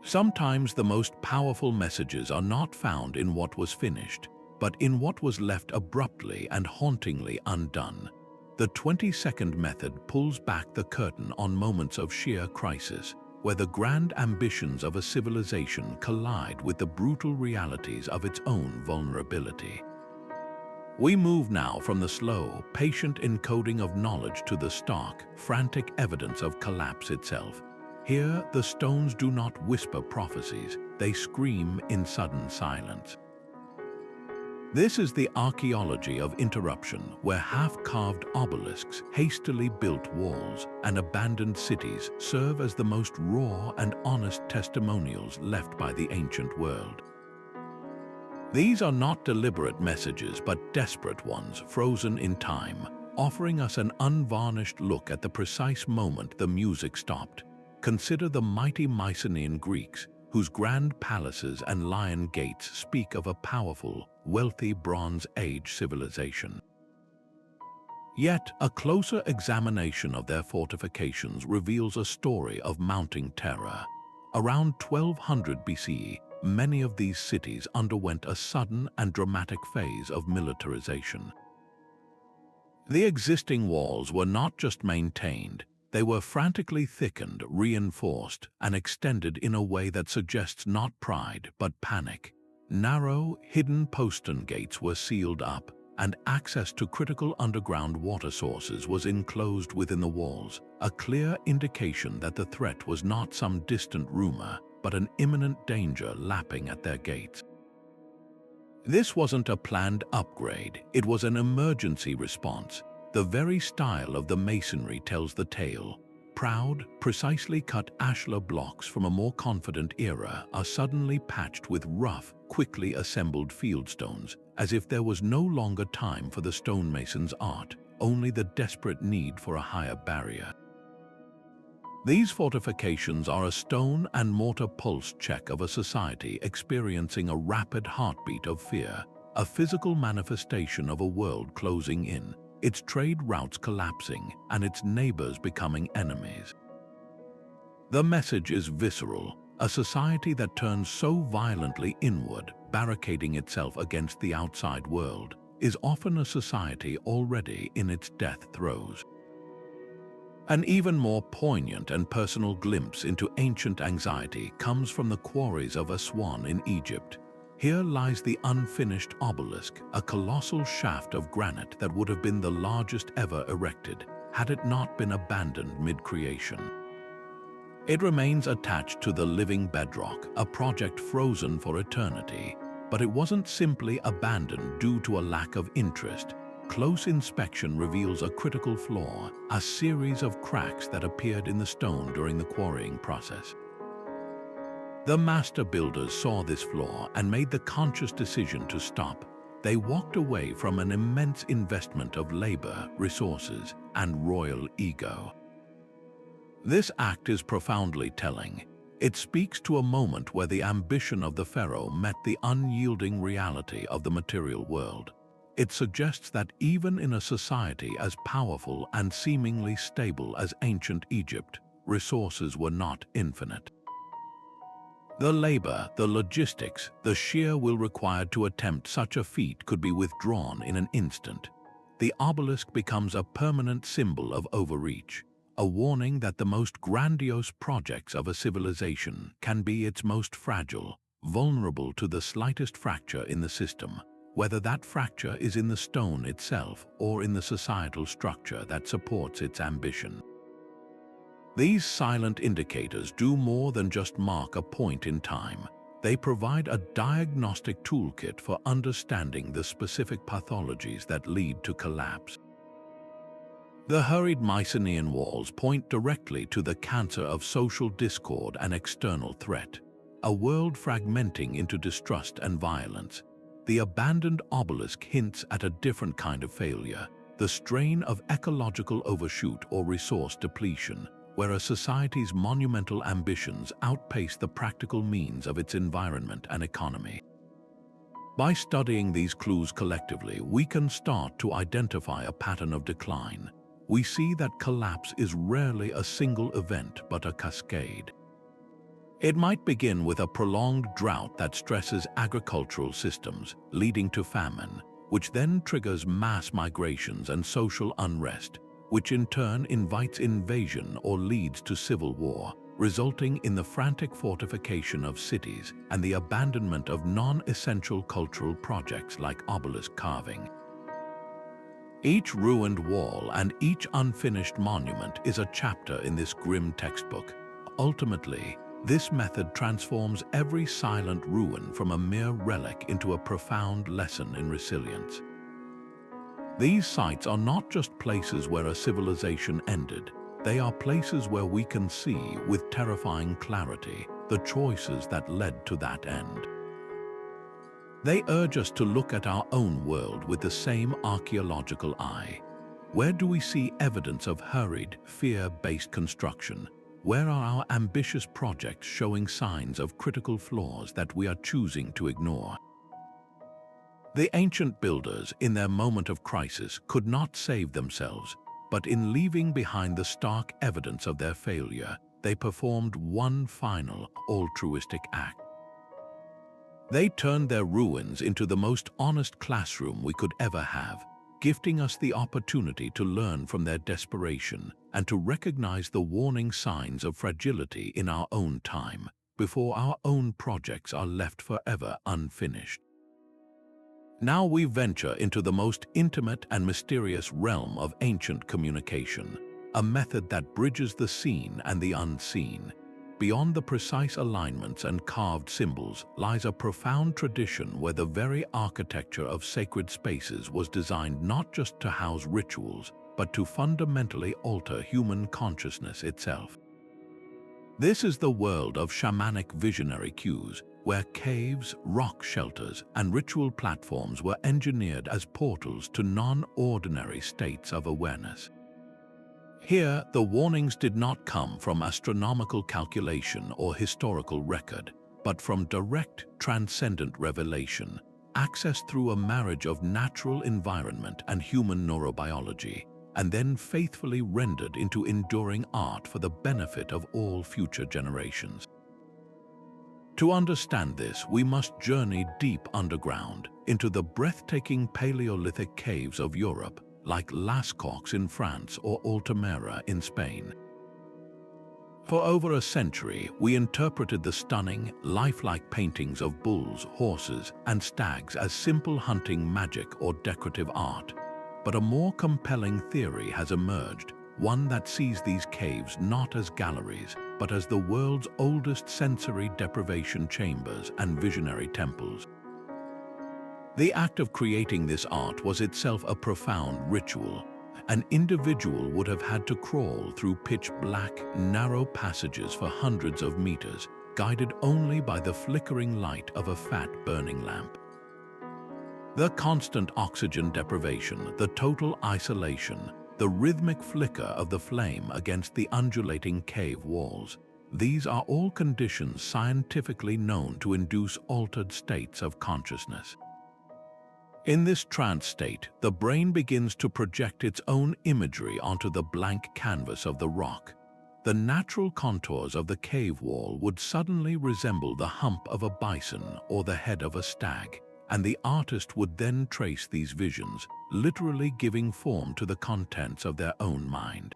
Sometimes the most powerful messages are not found in what was finished, but in what was left abruptly and hauntingly undone. The 20-second method pulls back the curtain on moments of sheer crisis, where the grand ambitions of a civilization collide with the brutal realities of its own vulnerability. We move now from the slow, patient encoding of knowledge to the stark, frantic evidence of collapse itself. Here, the stones do not whisper prophecies, they scream in sudden silence. This is the archaeology of interruption, where half-carved obelisks, hastily built walls, and abandoned cities serve as the most raw and honest testimonials left by the ancient world. These are not deliberate messages, but desperate ones, frozen in time, offering us an unvarnished look at the precise moment the music stopped. Consider the mighty Mycenaean Greeks, whose grand palaces and lion gates speak of a powerful, wealthy Bronze Age civilization. Yet, a closer examination of their fortifications reveals a story of mounting terror. Around 1200 BCE, many of these cities underwent a sudden and dramatic phase of militarization. The existing walls were not just maintained, they were frantically thickened, reinforced, and extended in a way that suggests not pride but panic. Narrow, hidden postern gates were sealed up, and access to critical underground water sources was enclosed within the walls, a clear indication that the threat was not some distant rumor, but an imminent danger lapping at their gates. This wasn't a planned upgrade, it was an emergency response. The very style of the masonry tells the tale. Proud, precisely cut ashlar blocks from a more confident era are suddenly patched with rough, quickly assembled fieldstones, as if there was no longer time for the stonemason's art, only the desperate need for a higher barrier. These fortifications are a stone and mortar pulse check of a society experiencing a rapid heartbeat of fear, a physical manifestation of a world closing in, its trade routes collapsing, and its neighbors becoming enemies. The message is visceral. A society that turns so violently inward, barricading itself against the outside world, is often a society already in its death throes. An even more poignant and personal glimpse into ancient anxiety comes from the quarries of Aswan in Egypt. Here lies the unfinished obelisk, a colossal shaft of granite that would have been the largest ever erected, had it not been abandoned mid-creation. It remains attached to the living bedrock, a project frozen for eternity. But it wasn't simply abandoned due to a lack of interest. Close inspection reveals a critical flaw, a series of cracks that appeared in the stone during the quarrying process. The master builders saw this flaw and made the conscious decision to stop. They walked away from an immense investment of labor, resources, and royal ego. This act is profoundly telling. It speaks to a moment where the ambition of the pharaoh met the unyielding reality of the material world. It suggests that even in a society as powerful and seemingly stable as ancient Egypt, resources were not infinite. The labor, the logistics, the sheer will required to attempt such a feat could be withdrawn in an instant. The obelisk becomes a permanent symbol of overreach, a warning that the most grandiose projects of a civilization can be its most fragile, vulnerable to the slightest fracture in the system, whether that fracture is in the stone itself or in the societal structure that supports its ambition. These silent indicators do more than just mark a point in time. They provide a diagnostic toolkit for understanding the specific pathologies that lead to collapse. The hurried Mycenaean walls point directly to the cancer of social discord and external threat, a world fragmenting into distrust and violence. The abandoned obelisk hints at a different kind of failure, the strain of ecological overshoot or resource depletion, where a society's monumental ambitions outpace the practical means of its environment and economy. By studying these clues collectively, we can start to identify a pattern of decline. We see that collapse is rarely a single event but a cascade. It might begin with a prolonged drought that stresses agricultural systems, leading to famine, which then triggers mass migrations and social unrest, which in turn invites invasion or leads to civil war, resulting in the frantic fortification of cities and the abandonment of non-essential cultural projects like obelisk carving. Each ruined wall and each unfinished monument is a chapter in this grim textbook. Ultimately, this method transforms every silent ruin from a mere relic into a profound lesson in resilience. These sites are not just places where a civilization ended. They are places where we can see with terrifying clarity the choices that led to that end. They urge us to look at our own world with the same archaeological eye. Where do we see evidence of hurried, fear-based construction? Where are our ambitious projects showing signs of critical flaws that we are choosing to ignore? The ancient builders, in their moment of crisis, could not save themselves, but in leaving behind the stark evidence of their failure, they performed one final, altruistic act. They turned their ruins into the most honest classroom we could ever have, gifting us the opportunity to learn from their desperation and to recognize the warning signs of fragility in our own time, before our own projects are left forever unfinished. Now we venture into the most intimate and mysterious realm of ancient communication, a method that bridges the seen and the unseen. Beyond the precise alignments and carved symbols lies a profound tradition where the very architecture of sacred spaces was designed not just to house rituals, but to fundamentally alter human consciousness itself. This is the world of shamanic visionary cues, where caves, rock shelters, and ritual platforms were engineered as portals to non-ordinary states of awareness. Here, the warnings did not come from astronomical calculation or historical record, but from direct, transcendent revelation, accessed through a marriage of natural environment and human neurobiology, and then faithfully rendered into enduring art for the benefit of all future generations. To understand this, we must journey deep underground into the breathtaking Paleolithic caves of Europe, like Lascaux in France or Altamira in Spain. For over a century, we interpreted the stunning, lifelike paintings of bulls, horses, and stags as simple hunting magic or decorative art. But a more compelling theory has emerged, one that sees these caves not as galleries, but as the world's oldest sensory deprivation chambers and visionary temples. The act of creating this art was itself a profound ritual. An individual would have had to crawl through pitch-black, narrow passages for hundreds of meters, guided only by the flickering light of a fat burning lamp. The constant oxygen deprivation, the total isolation, the rhythmic flicker of the flame against the undulating cave walls, these are all conditions scientifically known to induce altered states of consciousness. In this trance state, the brain begins to project its own imagery onto the blank canvas of the rock. The natural contours of the cave wall would suddenly resemble the hump of a bison or the head of a stag, and the artist would then trace these visions, literally giving form to the contents of their own mind.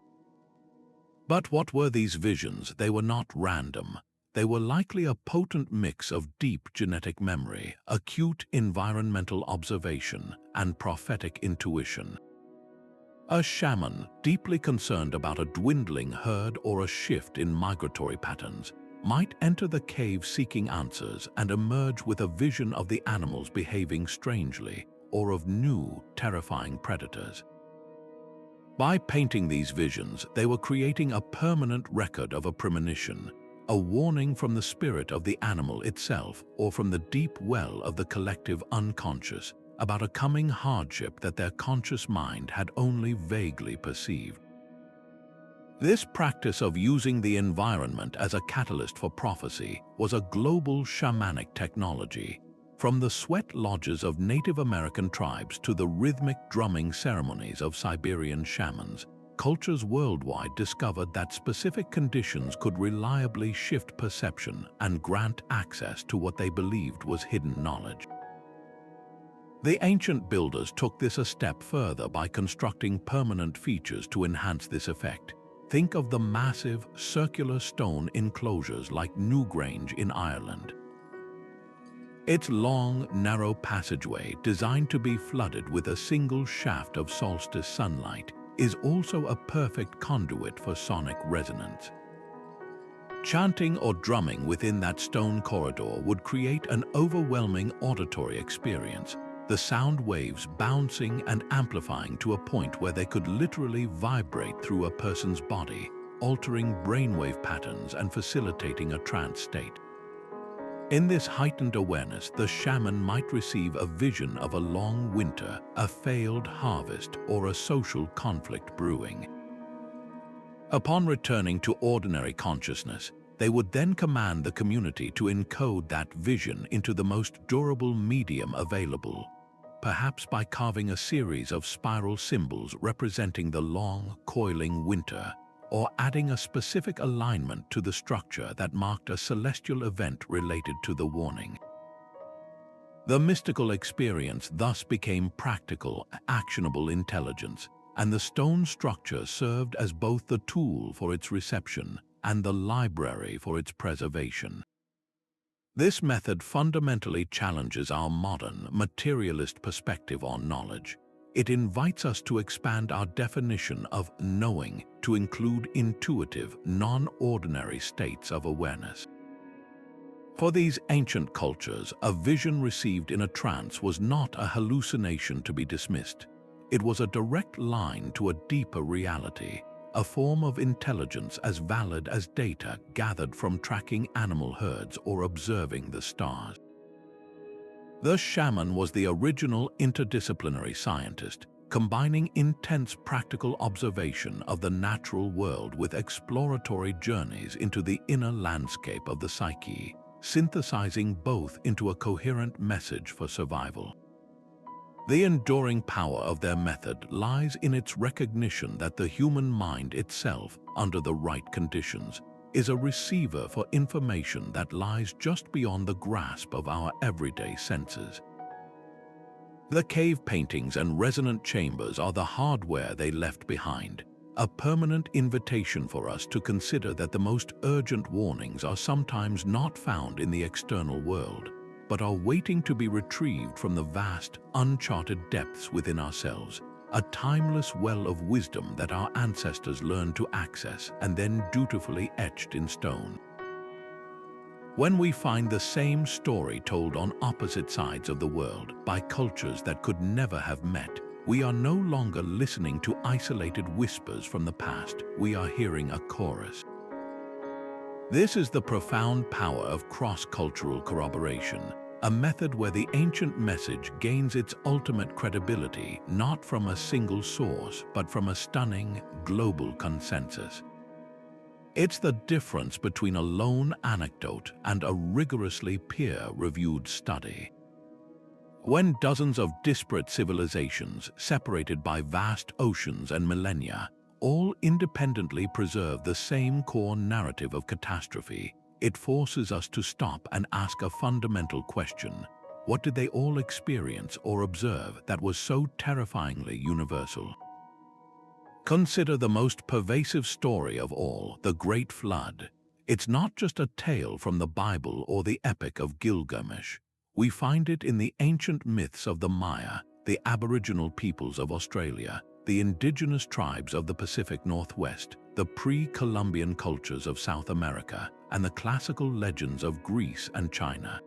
But what were these visions? They were not random. They were likely a potent mix of deep genetic memory, acute environmental observation, and prophetic intuition. A shaman, deeply concerned about a dwindling herd or a shift in migratory patterns, might enter the cave seeking answers and emerge with a vision of the animals behaving strangely or of new, terrifying predators. By painting these visions, they were creating a permanent record of a premonition, a warning from the spirit of the animal itself or from the deep well of the collective unconscious about a coming hardship that their conscious mind had only vaguely perceived. This practice of using the environment as a catalyst for prophecy was a global shamanic technology. From the sweat lodges of Native American tribes to the rhythmic drumming ceremonies of Siberian shamans, cultures worldwide discovered that specific conditions could reliably shift perception and grant access to what they believed was hidden knowledge. The ancient builders took this a step further by constructing permanent features to enhance this effect. Think of the massive, circular stone enclosures like Newgrange in Ireland. Its long, narrow passageway, designed to be flooded with a single shaft of solstice sunlight, is also a perfect conduit for sonic resonance. Chanting or drumming within that stone corridor would create an overwhelming auditory experience, the sound waves bouncing and amplifying to a point where they could literally vibrate through a person's body, altering brainwave patterns and facilitating a trance state. In this heightened awareness, the shaman might receive a vision of a long winter, a failed harvest, or a social conflict brewing. Upon returning to ordinary consciousness, they would then command the community to encode that vision into the most durable medium available, perhaps by carving a series of spiral symbols representing the long, coiling winter, or adding a specific alignment to the structure that marked a celestial event related to the warning. The mystical experience thus became practical, actionable intelligence, and the stone structure served as both the tool for its reception and the library for its preservation. This method fundamentally challenges our modern, materialist perspective on knowledge. It invites us to expand our definition of knowing to include intuitive, non-ordinary states of awareness. For these ancient cultures, a vision received in a trance was not a hallucination to be dismissed. It was a direct line to a deeper reality, a form of intelligence as valid as data gathered from tracking animal herds or observing the stars. The shaman was the original interdisciplinary scientist, combining intense practical observation of the natural world with exploratory journeys into the inner landscape of the psyche, synthesizing both into a coherent message for survival. The enduring power of their method lies in its recognition that the human mind itself, under the right conditions, is a receiver for information that lies just beyond the grasp of our everyday senses. The cave paintings and resonant chambers are the hardware they left behind, a permanent invitation for us to consider that the most urgent warnings are sometimes not found in the external world, but are waiting to be retrieved from the vast, uncharted depths within ourselves, a timeless well of wisdom that our ancestors learned to access and then dutifully etched in stone. When we find the same story told on opposite sides of the world by cultures that could never have met, we are no longer listening to isolated whispers from the past, we are hearing a chorus. This is the profound power of cross-cultural corroboration, a method where the ancient message gains its ultimate credibility not from a single source, but from a stunning, global consensus. It's the difference between a lone anecdote and a rigorously peer-reviewed study. When dozens of disparate civilizations, separated by vast oceans and millennia, all independently preserve the same core narrative of catastrophe, it forces us to stop and ask a fundamental question. What did they all experience or observe that was so terrifyingly universal? Consider the most pervasive story of all, the Great Flood. It's not just a tale from the Bible or the Epic of Gilgamesh. We find it in the ancient myths of the Maya, the Aboriginal peoples of Australia, the indigenous tribes of the Pacific Northwest, the pre-Columbian cultures of South America, and the classical legends of Greece and China.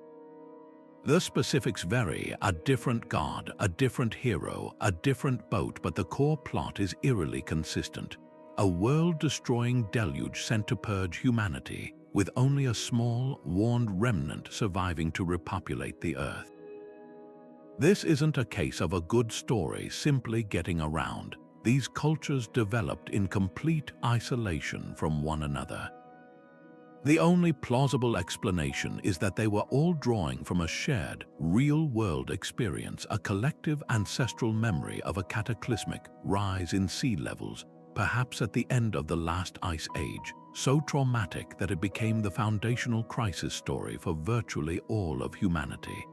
The specifics vary: a different god, a different hero, a different boat, but the core plot is eerily consistent. A world-destroying deluge sent to purge humanity, with only a small, warned remnant surviving to repopulate the earth. This isn't a case of a good story simply getting around. These cultures developed in complete isolation from one another. The only plausible explanation is that they were all drawing from a shared, real-world experience, a collective ancestral memory of a cataclysmic rise in sea levels, perhaps at the end of the last ice age, so traumatic that it became the foundational crisis story for virtually all of humanity.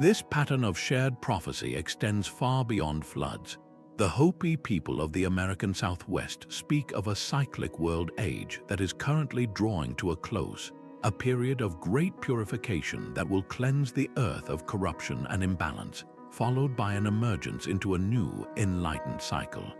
This pattern of shared prophecy extends far beyond floods. The Hopi people of the American Southwest speak of a cyclic world age that is currently drawing to a close, a period of great purification that will cleanse the earth of corruption and imbalance, followed by an emergence into a new, enlightened cycle.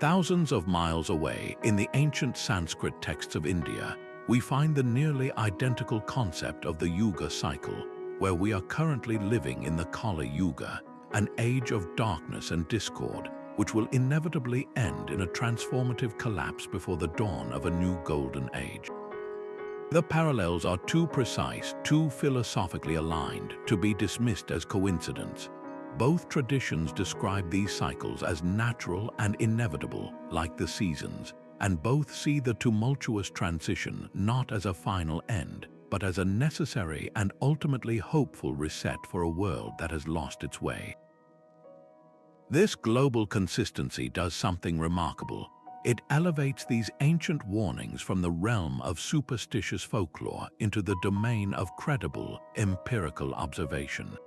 Thousands of miles away, in the ancient Sanskrit texts of India, we find the nearly identical concept of the Yuga cycle, where we are currently living in the Kali Yuga, an age of darkness and discord, which will inevitably end in a transformative collapse before the dawn of a new golden age. The parallels are too precise, too philosophically aligned, to be dismissed as coincidence. Both traditions describe these cycles as natural and inevitable, like the seasons, and both see the tumultuous transition not as a final end, but as a necessary and ultimately hopeful reset for a world that has lost its way. This global consistency does something remarkable. It elevates these ancient warnings from the realm of superstitious folklore into the domain of credible, empirical observation.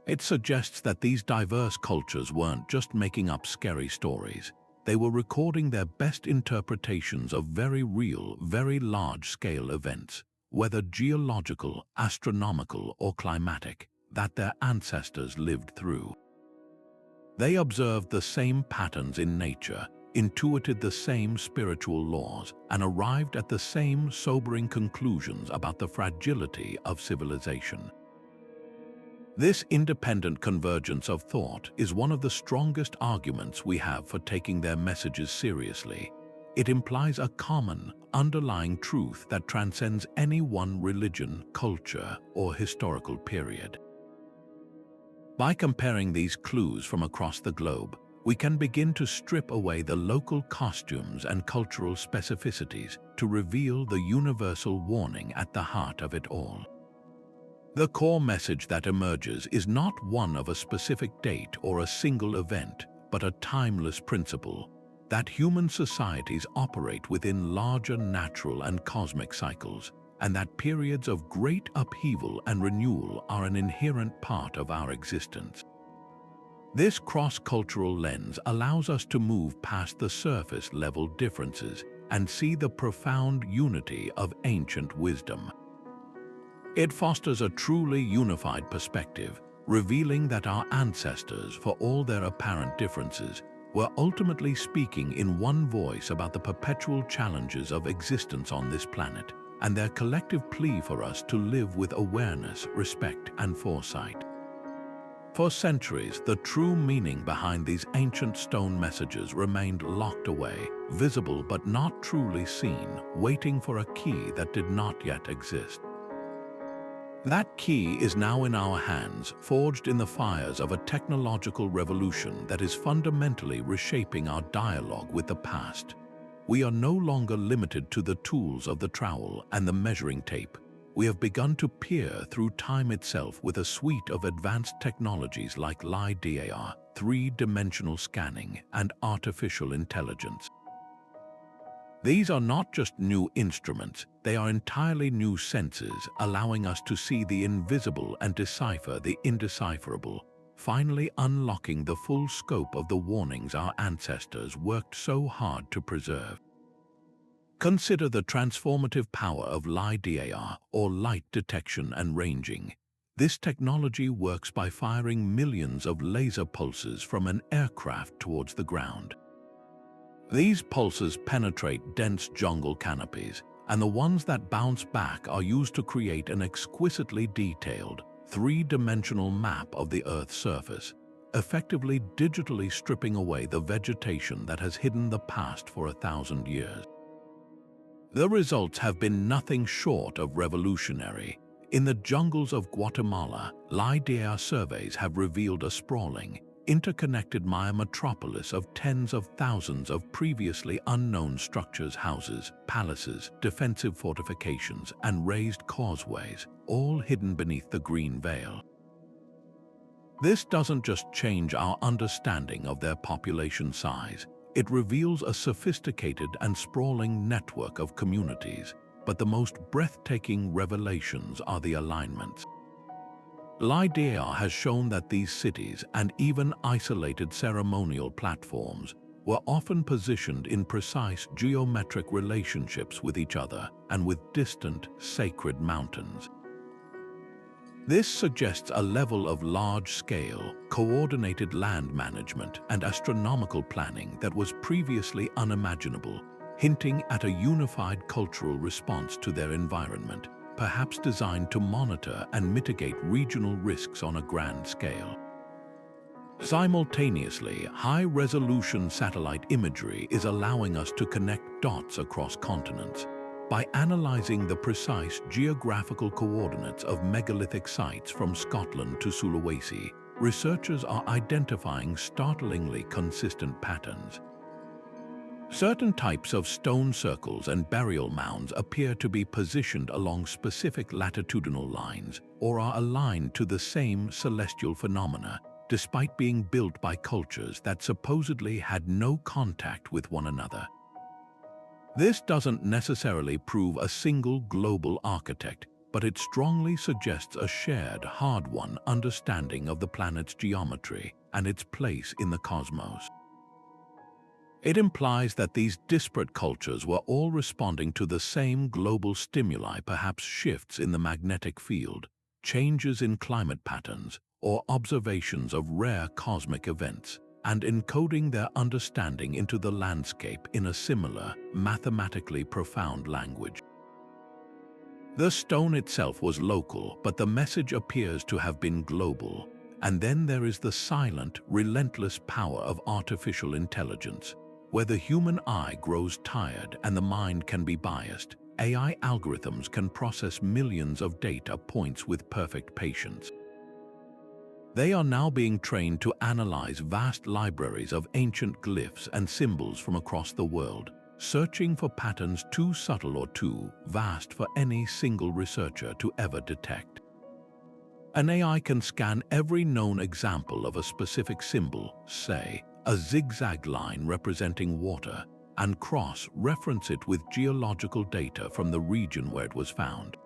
It suggests that these diverse cultures weren't just making up scary stories. They were recording their best interpretations of very real, very large-scale events, whether geological, astronomical, or climatic, that their ancestors lived through. They observed the same patterns in nature, intuited the same spiritual laws, and arrived at the same sobering conclusions about the fragility of civilization. This independent convergence of thought is one of the strongest arguments we have for taking their messages seriously. It implies a common, underlying truth that transcends any one religion, culture, or historical period. By comparing these clues from across the globe, we can begin to strip away the local costumes and cultural specificities to reveal the universal warning at the heart of it all. The core message that emerges is not one of a specific date or a single event, but a timeless principle that human societies operate within larger natural and cosmic cycles, and that periods of great upheaval and renewal are an inherent part of our existence. This cross-cultural lens allows us to move past the surface-level differences and see the profound unity of ancient wisdom. It fosters a truly unified perspective, revealing that our ancestors, for all their apparent differences, were ultimately speaking in one voice about the perpetual challenges of existence on this planet, and their collective plea for us to live with awareness, respect, and foresight. For centuries, the true meaning behind these ancient stone messages remained locked away, visible but not truly seen, waiting for a key that did not yet exist. That key is now in our hands, forged in the fires of a technological revolution that is fundamentally reshaping our dialogue with the past. We are no longer limited to the tools of the trowel and the measuring tape. We have begun to peer through time itself with a suite of advanced technologies like LiDAR, three-dimensional scanning, and artificial intelligence. These are not just new instruments, they are entirely new senses, allowing us to see the invisible and decipher the indecipherable, finally unlocking the full scope of the warnings our ancestors worked so hard to preserve. Consider the transformative power of LiDAR, or light detection and ranging. This technology works by firing millions of laser pulses from an aircraft towards the ground. These pulses penetrate dense jungle canopies, and the ones that bounce back are used to create an exquisitely detailed, three-dimensional map of the Earth's surface, effectively digitally stripping away the vegetation that has hidden the past for 1,000 years. The results have been nothing short of revolutionary. In the jungles of Guatemala, LiDAR surveys have revealed a sprawling, interconnected Maya metropolis of tens of thousands of previously unknown structures, houses, palaces, defensive fortifications, and raised causeways, all hidden beneath the green veil. This doesn't just change our understanding of their population size, it reveals a sophisticated and sprawling network of communities, but the most breathtaking revelations are the alignments. LiDAR has shown that these cities and even isolated ceremonial platforms were often positioned in precise geometric relationships with each other and with distant, sacred mountains. This suggests a level of large-scale, coordinated land management and astronomical planning that was previously unimaginable, hinting at a unified cultural response to their environment, perhaps designed to monitor and mitigate regional risks on a grand scale. Simultaneously, high-resolution satellite imagery is allowing us to connect dots across continents. By analyzing the precise geographical coordinates of megalithic sites from Scotland to Sulawesi, researchers are identifying startlingly consistent patterns. Certain types of stone circles and burial mounds appear to be positioned along specific latitudinal lines or are aligned to the same celestial phenomena, despite being built by cultures that supposedly had no contact with one another. This doesn't necessarily prove a single global architect, but it strongly suggests a shared, hard-won understanding of the planet's geometry and its place in the cosmos. It implies that these disparate cultures were all responding to the same global stimuli, perhaps shifts in the magnetic field, changes in climate patterns, or observations of rare cosmic events, and encoding their understanding into the landscape in a similar, mathematically profound language. The stone itself was local, but the message appears to have been global. And then there is the silent, relentless power of artificial intelligence. Where the human eye grows tired and the mind can be biased, AI algorithms can process millions of data points with perfect patience. They are now being trained to analyze vast libraries of ancient glyphs and symbols from across the world, searching for patterns too subtle or too vast for any single researcher to ever detect. An AI can scan every known example of a specific symbol, say, a zigzag line representing water, and cross-reference it with geological data from the region where it was found.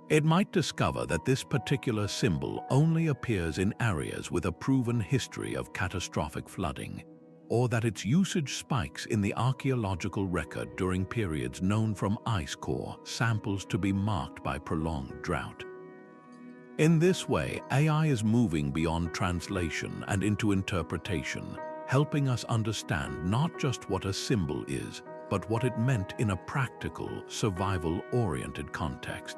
It might discover that this particular symbol only appears in areas with a proven history of catastrophic flooding, or that its usage spikes in the archaeological record during periods known from ice core samples to be marked by prolonged drought. In this way, AI is moving beyond translation and into interpretation, helping us understand not just what a symbol is, but what it meant in a practical, survival-oriented context.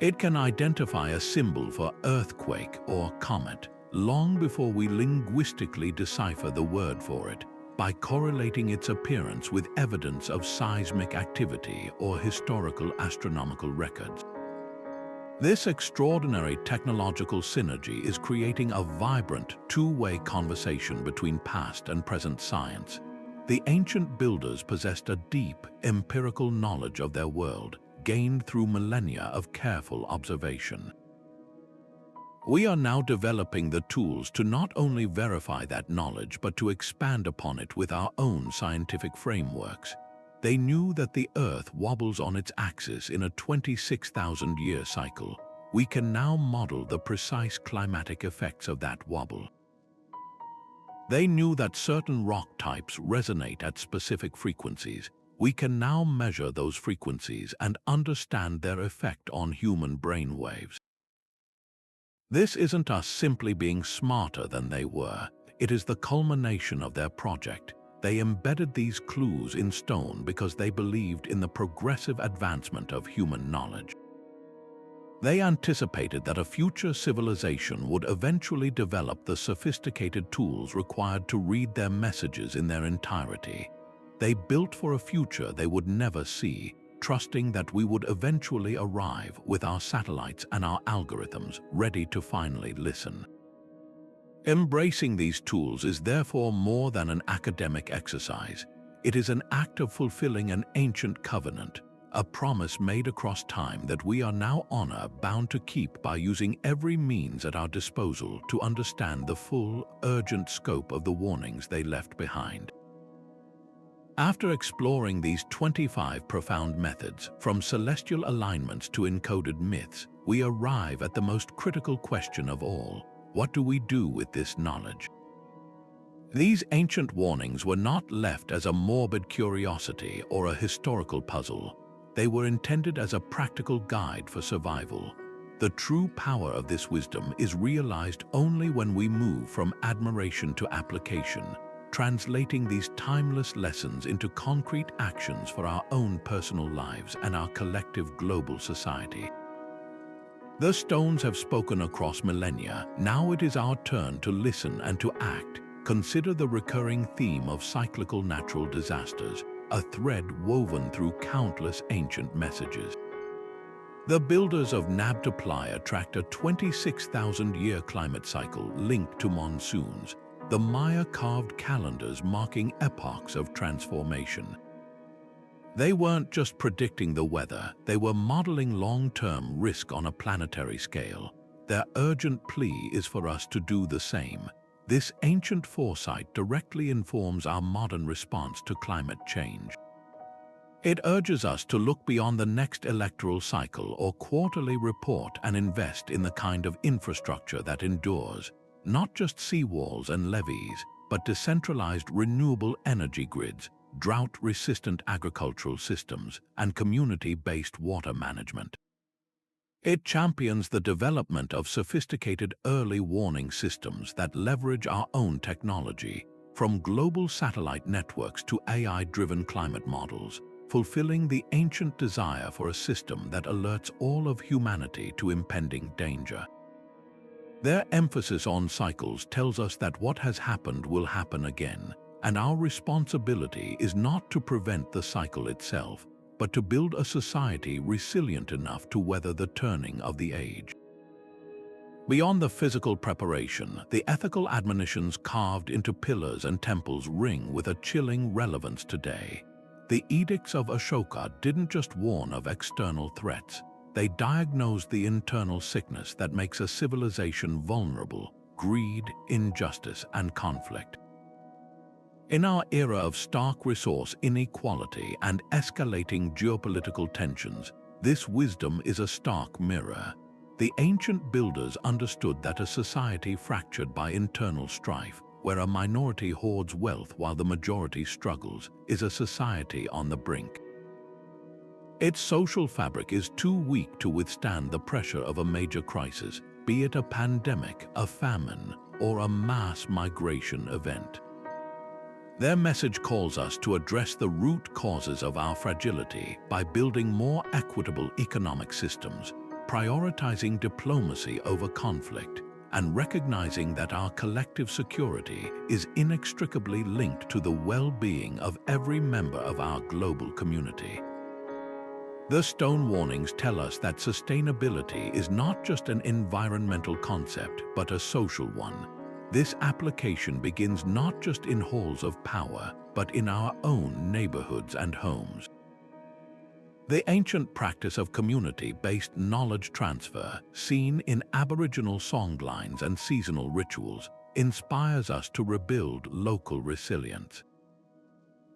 It can identify a symbol for earthquake or comet long before we linguistically decipher the word for it, by correlating its appearance with evidence of seismic activity or historical astronomical records. This extraordinary technological synergy is creating a vibrant, two-way conversation between past and present science. The ancient builders possessed a deep, empirical knowledge of their world, gained through millennia of careful observation. We are now developing the tools to not only verify that knowledge, but to expand upon it with our own scientific frameworks. They knew that the Earth wobbles on its axis in a 26,000-year cycle. We can now model the precise climatic effects of that wobble. They knew that certain rock types resonate at specific frequencies. We can now measure those frequencies and understand their effect on human brainwaves. This isn't us simply being smarter than they were. It is the culmination of their project. They embedded these clues in stone because they believed in the progressive advancement of human knowledge. They anticipated that a future civilization would eventually develop the sophisticated tools required to read their messages in their entirety. They built for a future they would never see, trusting that we would eventually arrive with our satellites and our algorithms ready to finally listen. Embracing these tools is therefore more than an academic exercise. It is an act of fulfilling an ancient covenant, a promise made across time that we are now bound to keep by using every means at our disposal to understand the full, urgent scope of the warnings they left behind. After exploring these 25 profound methods, from celestial alignments to encoded myths, we arrive at the most critical question of all. What do we do with this knowledge? These ancient warnings were not left as a morbid curiosity or a historical puzzle. They were intended as a practical guide for survival. The true power of this wisdom is realized only when we move from admiration to application, translating these timeless lessons into concrete actions for our own personal lives and our collective global society. The stones have spoken across millennia. Now it is our turn to listen and to act. Consider the recurring theme of cyclical natural disasters, a thread woven through countless ancient messages. The builders of Nabta Playa tracked a 26,000-year climate cycle linked to monsoons. The Maya carved calendars marking epochs of transformation. They weren't just predicting the weather, they were modeling long-term risk on a planetary scale. Their urgent plea is for us to do the same. This ancient foresight directly informs our modern response to climate change. It urges us to look beyond the next electoral cycle or quarterly report and invest in the kind of infrastructure that endures, not just seawalls and levees, but decentralized renewable energy grids, drought-resistant agricultural systems, and community-based water management. It champions the development of sophisticated early warning systems that leverage our own technology, from global satellite networks to AI-driven climate models, fulfilling the ancient desire for a system that alerts all of humanity to impending danger. Their emphasis on cycles tells us that what has happened will happen again, and our responsibility is not to prevent the cycle itself, but to build a society resilient enough to weather the turning of the age. Beyond the physical preparation, the ethical admonitions carved into pillars and temples ring with a chilling relevance today. The edicts of Ashoka didn't just warn of external threats, they diagnosed the internal sickness that makes a civilization vulnerable: greed, injustice, and conflict. In our era of stark resource inequality and escalating geopolitical tensions, this wisdom is a stark mirror. The ancient builders understood that a society fractured by internal strife, where a minority hoards wealth while the majority struggles, is a society on the brink. Its social fabric is too weak to withstand the pressure of a major crisis, be it a pandemic, a famine, or a mass migration event. Their message calls us to address the root causes of our fragility by building more equitable economic systems, prioritizing diplomacy over conflict, and recognizing that our collective security is inextricably linked to the well-being of every member of our global community. The stone warnings tell us that sustainability is not just an environmental concept, but a social one. This application begins not just in halls of power, but in our own neighborhoods and homes. The ancient practice of community-based knowledge transfer, seen in Aboriginal songlines and seasonal rituals, inspires us to rebuild local resilience.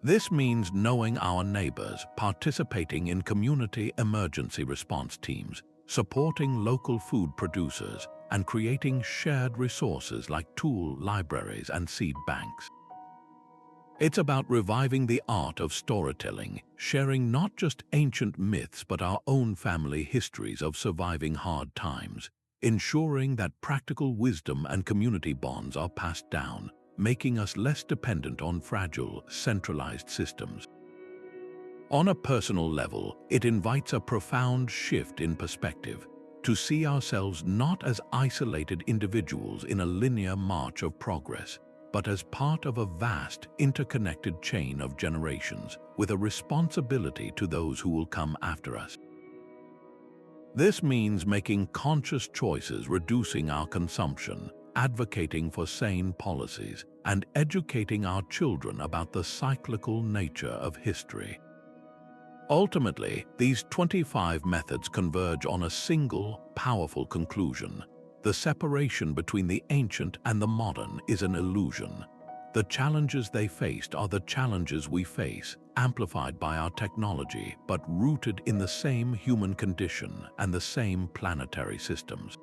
This means knowing our neighbors, participating in community emergency response teams, supporting local food producers, and creating shared resources like tool libraries and seed banks. It's about reviving the art of storytelling, sharing not just ancient myths but our own family histories of surviving hard times, ensuring that practical wisdom and community bonds are passed down, making us less dependent on fragile, centralized systems. On a personal level, it invites a profound shift in perspective, to see ourselves not as isolated individuals in a linear march of progress, but as part of a vast, interconnected chain of generations, with a responsibility to those who will come after us. This means making conscious choices, reducing our consumption, advocating for sane policies, and educating our children about the cyclical nature of history. Ultimately, these 25 methods converge on a single, powerful conclusion. The separation between the ancient and the modern is an illusion. The challenges they faced are the challenges we face, amplified by our technology, but rooted in the same human condition and the same planetary systems.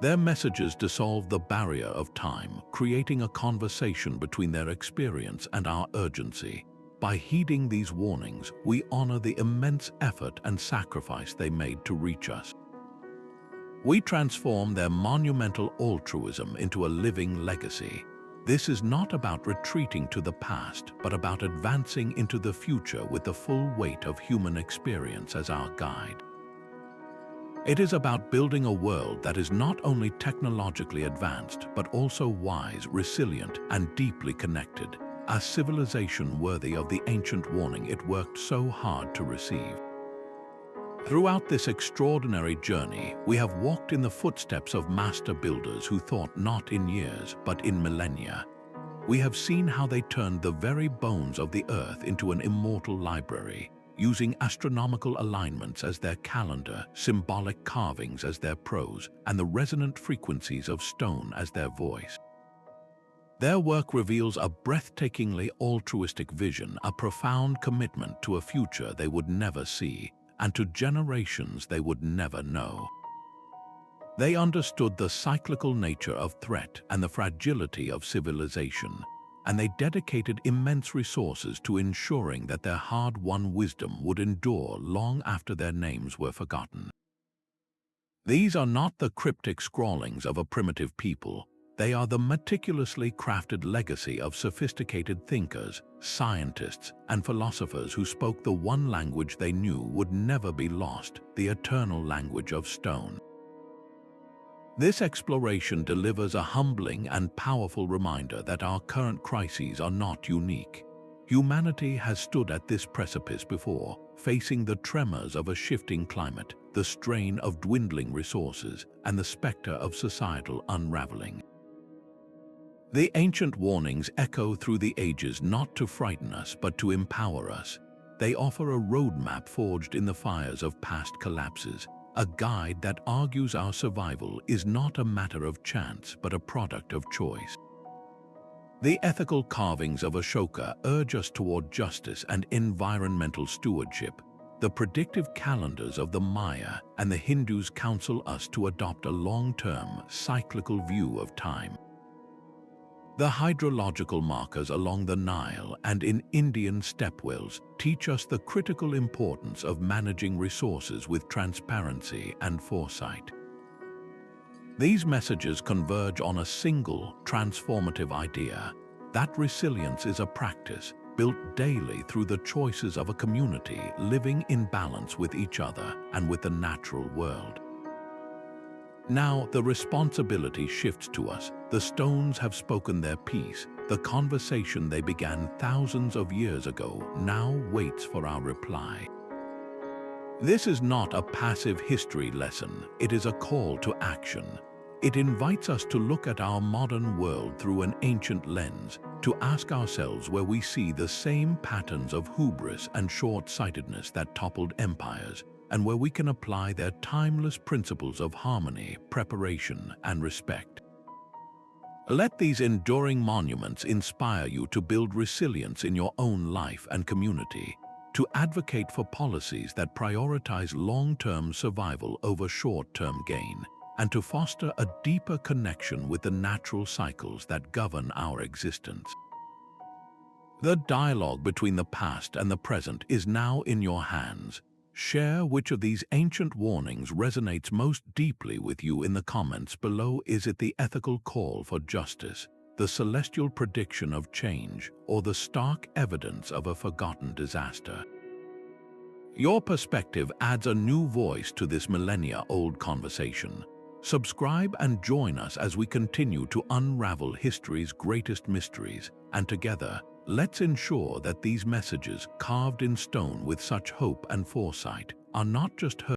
Their messages dissolve the barrier of time, creating a conversation between their experience and our urgency. By heeding these warnings, we honor the immense effort and sacrifice they made to reach us. We transform their monumental altruism into a living legacy. This is not about retreating to the past, but about advancing into the future with the full weight of human experience as our guide. It is about building a world that is not only technologically advanced, but also wise, resilient, and deeply connected. A civilization worthy of the ancient warning it worked so hard to receive. Throughout this extraordinary journey, we have walked in the footsteps of master builders who thought not in years, but in millennia. We have seen how they turned the very bones of the earth into an immortal library, using astronomical alignments as their calendar, symbolic carvings as their prose, and the resonant frequencies of stone as their voice. Their work reveals a breathtakingly altruistic vision, a profound commitment to a future they would never see, and to generations they would never know. They understood the cyclical nature of threat and the fragility of civilization, and they dedicated immense resources to ensuring that their hard-won wisdom would endure long after their names were forgotten. These are not the cryptic scrawlings of a primitive people. They are the meticulously crafted legacy of sophisticated thinkers, scientists, and philosophers who spoke the one language they knew would never be lost, the eternal language of stone. This exploration delivers a humbling and powerful reminder that our current crises are not unique. Humanity has stood at this precipice before, facing the tremors of a shifting climate, the strain of dwindling resources, and the specter of societal unraveling. The ancient warnings echo through the ages, not to frighten us but to empower us. They offer a roadmap forged in the fires of past collapses, a guide that argues our survival is not a matter of chance but a product of choice. The ethical carvings of Ashoka urge us toward justice and environmental stewardship. The predictive calendars of the Maya and the Hindus counsel us to adopt a long-term, cyclical view of time. The hydrological markers along the Nile and in Indian stepwells teach us the critical importance of managing resources with transparency and foresight. These messages converge on a single, transformative idea: that resilience is a practice built daily through the choices of a community living in balance with each other and with the natural world. Now the responsibility shifts to us. The stones have spoken their piece. The conversation they began thousands of years ago now waits for our reply. This is not a passive history lesson, it is a call to action. It invites us to look at our modern world through an ancient lens, to ask ourselves where we see the same patterns of hubris and short-sightedness that toppled empires, and where we can apply their timeless principles of harmony, preparation, and respect. Let these enduring monuments inspire you to build resilience in your own life and community, to advocate for policies that prioritize long-term survival over short-term gain, and to foster a deeper connection with the natural cycles that govern our existence. The dialogue between the past and the present is now in your hands. Share which of these ancient warnings resonates most deeply with you in the comments below. Is it the ethical call for justice, the celestial prediction of change, or the stark evidence of a forgotten disaster? Your perspective adds a new voice to this millennia-old conversation. Subscribe and join us as we continue to unravel history's greatest mysteries, and together, let's ensure that these messages, carved in stone with such hope and foresight, are not just heard